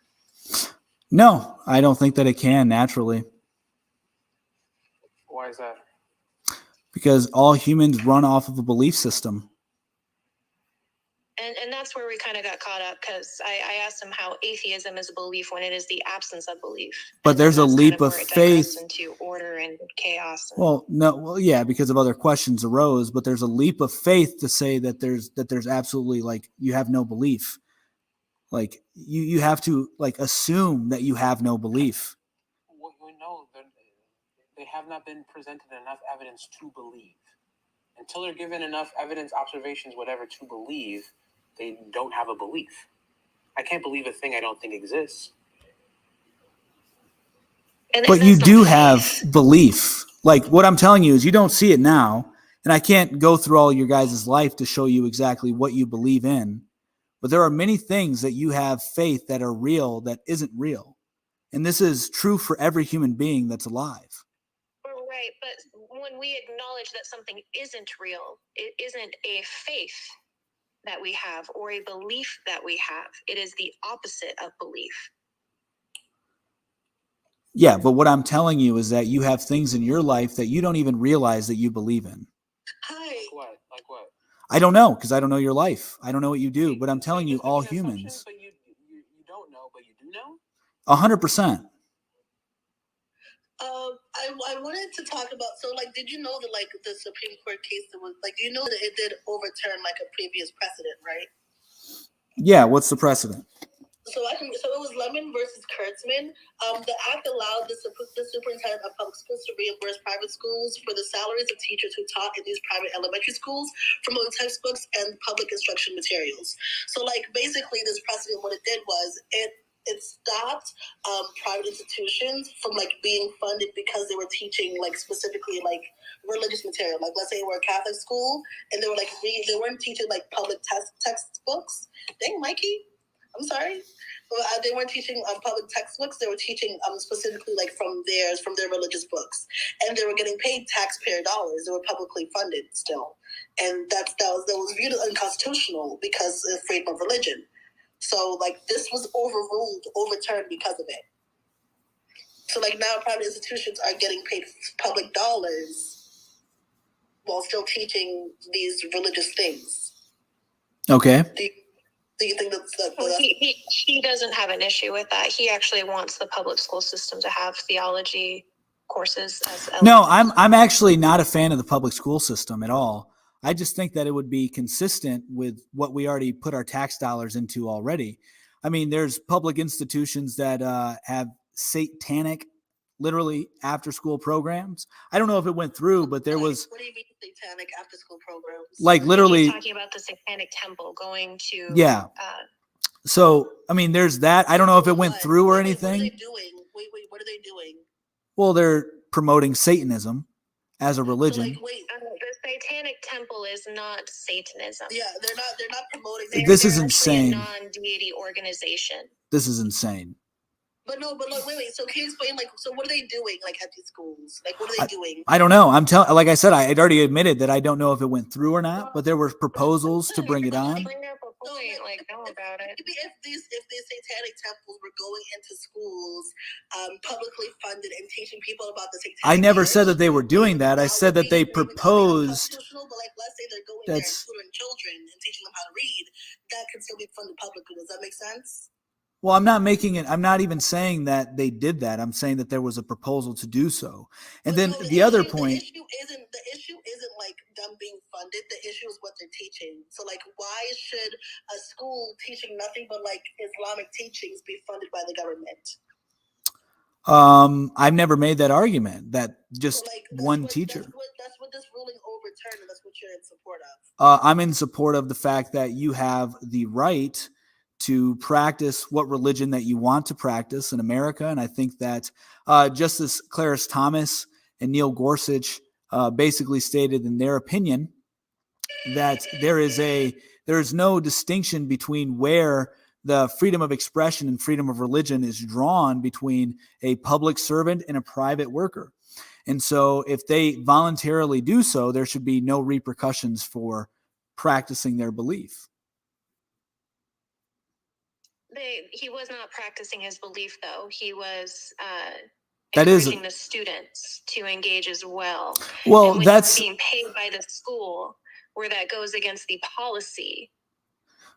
No, I don't think that it can naturally. Why is that? Because all humans run off of a belief system. And that's where we kind of got caught up, because I asked him how atheism is a belief when it is the absence of belief. But there's a leap of faith into order and chaos. Well, no, well, yeah, because of other questions arose, but there's a leap of faith to say that there's absolutely, like, you have no belief. Like you have to, like, assume that you have no belief. Well, no, they have not been presented enough evidence to believe. Until they're given enough evidence, observations, whatever, to believe, they don't have a belief. I can't believe a thing I don't think exists. But you do have belief. Like, what I'm telling you is you don't see it now, and I can't go through all your guys' life to show you exactly what you believe in. But there are many things that you have faith that are real that isn't real. And this is true for every human being that's alive. Right, but when we acknowledge that something isn't real, it isn't a faith that we have or a belief that we have. It is the opposite of belief. Yeah, but what I'm telling you is that you have things in your life that you don't even realize that you believe in. Hi. Like what? I don't know, because I don't know your life. I don't know what you do, but I'm telling you, all humans. But you don't know, but you do know? 100%. I wanted to talk about, so, like, did you know that, like, the Supreme Court case that was, like, you know that it did overturn, like, a previous precedent, right? Yeah, what's the precedent? So it was Lemon versus Kurtzman. The act allowed the superintendent of public schools to reimburse private schools for the salaries of teachers who taught in these private elementary schools from both textbooks and public instruction materials. So, like, basically this precedent, what it did was it stopped private institutions from, like, being funded because they were teaching, like, specifically, like, religious material. Like, let's say we're a Catholic school and they were, like, they weren't teaching, like, public textbooks. Dang, Mikey. I'm sorry. They weren't teaching public textbooks. They were teaching specifically, like, from their religious books, and they were getting paid taxpayer dollars. They were publicly funded still, and that was viewed as unconstitutional because of freedom of religion. So, like, this was overturned because of it. So, like, now private institutions are getting paid public dollars while still teaching these religious things. Okay. Do you think that's he doesn't have an issue with that. He actually wants the public school system to have theology courses as No, I'm actually not a fan of the public school system at all. I just think that it would be consistent with what we already put our tax dollars into already. I mean, there's public institutions that have satanic literally after school programs. I don't know if it went through, but there was. What do you mean satanic after school programs? Like literally. He's talking about the satanic temple going to. Yeah. So, I mean, there's that. I don't know if it went through or anything. What are they doing? Wait, what are they doing? Well, they're promoting Satanism as a religion. So the satanic temple is not Satanism. Yeah, they're not promoting. This is insane. A non-deity organization. This is insane. But wait. So can you explain, so what are they doing, at these schools? What are they doing? I don't know. Like I said, I had already admitted that I don't know if it went through or not, but there were proposals to bring it on. Bring up a point, know about it. Maybe if these satanic temples were going into schools, publicly funded and teaching people about the satanic. I never said that they were doing that. I said that they proposed. But let's say they're going there and tutoring children and teaching them how to read. That could still be funded publicly. Does that make sense? Well, I'm not even saying that they did that. I'm saying that there was a proposal to do so. And then the other point. The issue isn't them being funded. The issue is what they're teaching. So why should a school teaching nothing but Islamic teachings be funded by the government? I've never made that argument that just one teacher. That's what this ruling overturned, and that's what you're in support of. I'm in support of the fact that you have the right to practice what religion that you want to practice in America. And I think that Justice Clarence Thomas and Neil Gorsuch basically stated in their opinion that there is no distinction between where the freedom of expression and freedom of religion is drawn between a public servant and a private worker. And so if they voluntarily do so, there should be no repercussions for practicing their belief. He was not practicing his belief, though. He was that encouraging the students to engage as well. Well, and that's being paid by the school, where that goes against the policy.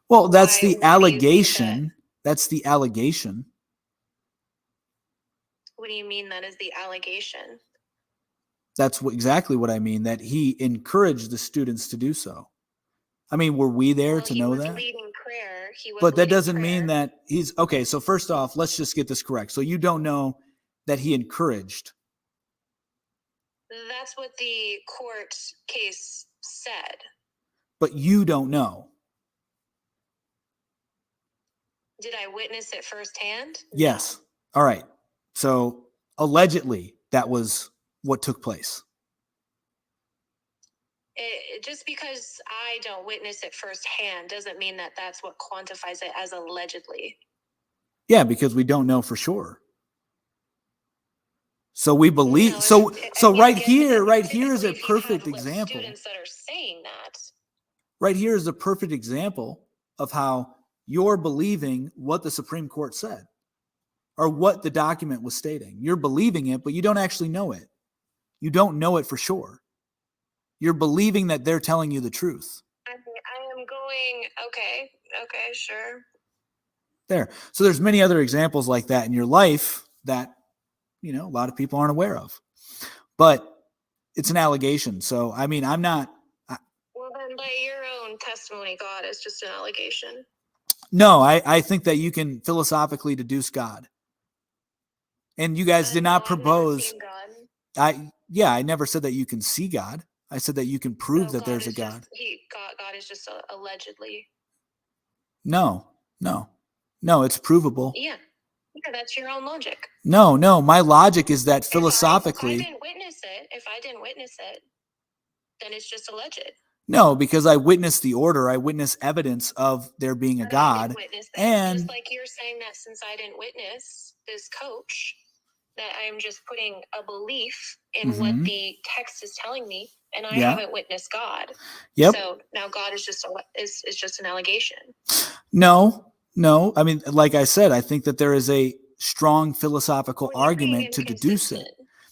Well, that's the allegation. That's the allegation. What do you mean that is the allegation? That's exactly what I mean, that he encouraged the students to do so. I mean, were we there to know that? Leading prayer. But that doesn't mean that he's okay. So first off, let's just get this correct. So you don't know that he encouraged. That's what the court case said. But you don't know. Did I witness it firsthand? Yes. No. All right. So allegedly, that was what took place. Just because I don't witness it firsthand doesn't mean that that's what quantifies it as allegedly. Yeah, because we don't know for sure. So we believe. So right here is a perfect example. Students that are saying that. Right here is a perfect example of how you're believing what the Supreme Court said, or what the document was stating. You're believing it, but you don't actually know it. You don't know it for sure. You're believing that they're telling you the truth. I am going, okay, sure. There. So there's many other examples like that in your life that, a lot of people aren't aware of. But it's an allegation. So, I mean, I'm not. Well, then by your own testimony, God is just an allegation. No, I think that you can philosophically deduce God. And you guys did not propose. I never said that you can see God. I said that you can prove that there's a God. God is just allegedly. No, it's provable. Yeah, that's your own logic. No, my logic is that philosophically. If I didn't witness it, then it's just alleged. No, because I witnessed the order. I witnessed evidence of there being a God. And just like you're saying that since I didn't witness this coach, that I'm just putting a belief in what the text is telling me, and I haven't witnessed God. Yep. So now God is just an allegation. No. I mean, like I said, I think that there is a strong philosophical argument to deduce it.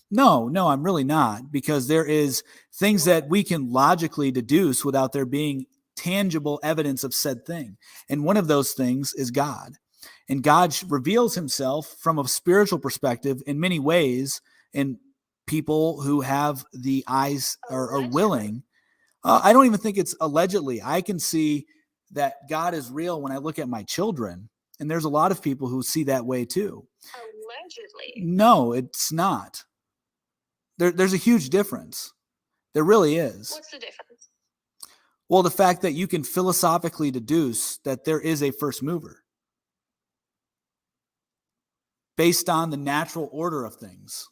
No, I'm really not, because there is things that we can logically deduce without there being tangible evidence of said thing. And one of those things is God. And God reveals himself from a spiritual perspective in many ways, and people who have the eyes are willing. I don't even think it's allegedly. I can see that God is real when I look at my children. And there's a lot of people who see that way too. Allegedly. No, it's not. There's a huge difference. There really is. What's the difference? Well, the fact that you can philosophically deduce that there is a first mover based on the natural order of things.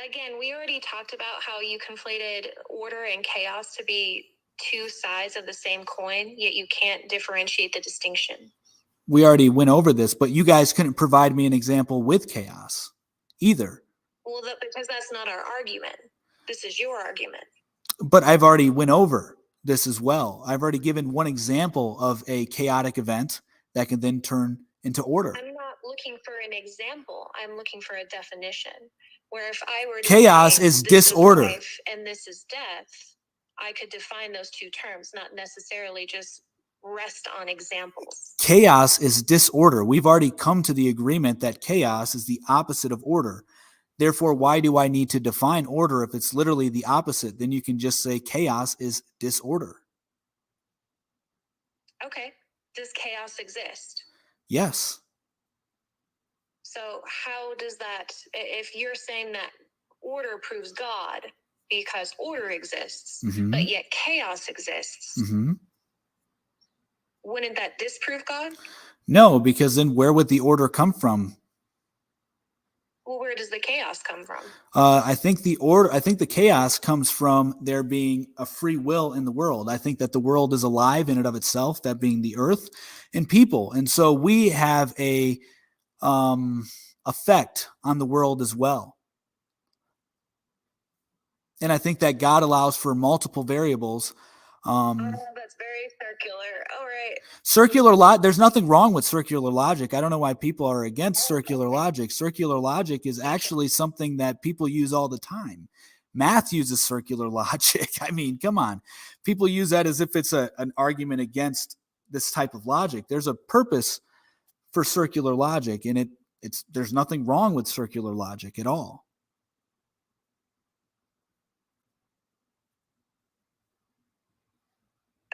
Again, we already talked about how you conflated order and chaos to be two sides of the same coin, yet you can't differentiate the distinction. We already went over this, but you guys couldn't provide me an example with chaos either. Well, because that's not our argument. This is your argument. But I've already went over this as well. I've already given one example of a chaotic event that can then turn into order. I'm not looking for an example. I'm looking for a definition. Where if I were to chaos say, is this disorder. Is life and this is death, I could define those two terms, not necessarily just rest on examples. Chaos is disorder. We've already come to the agreement that chaos is the opposite of order. Therefore, why do I need to define order if it's literally the opposite? Then you can just say chaos is disorder. Okay. Does chaos exist? Yes. So how does that, if you're saying that order proves God because order exists, but yet chaos exists, wouldn't that disprove God? No, because then where would the order come from? Well, where does the chaos come from? I think the chaos comes from there being a free will in the world. I think that the world is alive in and of itself, that being the earth and people. And so we have a effect on the world as well. And I think that God allows for multiple variables. That's very circular. All right. Circular logic. There's nothing wrong with circular logic. I don't know why people are against circular logic. Circular logic is actually something that people use all the time. Math uses circular logic. I mean, come on. People use that as if it's an argument against this type of logic. There's a purpose for circular logic, and there's nothing wrong with circular logic at all.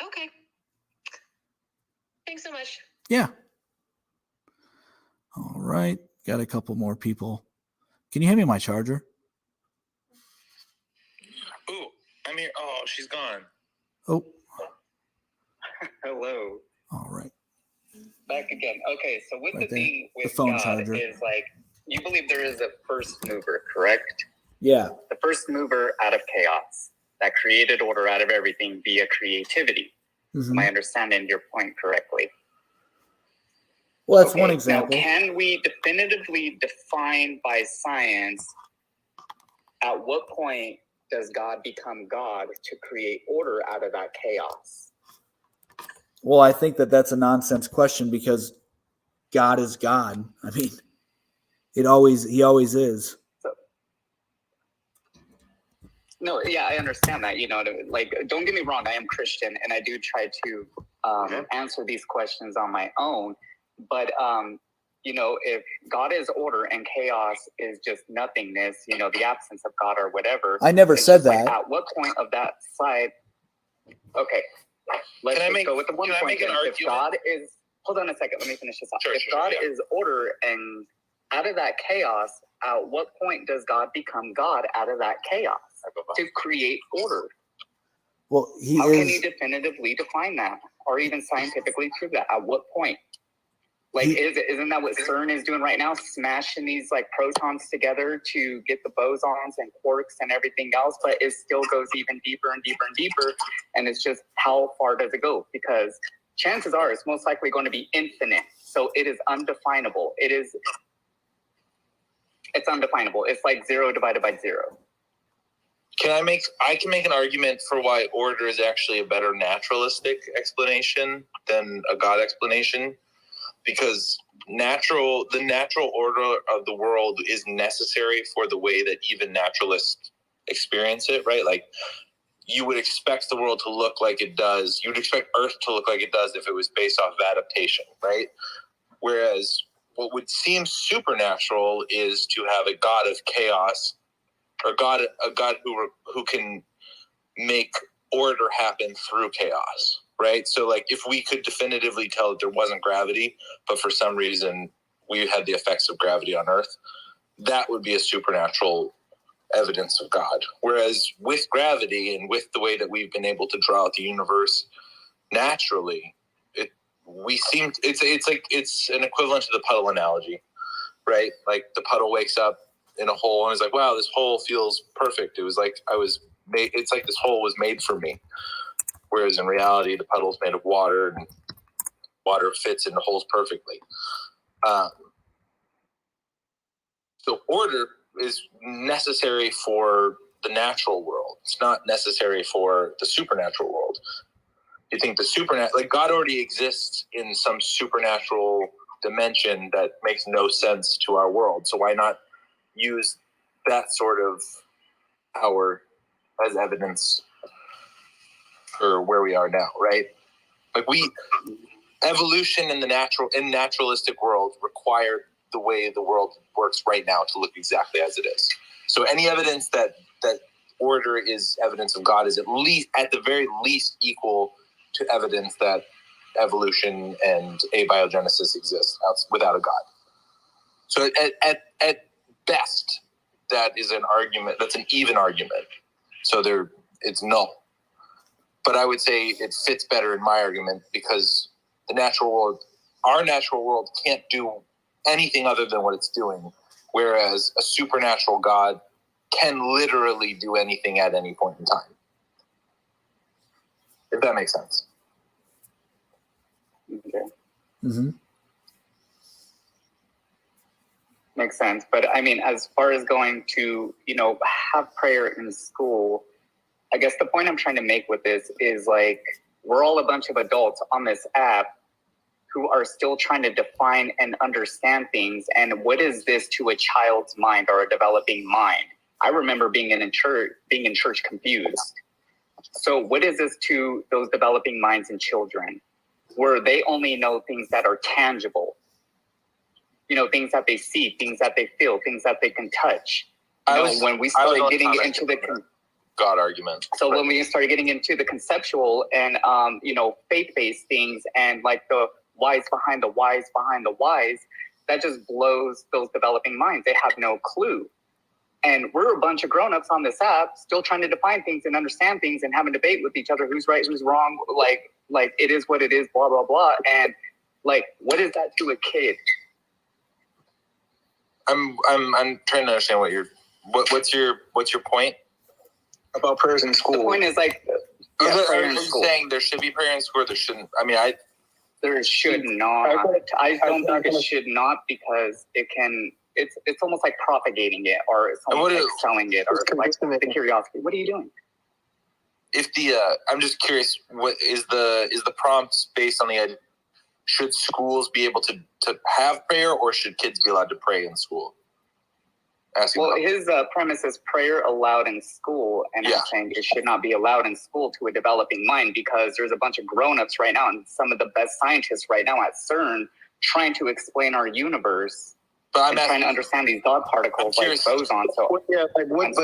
Okay. Thanks so much. Yeah. All right. Got a couple more people. Can you hand me my charger? Ooh, I'm here. Oh, she's gone. Oh. Hello. All right. Back again. Okay, so with Right the there. thing with The phone God charger. is like, you believe there is a first mover, correct? Yeah. The first mover out of chaos that created order out of everything via creativity. Am I understanding your point correctly? Well, that's one example. Now, can we definitively define by science at what point does God become God to create order out of that chaos? Well, I think that that's a nonsense question because God is God. I mean, he always is. No, yeah, I understand that. Like, don't get me wrong. I am Christian, and I do try to answer these questions on my own. But if God is order and chaos is just nothingness, the absence of God or whatever. I never said that. Like, at what point of that side? Okay, let's go with the one point. If God is, hold on a second, let me finish this off. If God is order and out of that chaos, at what point does God become God out of that chaos to create order? Well, How can you definitively define that, or even scientifically prove that? At what point? Like, isn't that what CERN is doing right now? Smashing these like protons together to get the bosons and quarks and everything else, but it still goes even deeper and deeper and deeper. And it's just, how far does it go? Because chances are it's most likely going to be infinite. So it is undefinable. It's undefinable. It's like 0 divided by 0. I can make an argument for why order is actually a better naturalistic explanation than a God explanation, because the natural order of the world is necessary for the way that even naturalists experience it, right? Like, you would expect the world to look like it does. You would expect Earth to look like it does if it was based off of adaptation, right? Whereas what would seem supernatural is to have a God of chaos, or a God who can make order happen through chaos, right? So, like, if we could definitively tell that there wasn't gravity, but for some reason we had the effects of gravity on Earth, that would be a supernatural evidence of God. Whereas with gravity and with the way that we've been able to draw out the universe naturally, it's an equivalent to the puddle analogy, right? Like the puddle wakes up in a hole and is like, wow, this hole feels perfect. It was like it's like this hole was made for me. Whereas in reality, the puddle is made of water, and water fits in the holes perfectly. So order is necessary for the natural world. It's not necessary for the supernatural world. You think the supernatural, like God already exists in some supernatural dimension that makes no sense to our world. So why not use that sort of power as evidence for where we are now, right? Like evolution in the naturalistic world required the way the world works right now to look exactly as it is. So any evidence that order is evidence of God is at the very least equal to evidence that evolution and abiogenesis exists without a God. So at best, that is an argument. That's an even argument. So it's null. But I would say it fits better in my argument because our natural world can't do anything other than what it's doing, whereas a supernatural God can literally do anything at any point in time. If that makes sense. Okay. Mm-hmm. Makes sense. But I mean, as far as going to, have prayer in school, I guess the point I'm trying to make with this is like, we're all a bunch of adults on this app who are still trying to define and understand things. And what is this to a child's mind or a developing mind? I remember being in church confused. So what is this to those developing minds and children, where they only know things that are tangible? Things that they see, things that they feel, things that they can touch. When we started getting into the God argument. So when we started getting into the conceptual and, faith-based things and like the whys behind the whys behind the whys, that just blows those developing minds. They have no clue. And we're a bunch of grown-ups on this app still trying to define things and understand things and have a debate with each other. Who's right, who's wrong. Like it is what it is, blah, blah, blah. And like, what is that to a kid? I'm trying to understand what's your point about prayers in school. The point is like, are you saying there should be prayer in school or there shouldn't? I mean, there should not. I don't think it should not because it's almost like propagating it or it's almost like selling it or like the curiosity. What are you doing? I'm just curious, what is the prompts based on the idea? Should schools be able to have prayer or should kids be allowed to pray in school? His premise is prayer allowed in school, and I'm saying it should not be allowed in school to a developing mind because there's a bunch of grown-ups right now and some of the best scientists right now at CERN trying to explain our universe trying to understand these dot particles like boson. So what is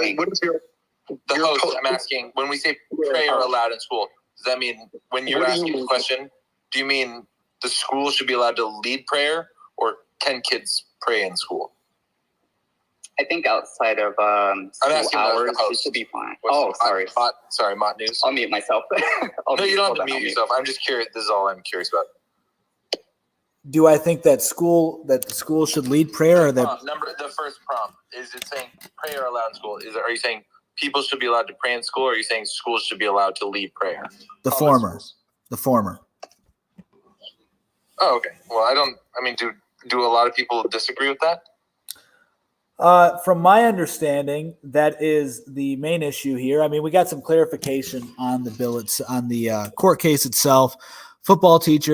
the host? I'm asking, when we say prayer allowed in school, does that mean when you're asking the question, do you mean the school should be allowed to lead prayer or can kids pray in school? I think outside of school hours, it should be fine. Sorry. Sorry, Mott News. I'll mute myself. No, you don't have to mute yourself. I'm just curious. This is all I'm curious about. Do I think that the school should lead prayer or that the first prompt, is it saying prayer allowed in school? Are you saying people should be allowed to pray in school or are you saying schools should be allowed to lead prayer? The former. The former. Oh, okay. Well, do a lot of people disagree with that? From my understanding, that is the main issue here. I mean, we got some clarification on the bill. It's on the court case itself. Football coach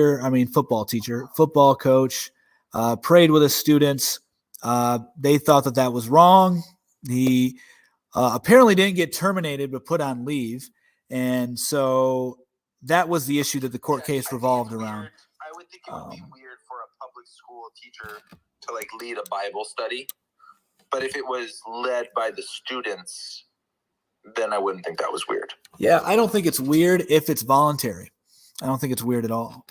prayed with his students. They thought that was wrong. He apparently didn't get terminated, but put on leave. And so that was the issue that the court case revolved around. I would think it would be weird for a public school teacher to lead a Bible study. But if it was led by the students, then I wouldn't think that was weird. Yeah, I don't think it's weird if it's voluntary. I don't think it's weird at all.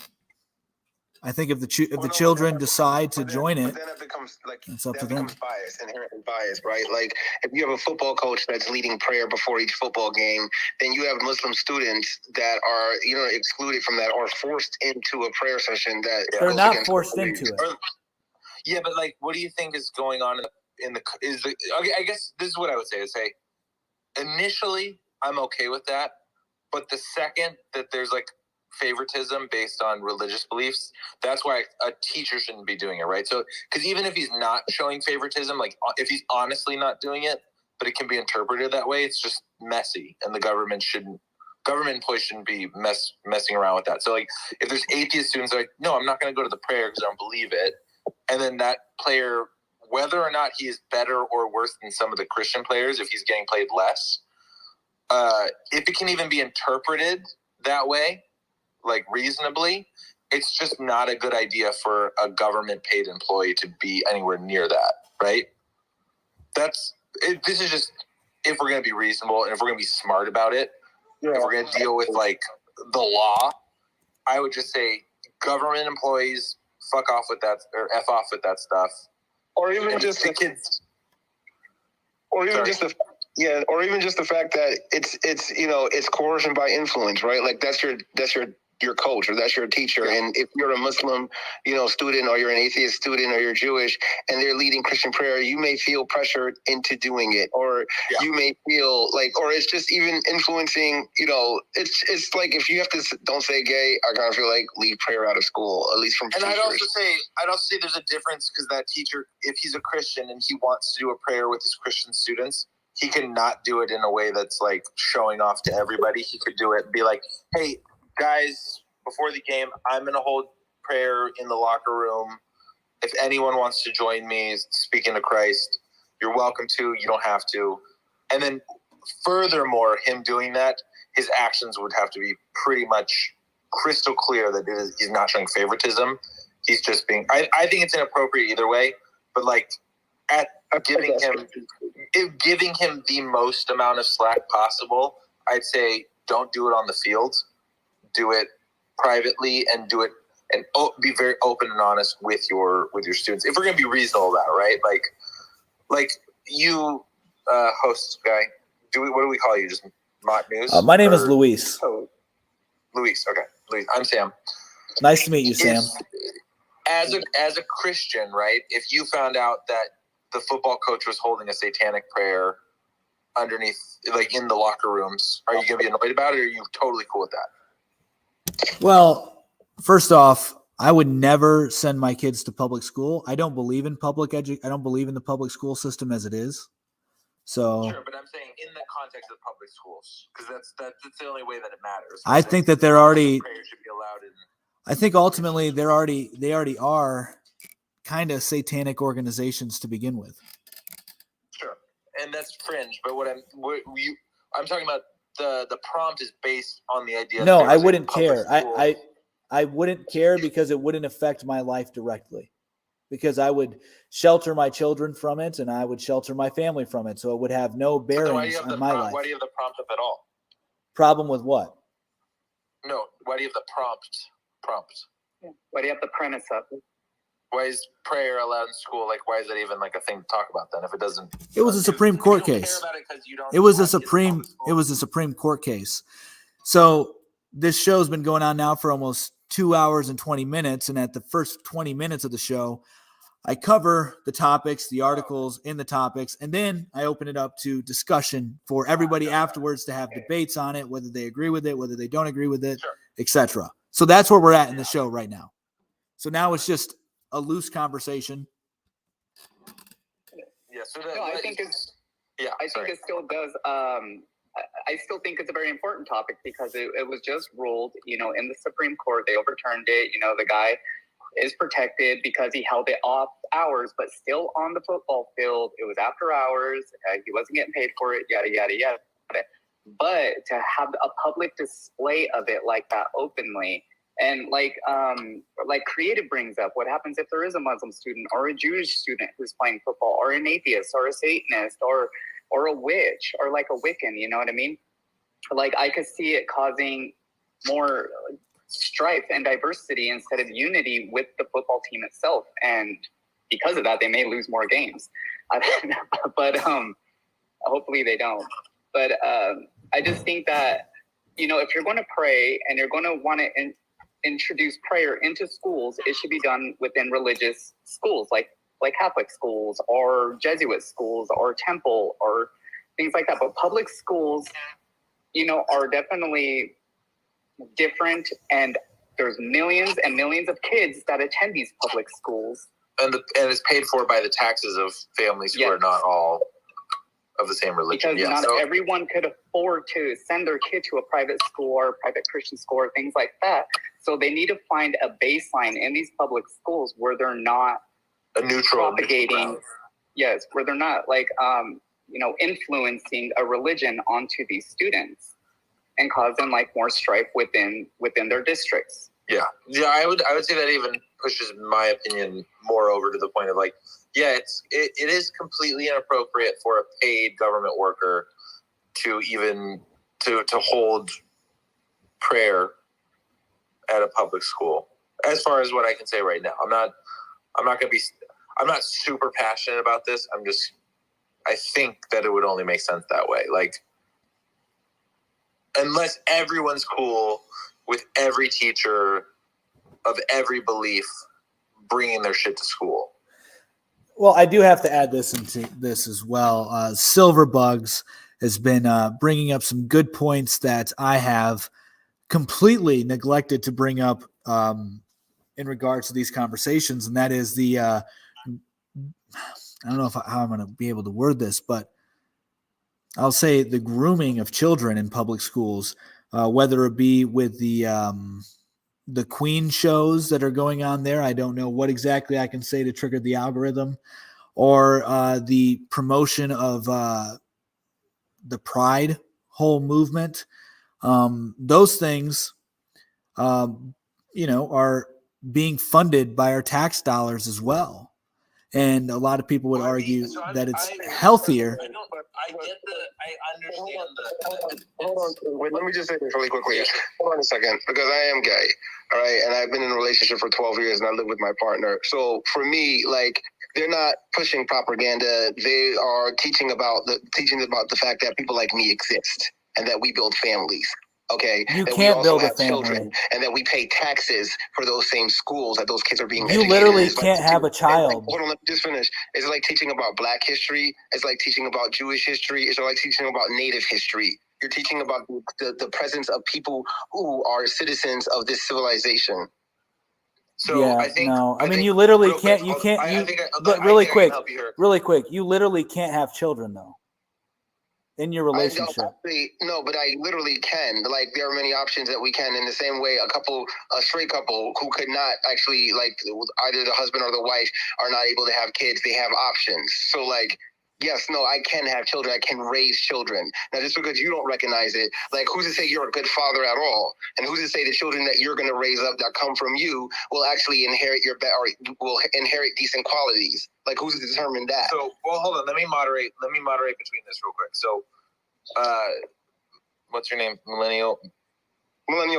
I think if the children decide to join it, then it becomes like it's up to that them. becomes bias, inherently biased, right? Like if you have a football coach that's leading prayer before each football game, then you have Muslim students that are excluded from that or forced into a prayer session that They're not forced into it. Yeah, but like, what do you think is going on okay, I guess this is what I would say. Initially, I'm okay with that, but the second that there's like favoritism based on religious beliefs, that's why a teacher shouldn't be doing it, right? So, because even if he's not showing favoritism, like if he's honestly not doing it, but it can be interpreted that way, it's just messy, and the government employees shouldn't be messing around with that. So, like, if there's atheist students like, no, I'm not going to go to the prayer because I don't believe it, and then that player, whether or not he is better or worse than some of the Christian players, if he's getting played less, if it can even be interpreted that way, like reasonably, it's just not a good idea for a government paid employee to be anywhere near that, right? This is just, if we're going to be reasonable and if we're going to be smart about it, if we're going to deal with like the law, I would just say government employees, fuck off with that, or F off with that stuff. Or even just the kids. Or even just the fact that it's coercion by influence, right? Like that's your coach or that's your teacher. Yeah. And if you're a Muslim, student, or you're an atheist student, or you're Jewish, and they're leading Christian prayer, you may feel pressured into doing it, or you may feel like, or it's just even influencing. It's like if you have to don't say gay, I kind of feel like leave prayer out of school, at least from. And teachers. I'd also say there's a difference because that teacher, if he's a Christian and he wants to do a prayer with his Christian students, he can not do it in a way that's like showing off to everybody. He could do it and be like, hey, guys, before the game, I'm going to hold prayer in the locker room. If anyone wants to join me speaking to Christ, you're welcome to. You don't have to. And then furthermore, him doing that, his actions would have to be pretty much crystal clear that he's not showing favoritism. He's just being, I think it's inappropriate either way, but like giving him the most amount of slack possible, I'd say don't do it on the field. Do it privately and do it and be very open and honest with your students. If we're going to be reasonable about it, right? Like you, host guy, what do we call you? Just Mott News? My name is Luis. Oh, Luis. Okay. Luis. I'm Sam. Nice to meet you, Sam. As a Christian, right? If you found out that the football coach was holding a satanic prayer underneath, like in the locker rooms, are you going to be annoyed about it, or are you totally cool with that? Well, first off, I would never send my kids to public school. I don't believe in I don't believe in the public school system as it is. So sure, but I'm saying in the context of public schools, because that's the only way that it matters. I think that they're already. Prayer should be allowed in. I think ultimately they already are kind of satanic organizations to begin with. Sure, and that's fringe. But I'm talking about the prompt is based on the idea. No, I wouldn't care. I wouldn't care because it wouldn't affect my life directly. Because I would shelter my children from it and I would shelter my family from it. So it would have no bearings on my life. Why do you have the prompt up at all? Problem with what? No, why do you have the prompt? Why do you have the premise up? Why is prayer allowed in school? Like, why is that even like a thing to talk about then? If it doesn't, it was a Supreme Court case. It was a Supreme Court case. So this show's been going on now for almost 2 hours and 20 minutes. And at the first 20 minutes of the show, I cover the topics, the articles in the topics, and then I open it up to discussion for everybody afterwards to have debates on it, whether they agree with it, whether they don't agree with it, etc. So that's where we're at in the show right now. So now it's just a loose conversation. Yeah. So I think it still does. I still think it's a very important topic because it was just ruled, in the Supreme Court. They overturned it. The guy is protected because he held it off hours, but still on the football field. It was after hours. He wasn't getting paid for it, yada, yada, yada. But to have a public display of it like that openly, and like Creative brings up, what happens if there is a Muslim student or a Jewish student who's playing football, or an atheist or a Satanist or a witch or like a Wiccan, you know what I mean? Like I could see it causing more strife and diversity instead of unity with the football team itself. And because of that, they may lose more games. But hopefully they don't. But I just think that, if you're going to pray and you're going to want to introduce prayer into schools, it should be done within religious schools, like Catholic schools or Jesuit schools or temple or things like that. But public schools, are definitely different, and there's millions and millions of kids that attend these public schools. And it's paid for by the taxes of families who are not all of the same religion. Because not everyone could afford to send their kid to a private school or a private Christian school or things like that. So they need to find a baseline in these public schools where they're not a neutral propagating. Yes, where they're not influencing a religion onto these students and causing more strife within their districts. Yeah, I would say that even pushes my opinion more over to the point of it is completely inappropriate for a paid government worker to even to hold prayer at a public school. As far as what I can say right now, I'm not super passionate about this. I think that it would only make sense that way. Unless everyone's cool with every teacher of every belief bringing their shit to school. Well, I do have to add this into this as well. Silverbugs has been bringing up some good points that I have completely neglected to bring up in regards to these conversations, and that is the I don't know how I'm going to be able to word this, but I'll say the grooming of children in public schools, whether it be with the Queen shows that are going on there. I don't know what exactly I can say to trigger the algorithm, or the promotion of the Pride whole movement. Those things, are being funded by our tax dollars as well. And a lot of people would argue that it's healthier. I understand that. Hold on. Wait, let me just say this really quickly. Hold on a second, because I am gay, all right? And I've been in a relationship for 12 years, and I live with my partner. So for me, they're not pushing propaganda. They are teaching about the fact that people like me exist and that we build families. Okay, you that can't we also build a have family, children, and that we pay taxes for those same schools that those kids are being. You literally can't have a child. Hold on, let me just finish. It's like teaching about Black history. It's like teaching about Jewish history. It's like teaching about Native history. You're teaching about the presence of people who are citizens of this civilization. So yeah, I think no. I mean, you literally can't. You can't. Really quick. You literally can't have children though. In your relationship. No, but I literally can. There are many options that we can. In the same way, a straight couple who could not actually, either the husband or the wife are not able to have kids, they have options. So, yes, no, I can have children. I can raise children. Now, just because you don't recognize it, who's to say you're a good father at all? And who's to say the children that you're going to raise up that come from you will actually inherit will inherit decent qualities? Who's to determine that? So, well, hold on. Let me moderate between this real quick. So, what's your name? Millennial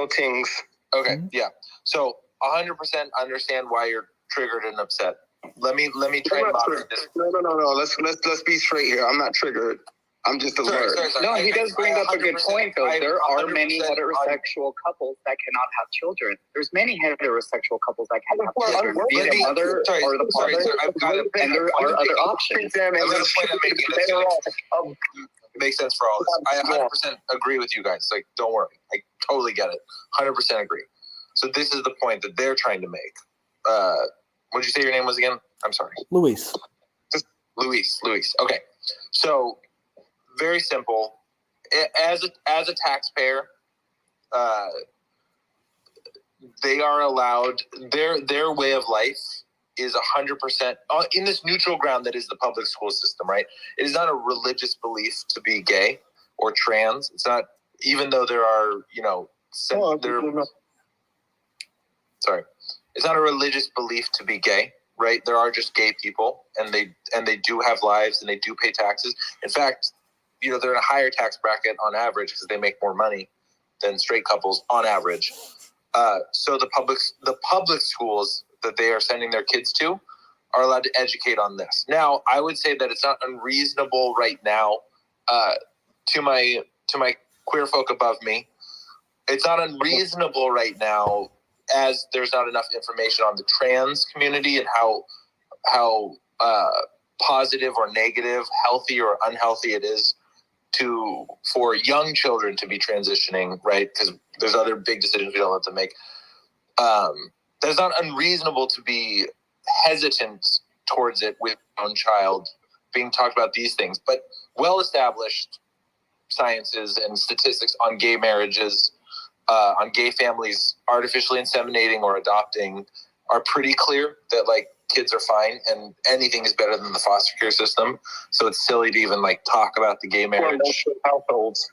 Tings. Okay, yeah. So, 100% understand why you're triggered and upset. Let me try and moderate this. No. Let's be straight here. I'm not triggered. I'm just alert. Sorry. No, he does bring up a good point, though. There are many heterosexual couples that cannot have children. There's many heterosexual couples that can't have children. Be it the mother or the father, and there are other options. It makes sense for all this. I 100% agree with you guys. Don't worry. I totally get it. 100% agree. So this is the point that they're trying to make. What did you say your name was again? I'm sorry. Luis. Luis. Okay. So very simple. As a taxpayer, they are allowed their way of life is 100% in this neutral ground that is the public school system, right? It is not a religious belief to be gay or trans. It's not, even though there are, it's not a religious belief to be gay, right? There are just gay people, and they do have lives, and they do pay taxes. In fact, they're in a higher tax bracket on average because they make more money than straight couples on average. So the public schools that they are sending their kids to are allowed to educate on this. Now, I would say that it's not unreasonable right now, to my queer folk above me. It's not unreasonable right now, as there's not enough information on the trans community and how positive or negative, healthy or unhealthy it is for young children to be transitioning, right? Because there's other big decisions we don't let them make. That's not unreasonable to be hesitant towards it with your own child being talked about these things. But well-established sciences and statistics on gay marriages, on gay families artificially inseminating or adopting are pretty clear that like kids are fine and anything is better than the foster care system. So it's silly to even like talk about the gay marriage. Households.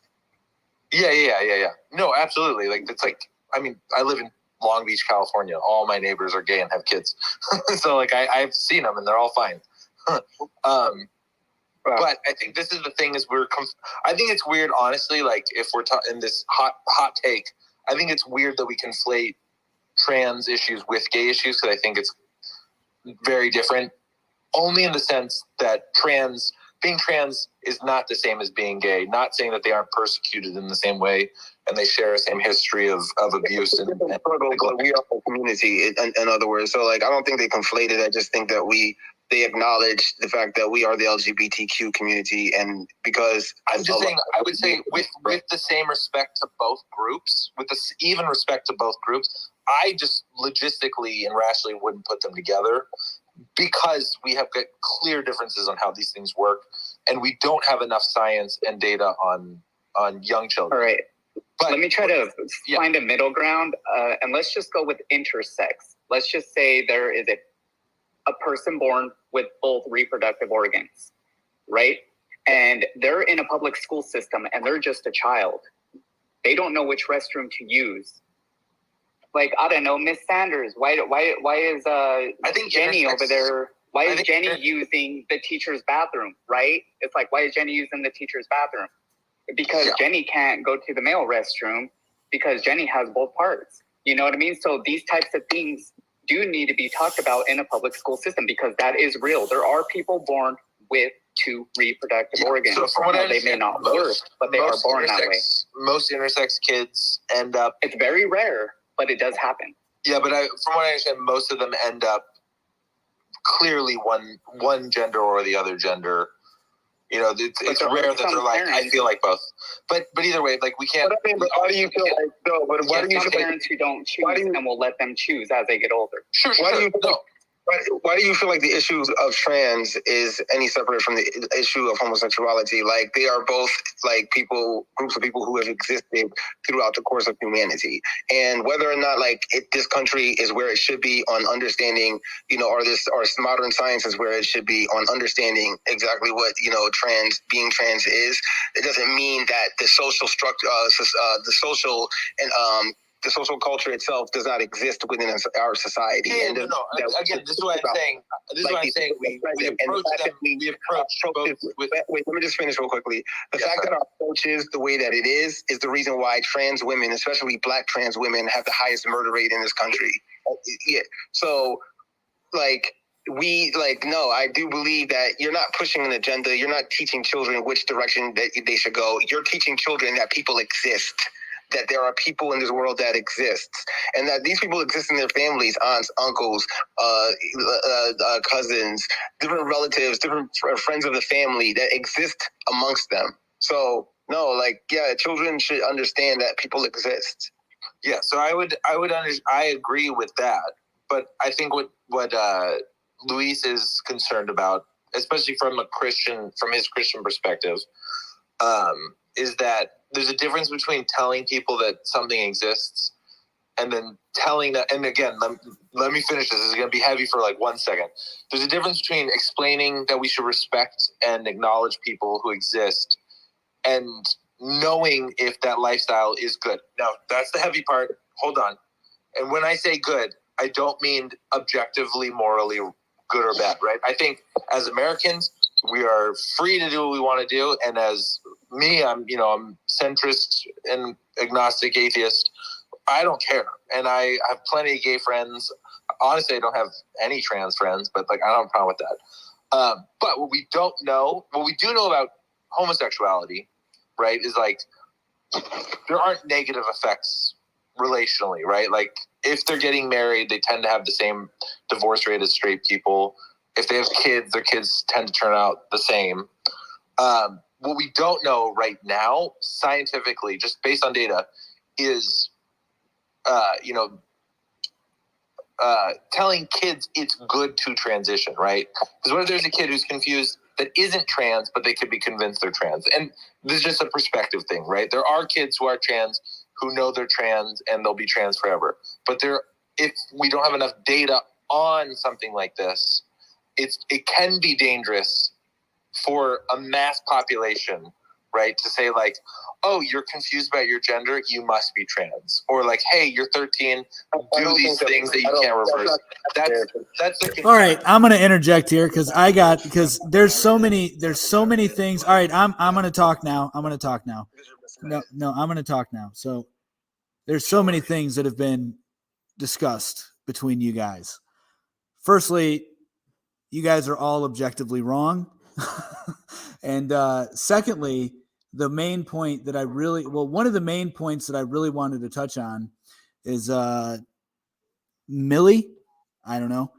Yeah. No, absolutely. Like it's like, I mean, I live in Long Beach, California. All my neighbors are gay and have kids. So like I've seen them and they're all fine. But I think this is the thing is I think it's weird, honestly, like if we're in this hot take, I think it's weird that we conflate trans issues with gay issues, because I think it's very different, only in the sense that being trans is not the same as being gay. Not saying that they aren't persecuted in the same way and they share the same history of abuse and struggle, but we are a community, in other words. So like I don't think they conflate it. I just think that they acknowledge the fact that we are the LGBTQ community, and because I'm just saying, I would say with the same respect to both groups, with this even respect to both groups, I just logistically and rationally wouldn't put them together, because we have got clear differences on how these things work, and we don't have enough science and data on young children. All right. But let me try to find a middle ground, and let's just go with intersex. Let's just say there is a person born with both reproductive organs, right? And they're in a public school system and they're just a child. They don't know which restroom to use. Like, I don't know, Miss Sanders, why is I think Jenny over there, why is Jenny using the teacher's bathroom, right? It's like, why is Jenny using the teacher's bathroom? Because Jenny can't go to the male restroom because Jenny has both parts. You know what I mean? So these types of things do need to be talked about in a public school system, because that is real. There are people born with two reproductive organs. So from what I understand, they may not work, but they are born that way. Most intersex kids end up... It's very rare, but it does happen. Yeah, but from what I understand, most of them end up clearly one gender or the other gender. You know, it's rare that they're like, I feel like both. But either way, like we can't... But I mean, why do you feel like... No, but why do you feel parents who don't choose and will let them choose as they get older? Sure. Why do you feel like the issues of trans is any separate from the issue of homosexuality? Like they are both like groups of people who have existed throughout the course of humanity, and whether or not like this country is where it should be on understanding, you know, or modern science is where it should be on understanding exactly what, you know, being trans is. It doesn't mean that the social structure, the social culture itself does not exist within our society. Again, this is what I'm saying. We approach both with... Wait, let me just finish real quickly. The fact that our approach is the way that it is the reason why trans women, especially Black trans women, have the highest murder rate in this country. Yeah. So, no, I do believe that you're not pushing an agenda. You're not teaching children which direction that they should go. You're teaching children that people exist, that there are people in this world that exist, and that these people exist in their families, aunts, uncles, cousins, different relatives, different friends of the family that exist amongst them. So no, children should understand that people exist. Yeah, so I agree with that, but I think what Luis is concerned about, especially from his Christian perspective, is that there's a difference between telling people that something exists and then telling that, and again, let me finish this. This is going to be heavy for like 1 second. There's a difference between explaining that we should respect and acknowledge people who exist and knowing if that lifestyle is good. Now, that's the heavy part. Hold on. And when I say good, I don't mean objectively, morally good or bad, right? I think as Americans, we are free to do what we want to do. And as me, I'm centrist and agnostic atheist. I don't care. And I have plenty of gay friends. Honestly, I don't have any trans friends, but like I don't have a problem with that. But what we do know about homosexuality, right, is like there aren't negative effects relationally, right? Like if they're getting married, they tend to have the same divorce rate as straight people. If they have kids, their kids tend to turn out the same. What we don't know right now, scientifically, just based on data, is, telling kids it's good to transition, right? Because what if there's a kid who's confused that isn't trans, but they could be convinced they're trans? And this is just a perspective thing, right? There are kids who are trans who know they're trans and they'll be trans forever. But if we don't have enough data on something like this, it can be dangerous for a mass population, right? To say like, oh, you're confused about your gender, you must be trans. Or like, hey, you're 13, do these things that you can't reverse. That's all right. I'm going to interject here because there's so many things. All right. I'm going to talk now. No, I'm going to talk now. So there's so many things that have been discussed between you guys. Firstly, you guys are all objectively wrong. And secondly, the main point that one of the main points that I really wanted to touch on is Millie, I don't know,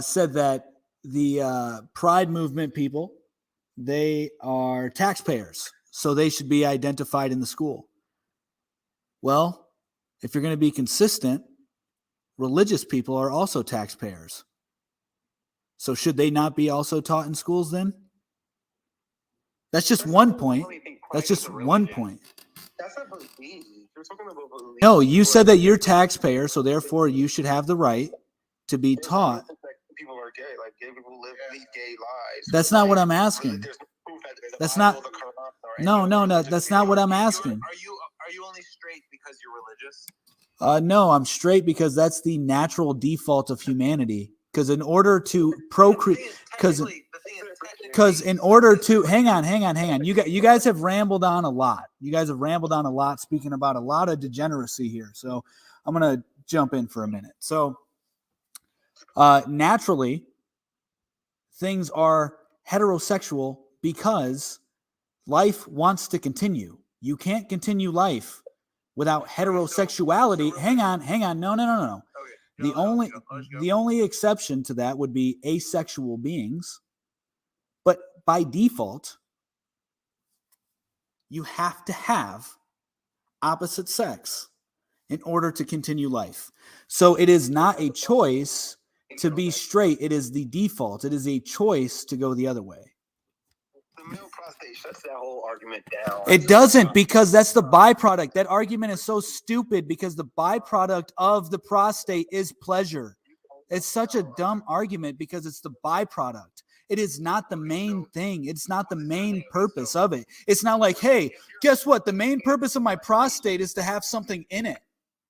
said that the Pride movement people, they are taxpayers, so they should be identified in the school. Well, if you're going to be consistent, religious people are also taxpayers. So should they not be also taught in schools then? That's just one point. That's just one point. That's not belief. You're talking about belief. No, you said that you're taxpayer, so therefore you should have the right to be taught. People are gay. Like gay people lead gay lives. That's not what I'm asking. That's not. No. That's not what I'm asking. Are you only straight because you're religious? No, I'm straight because that's the natural default of humanity. Because in order to procreate, because in order to hang on, you guys have rambled on a lot. Speaking about a lot of degeneracy here. So I'm gonna jump in for a minute. So naturally, things are heterosexual because life wants to continue. You can't continue life without heterosexuality. Hang on. No. The only exception to that would be asexual beings. But by default, you have to have opposite sex in order to continue life. So it is not a choice to be straight. It is the default. It is a choice to go the other way. The male prostate shuts that whole argument down. It doesn't, because that's the byproduct. That argument is so stupid because the byproduct of the prostate is pleasure. It's such a dumb argument because it's the byproduct. It is not the main thing. It's not the main purpose of it. It's not like, hey, guess what? The main purpose of my prostate is to have something in it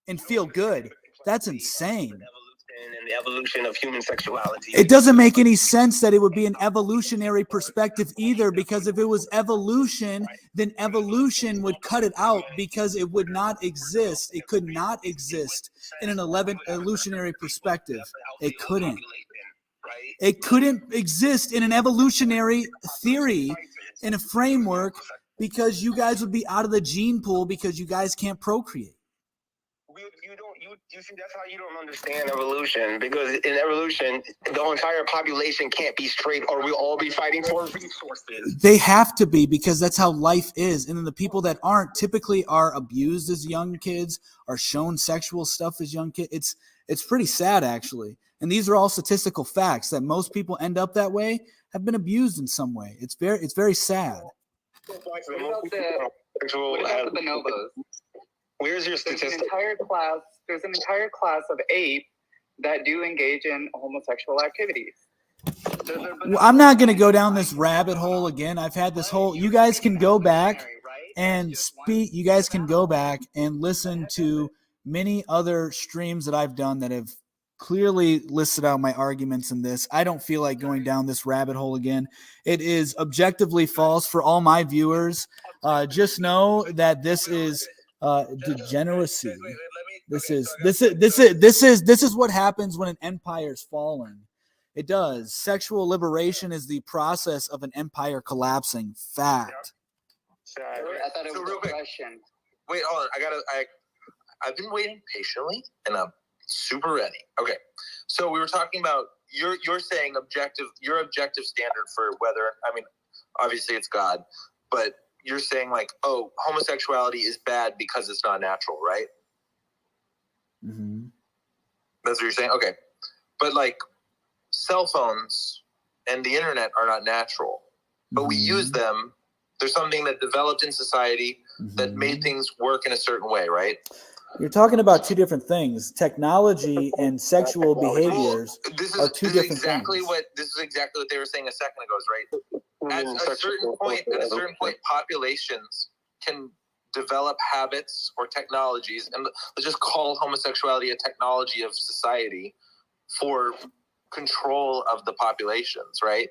and feel good. That's insane. And the evolution of human sexuality. It doesn't make any sense that it would be an evolutionary perspective either, because if it was evolution, then evolution would cut it out because it would not exist. It could not exist in an evolutionary perspective. It couldn't. It couldn't exist in an evolutionary theory, in a framework, because you guys would be out of the gene pool because you guys can't procreate. You see, that's how you don't understand evolution, because in evolution, the entire population can't be straight or we'll all be fighting for resources. They have to be, because that's how life is. And then the people that aren't typically are abused as young kids, are shown sexual stuff as young kids. It's pretty sad, actually. And these are all statistical facts that most people end up that way, have been abused in some way. It's very sad. What about the bonobos? Where's your statistic? There's an entire class of ape that do engage in homosexual activities. Well, I'm not going to go down this rabbit hole again. I've had this whole. You guys can go back and speak. You guys can go back and listen to many other streams that I've done that have clearly listed out my arguments in this. I don't feel like going down this rabbit hole again. It is objectively false for all my viewers. Just know that this is degeneracy. This is what happens when an empire's fallen. It does. Sexual liberation is the process of an empire collapsing. Fact. I thought it was a question. Wait, hold on. I've been waiting patiently, and I'm super ready. Okay, so we were talking about you're saying your objective standard for whether, I mean, obviously it's God, but you're saying like, oh, homosexuality is bad because it's not natural, right? Mm-hmm. That's what you're saying? Okay. But like cell phones and the internet are not natural, but we use them. There's something that developed in society that made things work in a certain way, right? You're talking about two different things. Technology and sexual behaviors are two different things. This is exactly what they were saying a second ago, right? At a certain point, populations can develop habits or technologies, and let's just call homosexuality a technology of society for control of the populations, right?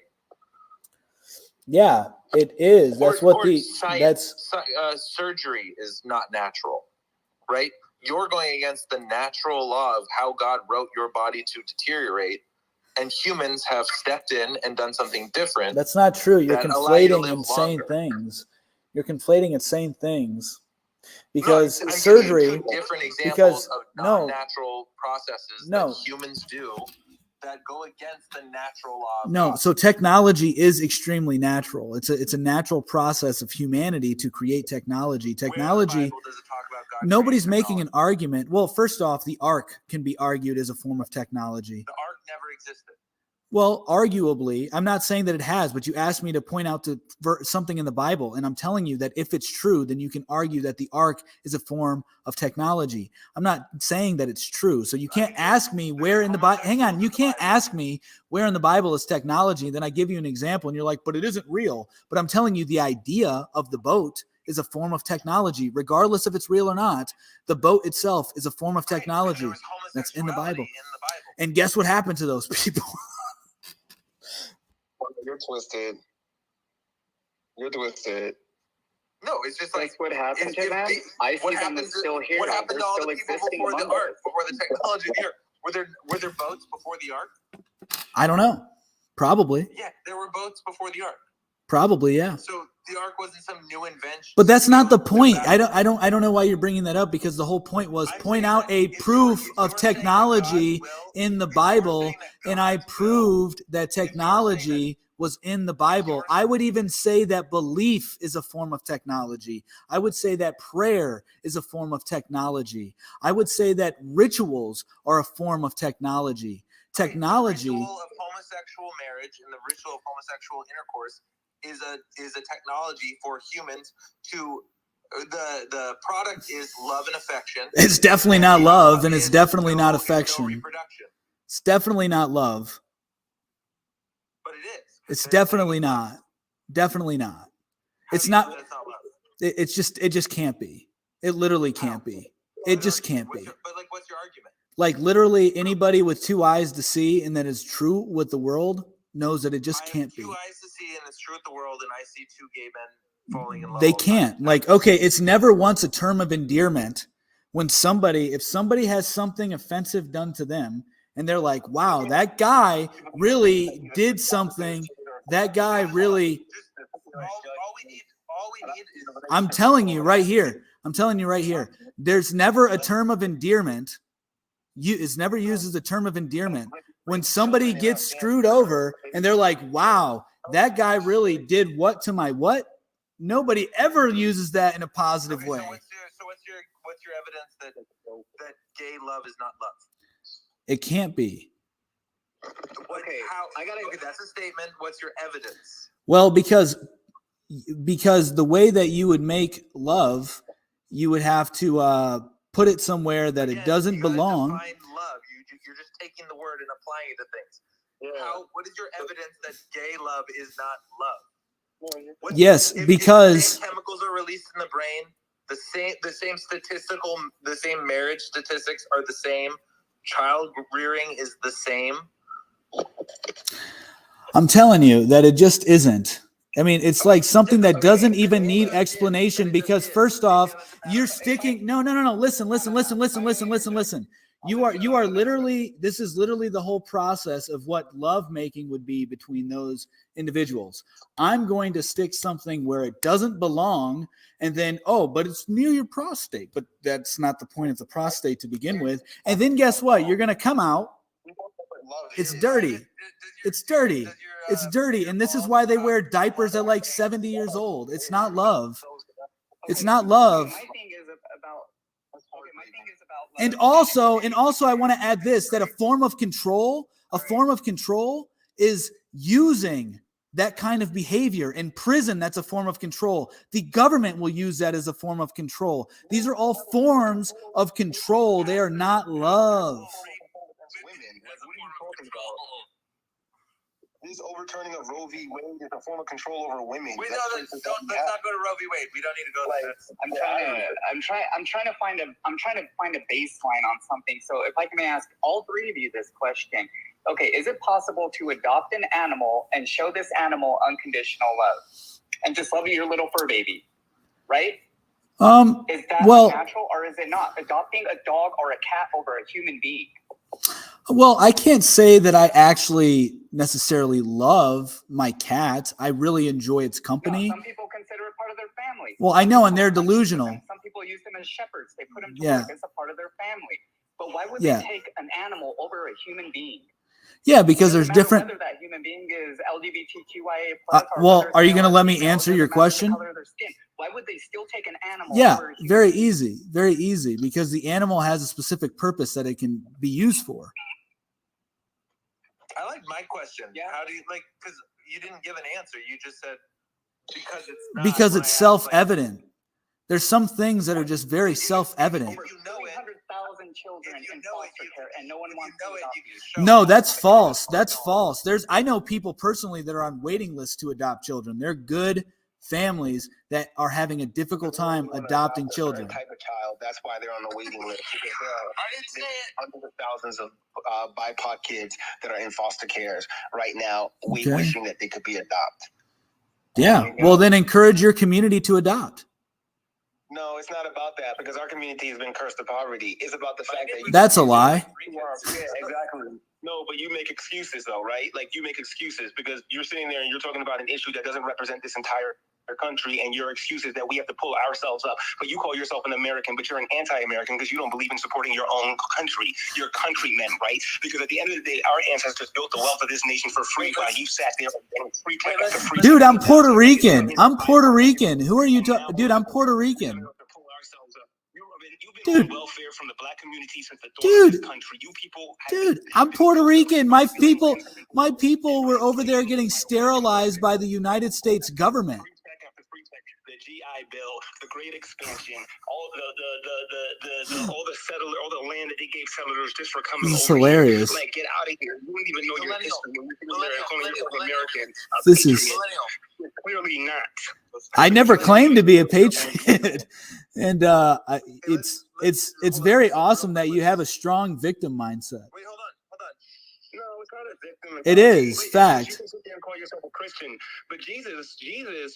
Yeah, it is. That's surgery is not natural, right? You're going against the natural law of how God wrote your body to deteriorate, and humans have stepped in and done something different. That's not true. You're conflating insane things. You're conflating insane things. Because surgery, different examples of non-natural processes that humans do that go against the natural law of God. So technology is extremely natural. It's a natural process of humanity to create technology. Technology. Where in the Bible does it talk about God? Nobody's making an argument. Well, first off, the ark can be argued as a form of technology. The ark never existed. Well, arguably, I'm not saying that it has, but you asked me to point out to something in the Bible, and I'm telling you that if it's true, then you can argue that the ark is a form of technology. I'm not saying that it's true, so you can't ask me where in the Bible. Hang on, you can't ask me where in the Bible is technology. Then I give you an example, and you're like, "But it isn't real." But I'm telling you, the idea of the boat is a form of technology, regardless if it's real or not. The boat itself is a form of technology that's in the Bible. And guess what happened to those people? You're twisted. You're twisted. No, it's just like what happened to them. I see them as still here. What happened to all the people before the ark, before the technology of the ark? Were there boats before the ark? I don't know. Probably. Yeah, there were boats before the ark. Probably, yeah. So the ark wasn't some new invention. But that's not the point. I don't know why you're bringing that up, because the whole point was point out a proof of technology in the Bible, and I proved that technology was in the Bible. I would even say that belief is a form of technology. I would say that prayer is a form of technology. I would say that rituals are a form of technology. Technology. The ritual of homosexual marriage and the ritual of homosexual intercourse is a technology for humans to. The product is love and affection. It's definitely not love, and it's definitely not affection. It's definitely not love. But it is. It's definitely not. Definitely not. It's not. It just can't be. It literally can't be. It just can't be. But like, what's your argument? Like literally anybody with two eyes to see and that is true with the world knows that it just can't be. 2 eyes to see, and it's true with the world, and I see two gay men falling in love. They can't. Like, okay, it's never once a term of endearment when if somebody has something offensive done to them and they're like, wow, that guy really did something. That guy really. All we need is. I'm telling you right here. There's never a term of endearment. It's never used as a term of endearment. When somebody gets screwed over and they're like, wow, that guy really did what to my what? Nobody ever uses that in a positive way. So what's your evidence that gay love is not love? It can't be. That's a statement. What's your evidence? Well, because the way that you would make love, you would have to put it somewhere that it doesn't belong. Define love. You're just taking the word and applying it to things. Yeah. What is your evidence that gay love is not love? Yes, because if chemicals are released in the brain, the same marriage statistics are the same. Child rearing is the same. I'm telling you that it just isn't. I mean, it's like something that doesn't even need explanation because first off, you're sticking. No. Listen. You are literally, this is literally the whole process of what love making would be between those individuals. I'm going to stick something where it doesn't belong and then, but it's near your prostate, but that's not the point of the prostate to begin with. And then guess what? You're going to come out. It's dirty. It's dirty. It's dirty. And this is why they wear diapers at like 70 years old. It's not love. It's not love. My thing is about And also, I want to add this, that a form of control is using that kind of behavior. In prison, that's a form of control. The government will use that as a form of control. These are all forms of control. They are not love. This overturning of Roe v. Wade is a form of control over women. Let's not go to Roe v. Wade. We don't need to go there. I'm trying to find a baseline on something. So if I can ask all three of you this question. Okay, is it possible to adopt an animal and show this animal unconditional love and just love your little fur baby? Right? Is that natural or is it not? Adopting a dog or a cat over a human being? Well, I can't say that I actually necessarily love my cat. I really enjoy its company. No, some people consider it part of their family. Well, I know, and they're delusional. Some people use them as shepherds. They put them to work as a part of their family. But why would they take an animal over a human being? Yeah, because there's different. Whether that human being is LGBTQIA+. Well, are you going to let me answer your question? Why would they still take an animal? Yeah, very easy, because the animal has a specific purpose that it can be used for. I like my question. Yeah. How do you because you didn't give an answer. You just said because it's self-evident. There's some things that are just very self-evident. You know 300,000 children in foster care, and no one wants to adopt you. No, that's false. That's false. I know people personally that are on waiting lists to adopt children. They're good families that are having a difficult time adopting children. Type of child. That's why they're on the waiting list. There are hundreds of thousands of BIPOC kids that are in foster cares right now, wishing that they could be adopted. Yeah. Well, then encourage your community to adopt. No, it's not about that because our community has been cursed to poverty. It's about the fact that that's a lie. Yeah, exactly. No, but you make excuses though, right? Like you make excuses because you're sitting there and you're talking about an issue that doesn't represent this entire country, and your excuse is that we have to pull ourselves up. But you call yourself an American, but you're an anti-American because you don't believe in supporting your own country. You're countrymen, right? Because at the end of the day, our ancestors built the wealth of this nation for free while you sat there and free. Dude, I'm Puerto Rican. Who are you talking? Dude, I'm Puerto Rican. Dude, welfare from the black community since the dawn of this country. You people, dude, I'm Puerto Rican. My people were over there getting sterilized by the United States government. The GI Bill, the Great Expansion, all the land that they gave settlers just for coming over. This is hilarious. Like, get out of here! You wouldn't even know your history. You're American. This is clearly not. I never claimed to be a patriot, and it's very awesome that you have a strong victim mindset. Wait, hold on. No, it's not a victim. It is fact. You can sit there and call yourself a Christian, but Jesus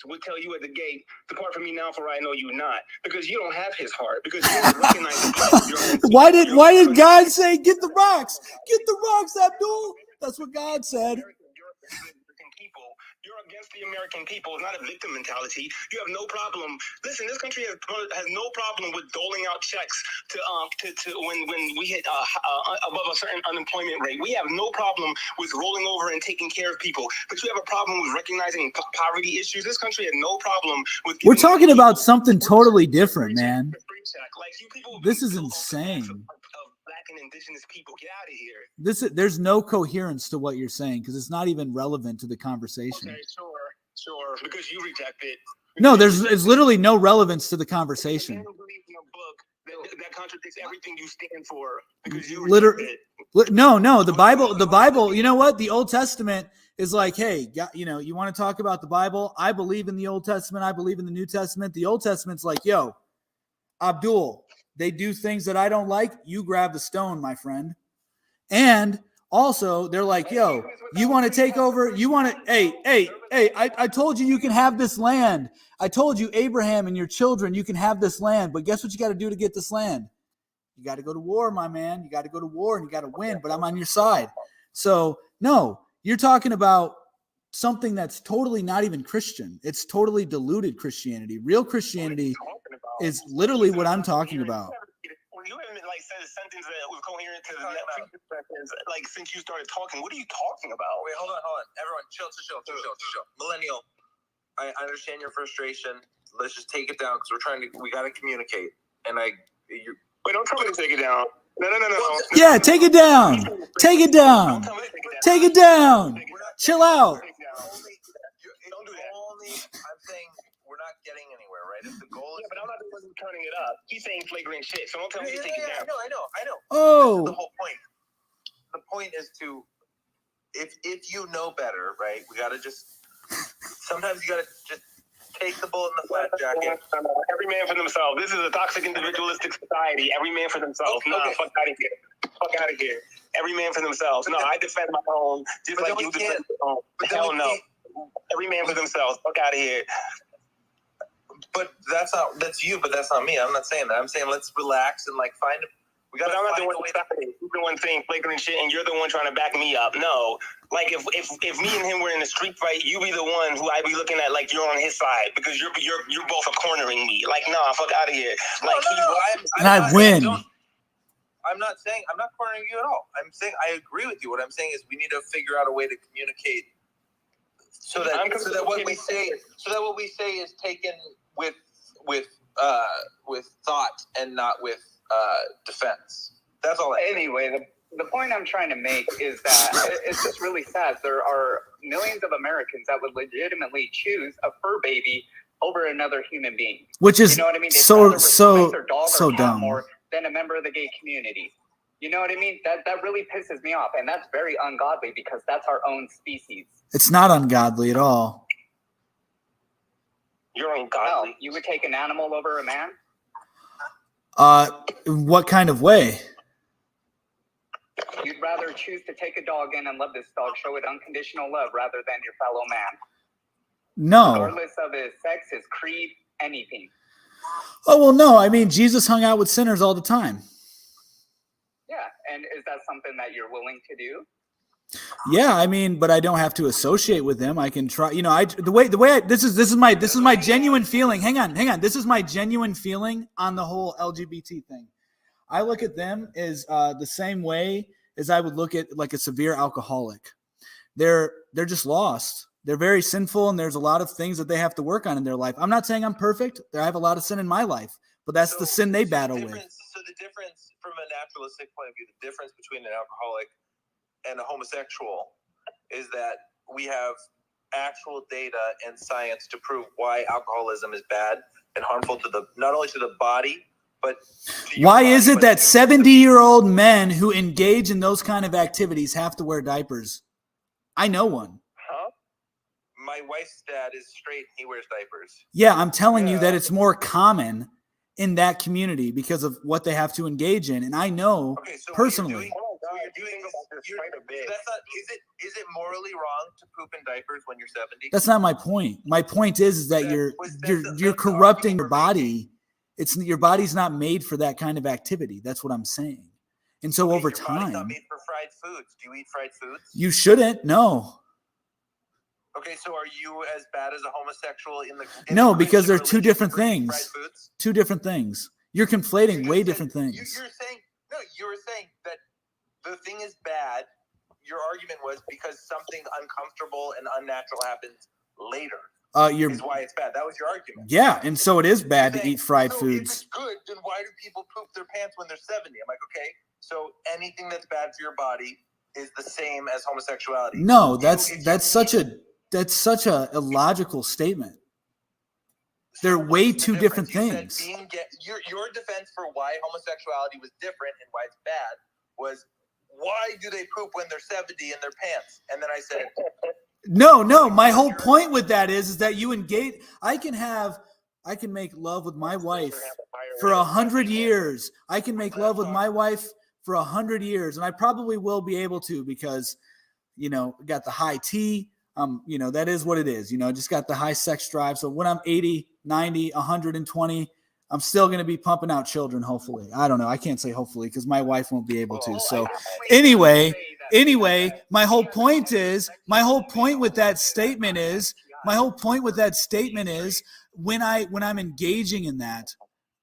would tell you at the gate, "Depart from me now, for I know you not," because you don't have His heart. Because you don't recognize. Why did God say, "Get the rocks, Abdul"? That's what God said. You're against the American people. It's not a victim mentality. You have no problem. Listen, this country has no problem with doling out checks to when we hit above a certain unemployment rate. We have no problem with rolling over and taking care of people. But you have a problem with recognizing poverty issues. This country has no problem with. We're talking about something totally different, man. This is insane. Black and indigenous people, get out of here. There's no coherence to what you're saying because it's not even relevant to the conversation. Okay, sure, because you reject it. No, it's literally no relevance to the conversation. You believe in a book that contradicts everything you stand for because you literally. No, the Bible. You know what? The Old Testament is like, hey, you want to talk about the Bible? I believe in the Old Testament. I believe in the New Testament. The Old Testament's like, yo, Abdul. They do things that I don't like. You grab the stone, my friend. And Also, they're like, yo, you want to take over? You want to, hey, I told you can have this land. I told you, Abraham and your children, you can have this land. But guess what you got to do to get this land? You got to go to war, my man. You got to go to war and you got to win, but I'm on your side. So, no, you're talking about something that's totally not even Christian. It's totally diluted Christianity. Real Christianity is literally what I'm talking about. You haven't said a sentence that was coherent to the next sentence. Since you started talking, what are you talking about? Wait, hold on. Everyone, chill. Millennial, I understand your frustration. Let's just take it down because we got to communicate. And wait, don't tell me to take it down. No. Yeah, take it down. Take it down. Take it down. Chill out. Don't do that. I'm saying we're not getting anywhere, right? If the goal is, but I'm not the one turning it up. He's saying flagrant shit, so don't tell me to take it down. I know. Oh. That's the whole point. The point is to, if you know better, right? We gotta sometimes you gotta just take the bullet in the flat jacket. Every man for themselves. This is a toxic individualistic society. Every man for themselves. Okay. Fuck out of here. Every man for themselves. No, I defend my own, just like you defend your own. Hell no. Every man for themselves. Fuck out of here. But that's you, but that's not me. I'm not saying that. I'm saying let's relax and find. We got. I'm not the one you're the one saying flagrant shit, and you're the one trying to back me up. No, if me and him were in a street fight, you be the one who I be looking at like you're on his side because you're both are cornering me. Nah, fuck out of here. I win. I'm not cornering you at all. I'm saying I agree with you. What I'm saying is we need to figure out a way to communicate so that what we say is taken with thought and not with defense. That's all. Anyway, the point I'm trying to make is that it's just really sad. There are millions of Americans that would legitimately choose a fur baby over another human being. Which is you know what I mean? so dumb. More than a member of the gay community. You know what I mean? That really pisses me off, and that's very ungodly because that's our own species. It's not ungodly at all. You're ungodly. No, you would take an animal over a man? What kind of way? You'd rather choose to take a dog in and love this dog, show it unconditional love rather than your fellow man. No. Regardless of his sex, his creed, anything. Oh, well, no. I mean, Jesus hung out with sinners all the time. Yeah, and is that something that you're willing to do? Yeah, I mean, but I don't have to associate with them. I can try, this is my genuine feeling. Hang on. This is my genuine feeling on the whole LGBT thing. I look at them as the same way as I would look at a severe alcoholic. They're just lost. They're very sinful, and there's a lot of things that they have to work on in their life. I'm not saying I'm perfect. I have a lot of sin in my life, but that's the sin they battle with. So the difference from a naturalistic point of view, the difference between an alcoholic and a homosexual is that we have actual data and science to prove why alcoholism is bad and harmful to not only to the body, but why is it that 70-year-old men who engage in those kind of activities have to wear diapers? I know one. Huh? My wife's dad is straight. He wears diapers. Yeah, I'm telling you that it's more common in that community because of what they have to engage in, and I know personally. Is it morally wrong to poop in diapers when you're 70? That's not my point. My point is that you're corrupting your body. Your body's not made for that kind of activity. That's what I'm saying. And so over time, body's not made for fried foods. Do you eat fried foods? You shouldn't. No. Okay, so are you as bad as a homosexual in the? No, because they're two different things. Two different things. You're conflating way different things. You were saying that the thing is bad. Your argument was because something uncomfortable and unnatural happens later. Is why it's bad. That was your argument. Yeah, and so it is bad to eat fried foods. If it's good, then why do people poop their pants when they're 70? I'm like, okay, so anything that's bad for your body is the same as homosexuality. No, that's such a illogical statement. They're way two different things. Your defense for why homosexuality was different and why it's bad was, why do they poop when they're 70 in their pants? And then I said, no. My whole point with that is that you engage. I can make love with my wife for 100 years. I can make love with my wife for 100 years, and I probably will be able to because, got the high T. That is what it is. Just got the high sex drive. So when I'm 80, 90, 120, I'm still going to be pumping out children, hopefully. I don't know. I can't say hopefully because my wife won't be able to. So anyway, my whole point with that statement is when I'm engaging in that,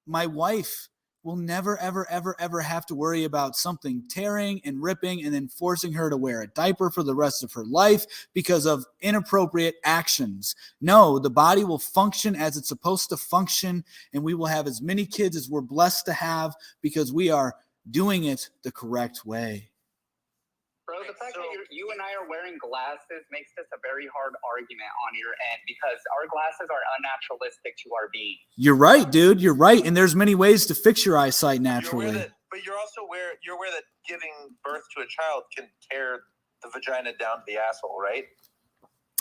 my wife will never, ever, ever, ever have to worry about something tearing and ripping and then forcing her to wear a diaper for the rest of her life because of inappropriate actions. No, the body will function as it's supposed to function, and we will have as many kids as we're blessed to have because we are doing it the correct way. Bro, the fact that you and I are wearing glasses makes this a very hard argument on your end because our glasses are unnaturalistic to our being. You're right, dude. You're right. And there's many ways to fix your eyesight naturally. But you're aware that giving birth to a child can tear the vagina down to the asshole, right?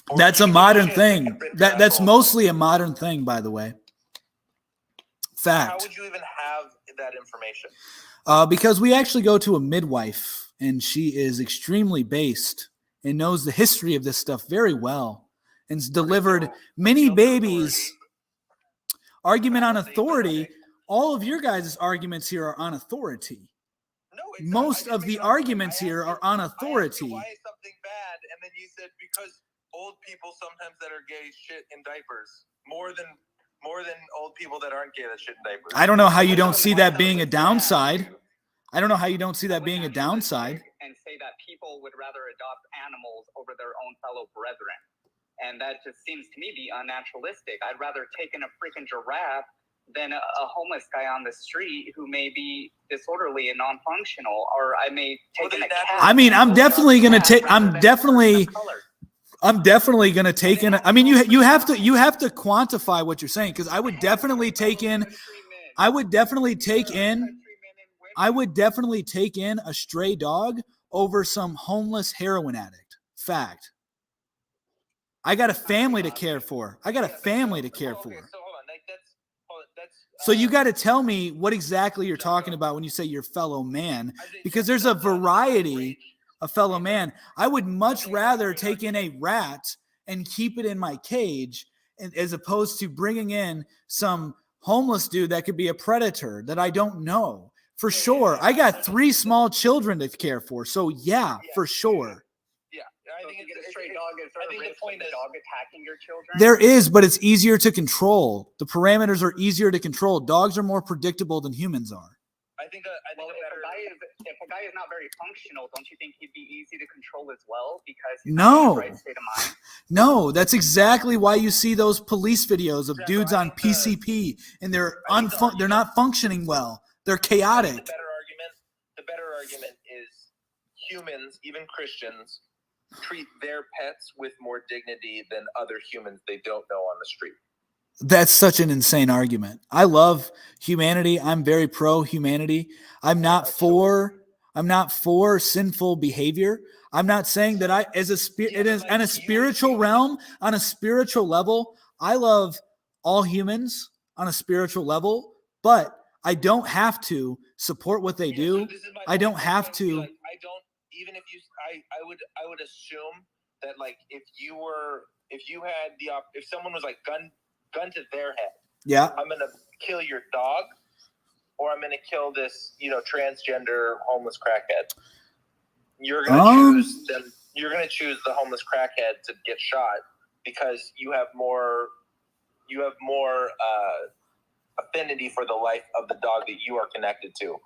Or that's a modern thing. That's mostly a modern thing, by the way. Fact. How would you even have that information? Because we actually go to a midwife. And she is extremely based and knows the history of this stuff very well and has delivered many babies. Argument on authority. All of your guys' arguments here are on authority. No, exactly. Most of the arguments here are on authority. Why is something bad? And then you said because old people sometimes that are gay shit in diapers more than old people that aren't gay that shit in diapers. I don't know how you don't see that being a downside. I don't know how you don't see that being a downside. And say that people would rather adopt animals over their own fellow brethren. And that just seems to me be unnaturalistic. I'd rather take in a freaking giraffe than a homeless guy on the street who may be disorderly and non-functional. Or I may take in a cat. I mean, I'm definitely going to take, I'm definitely going to take in, I mean, you have to quantify what you're saying. Cause I would definitely take in a stray dog over some homeless heroin addict. Fact. I got a family to care for. So you got to tell me what exactly you're talking about when you say your fellow man, because there's a variety of fellow man. I would much rather take in a rat and keep it in my cage as opposed to bringing in some homeless dude that could be a predator that I don't know. For sure. I got 3 small children to care for. So yeah, for sure. Yeah. I think it's a stray dog. Is there a risk of the dog attacking your children? There is, but it's easier to control. The parameters are easier to control. Dogs are more predictable than humans are. If a guy is not very functional, don't you think he'd be easy to control as well? Because he's not in the right state of mind? No, that's exactly why you see those police videos of dudes on PCP and they're not functioning well. They're chaotic. The better argument is humans, even Christians, treat their pets with more dignity than other humans they don't know on the street. That's such an insane argument. I love humanity. I'm very pro humanity. I'm not for sinful behavior. I'm not saying that it is on a spiritual realm, on a spiritual level. I love all humans on a spiritual level, but I don't have to support what they do. I don't have to. I would assume that like if someone was like gun to their head. Yeah. I'm gonna kill your dog, or I'm gonna kill this, transgender homeless crackhead. You're gonna choose them. You're gonna choose the homeless crackhead to get shot because you have more affinity for the life of the dog that you are connected to.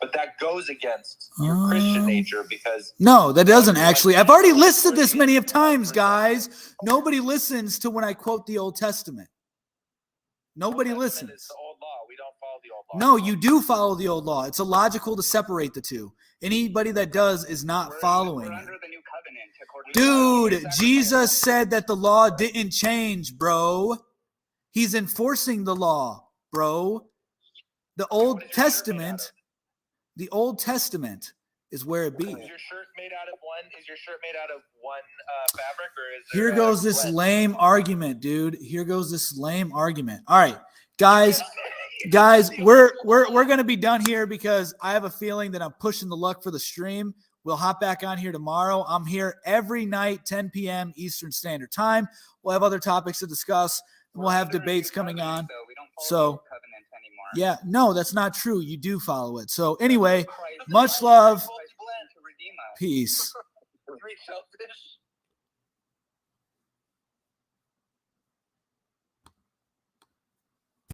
But that goes against your Christian nature because... No, that doesn't actually. I've already listed this many of times, guys. Nobody listens to when I quote the Old Testament. Nobody listens. It's the old law. We don't follow the old law. No, you do follow the old law. It's illogical to separate the two. Anybody that does is not following it. Under the new covenant, dude, Jesus said that the law didn't change, bro. He's enforcing the law, bro. The Old Testament is where it be. Is your shirt made out of one fabric, or is Here goes this lame argument, dude. Here goes this lame argument. All right, guys. Guys, we're going to be done here because I have a feeling that I'm pushing the luck for the stream. We'll hop back on here tomorrow. I'm here every night, 10 p.m. Eastern Standard Time. We'll have other topics to discuss. We'll have debates coming on. So, yeah, no, that's not true. You do follow it. So, anyway, much love. Peace.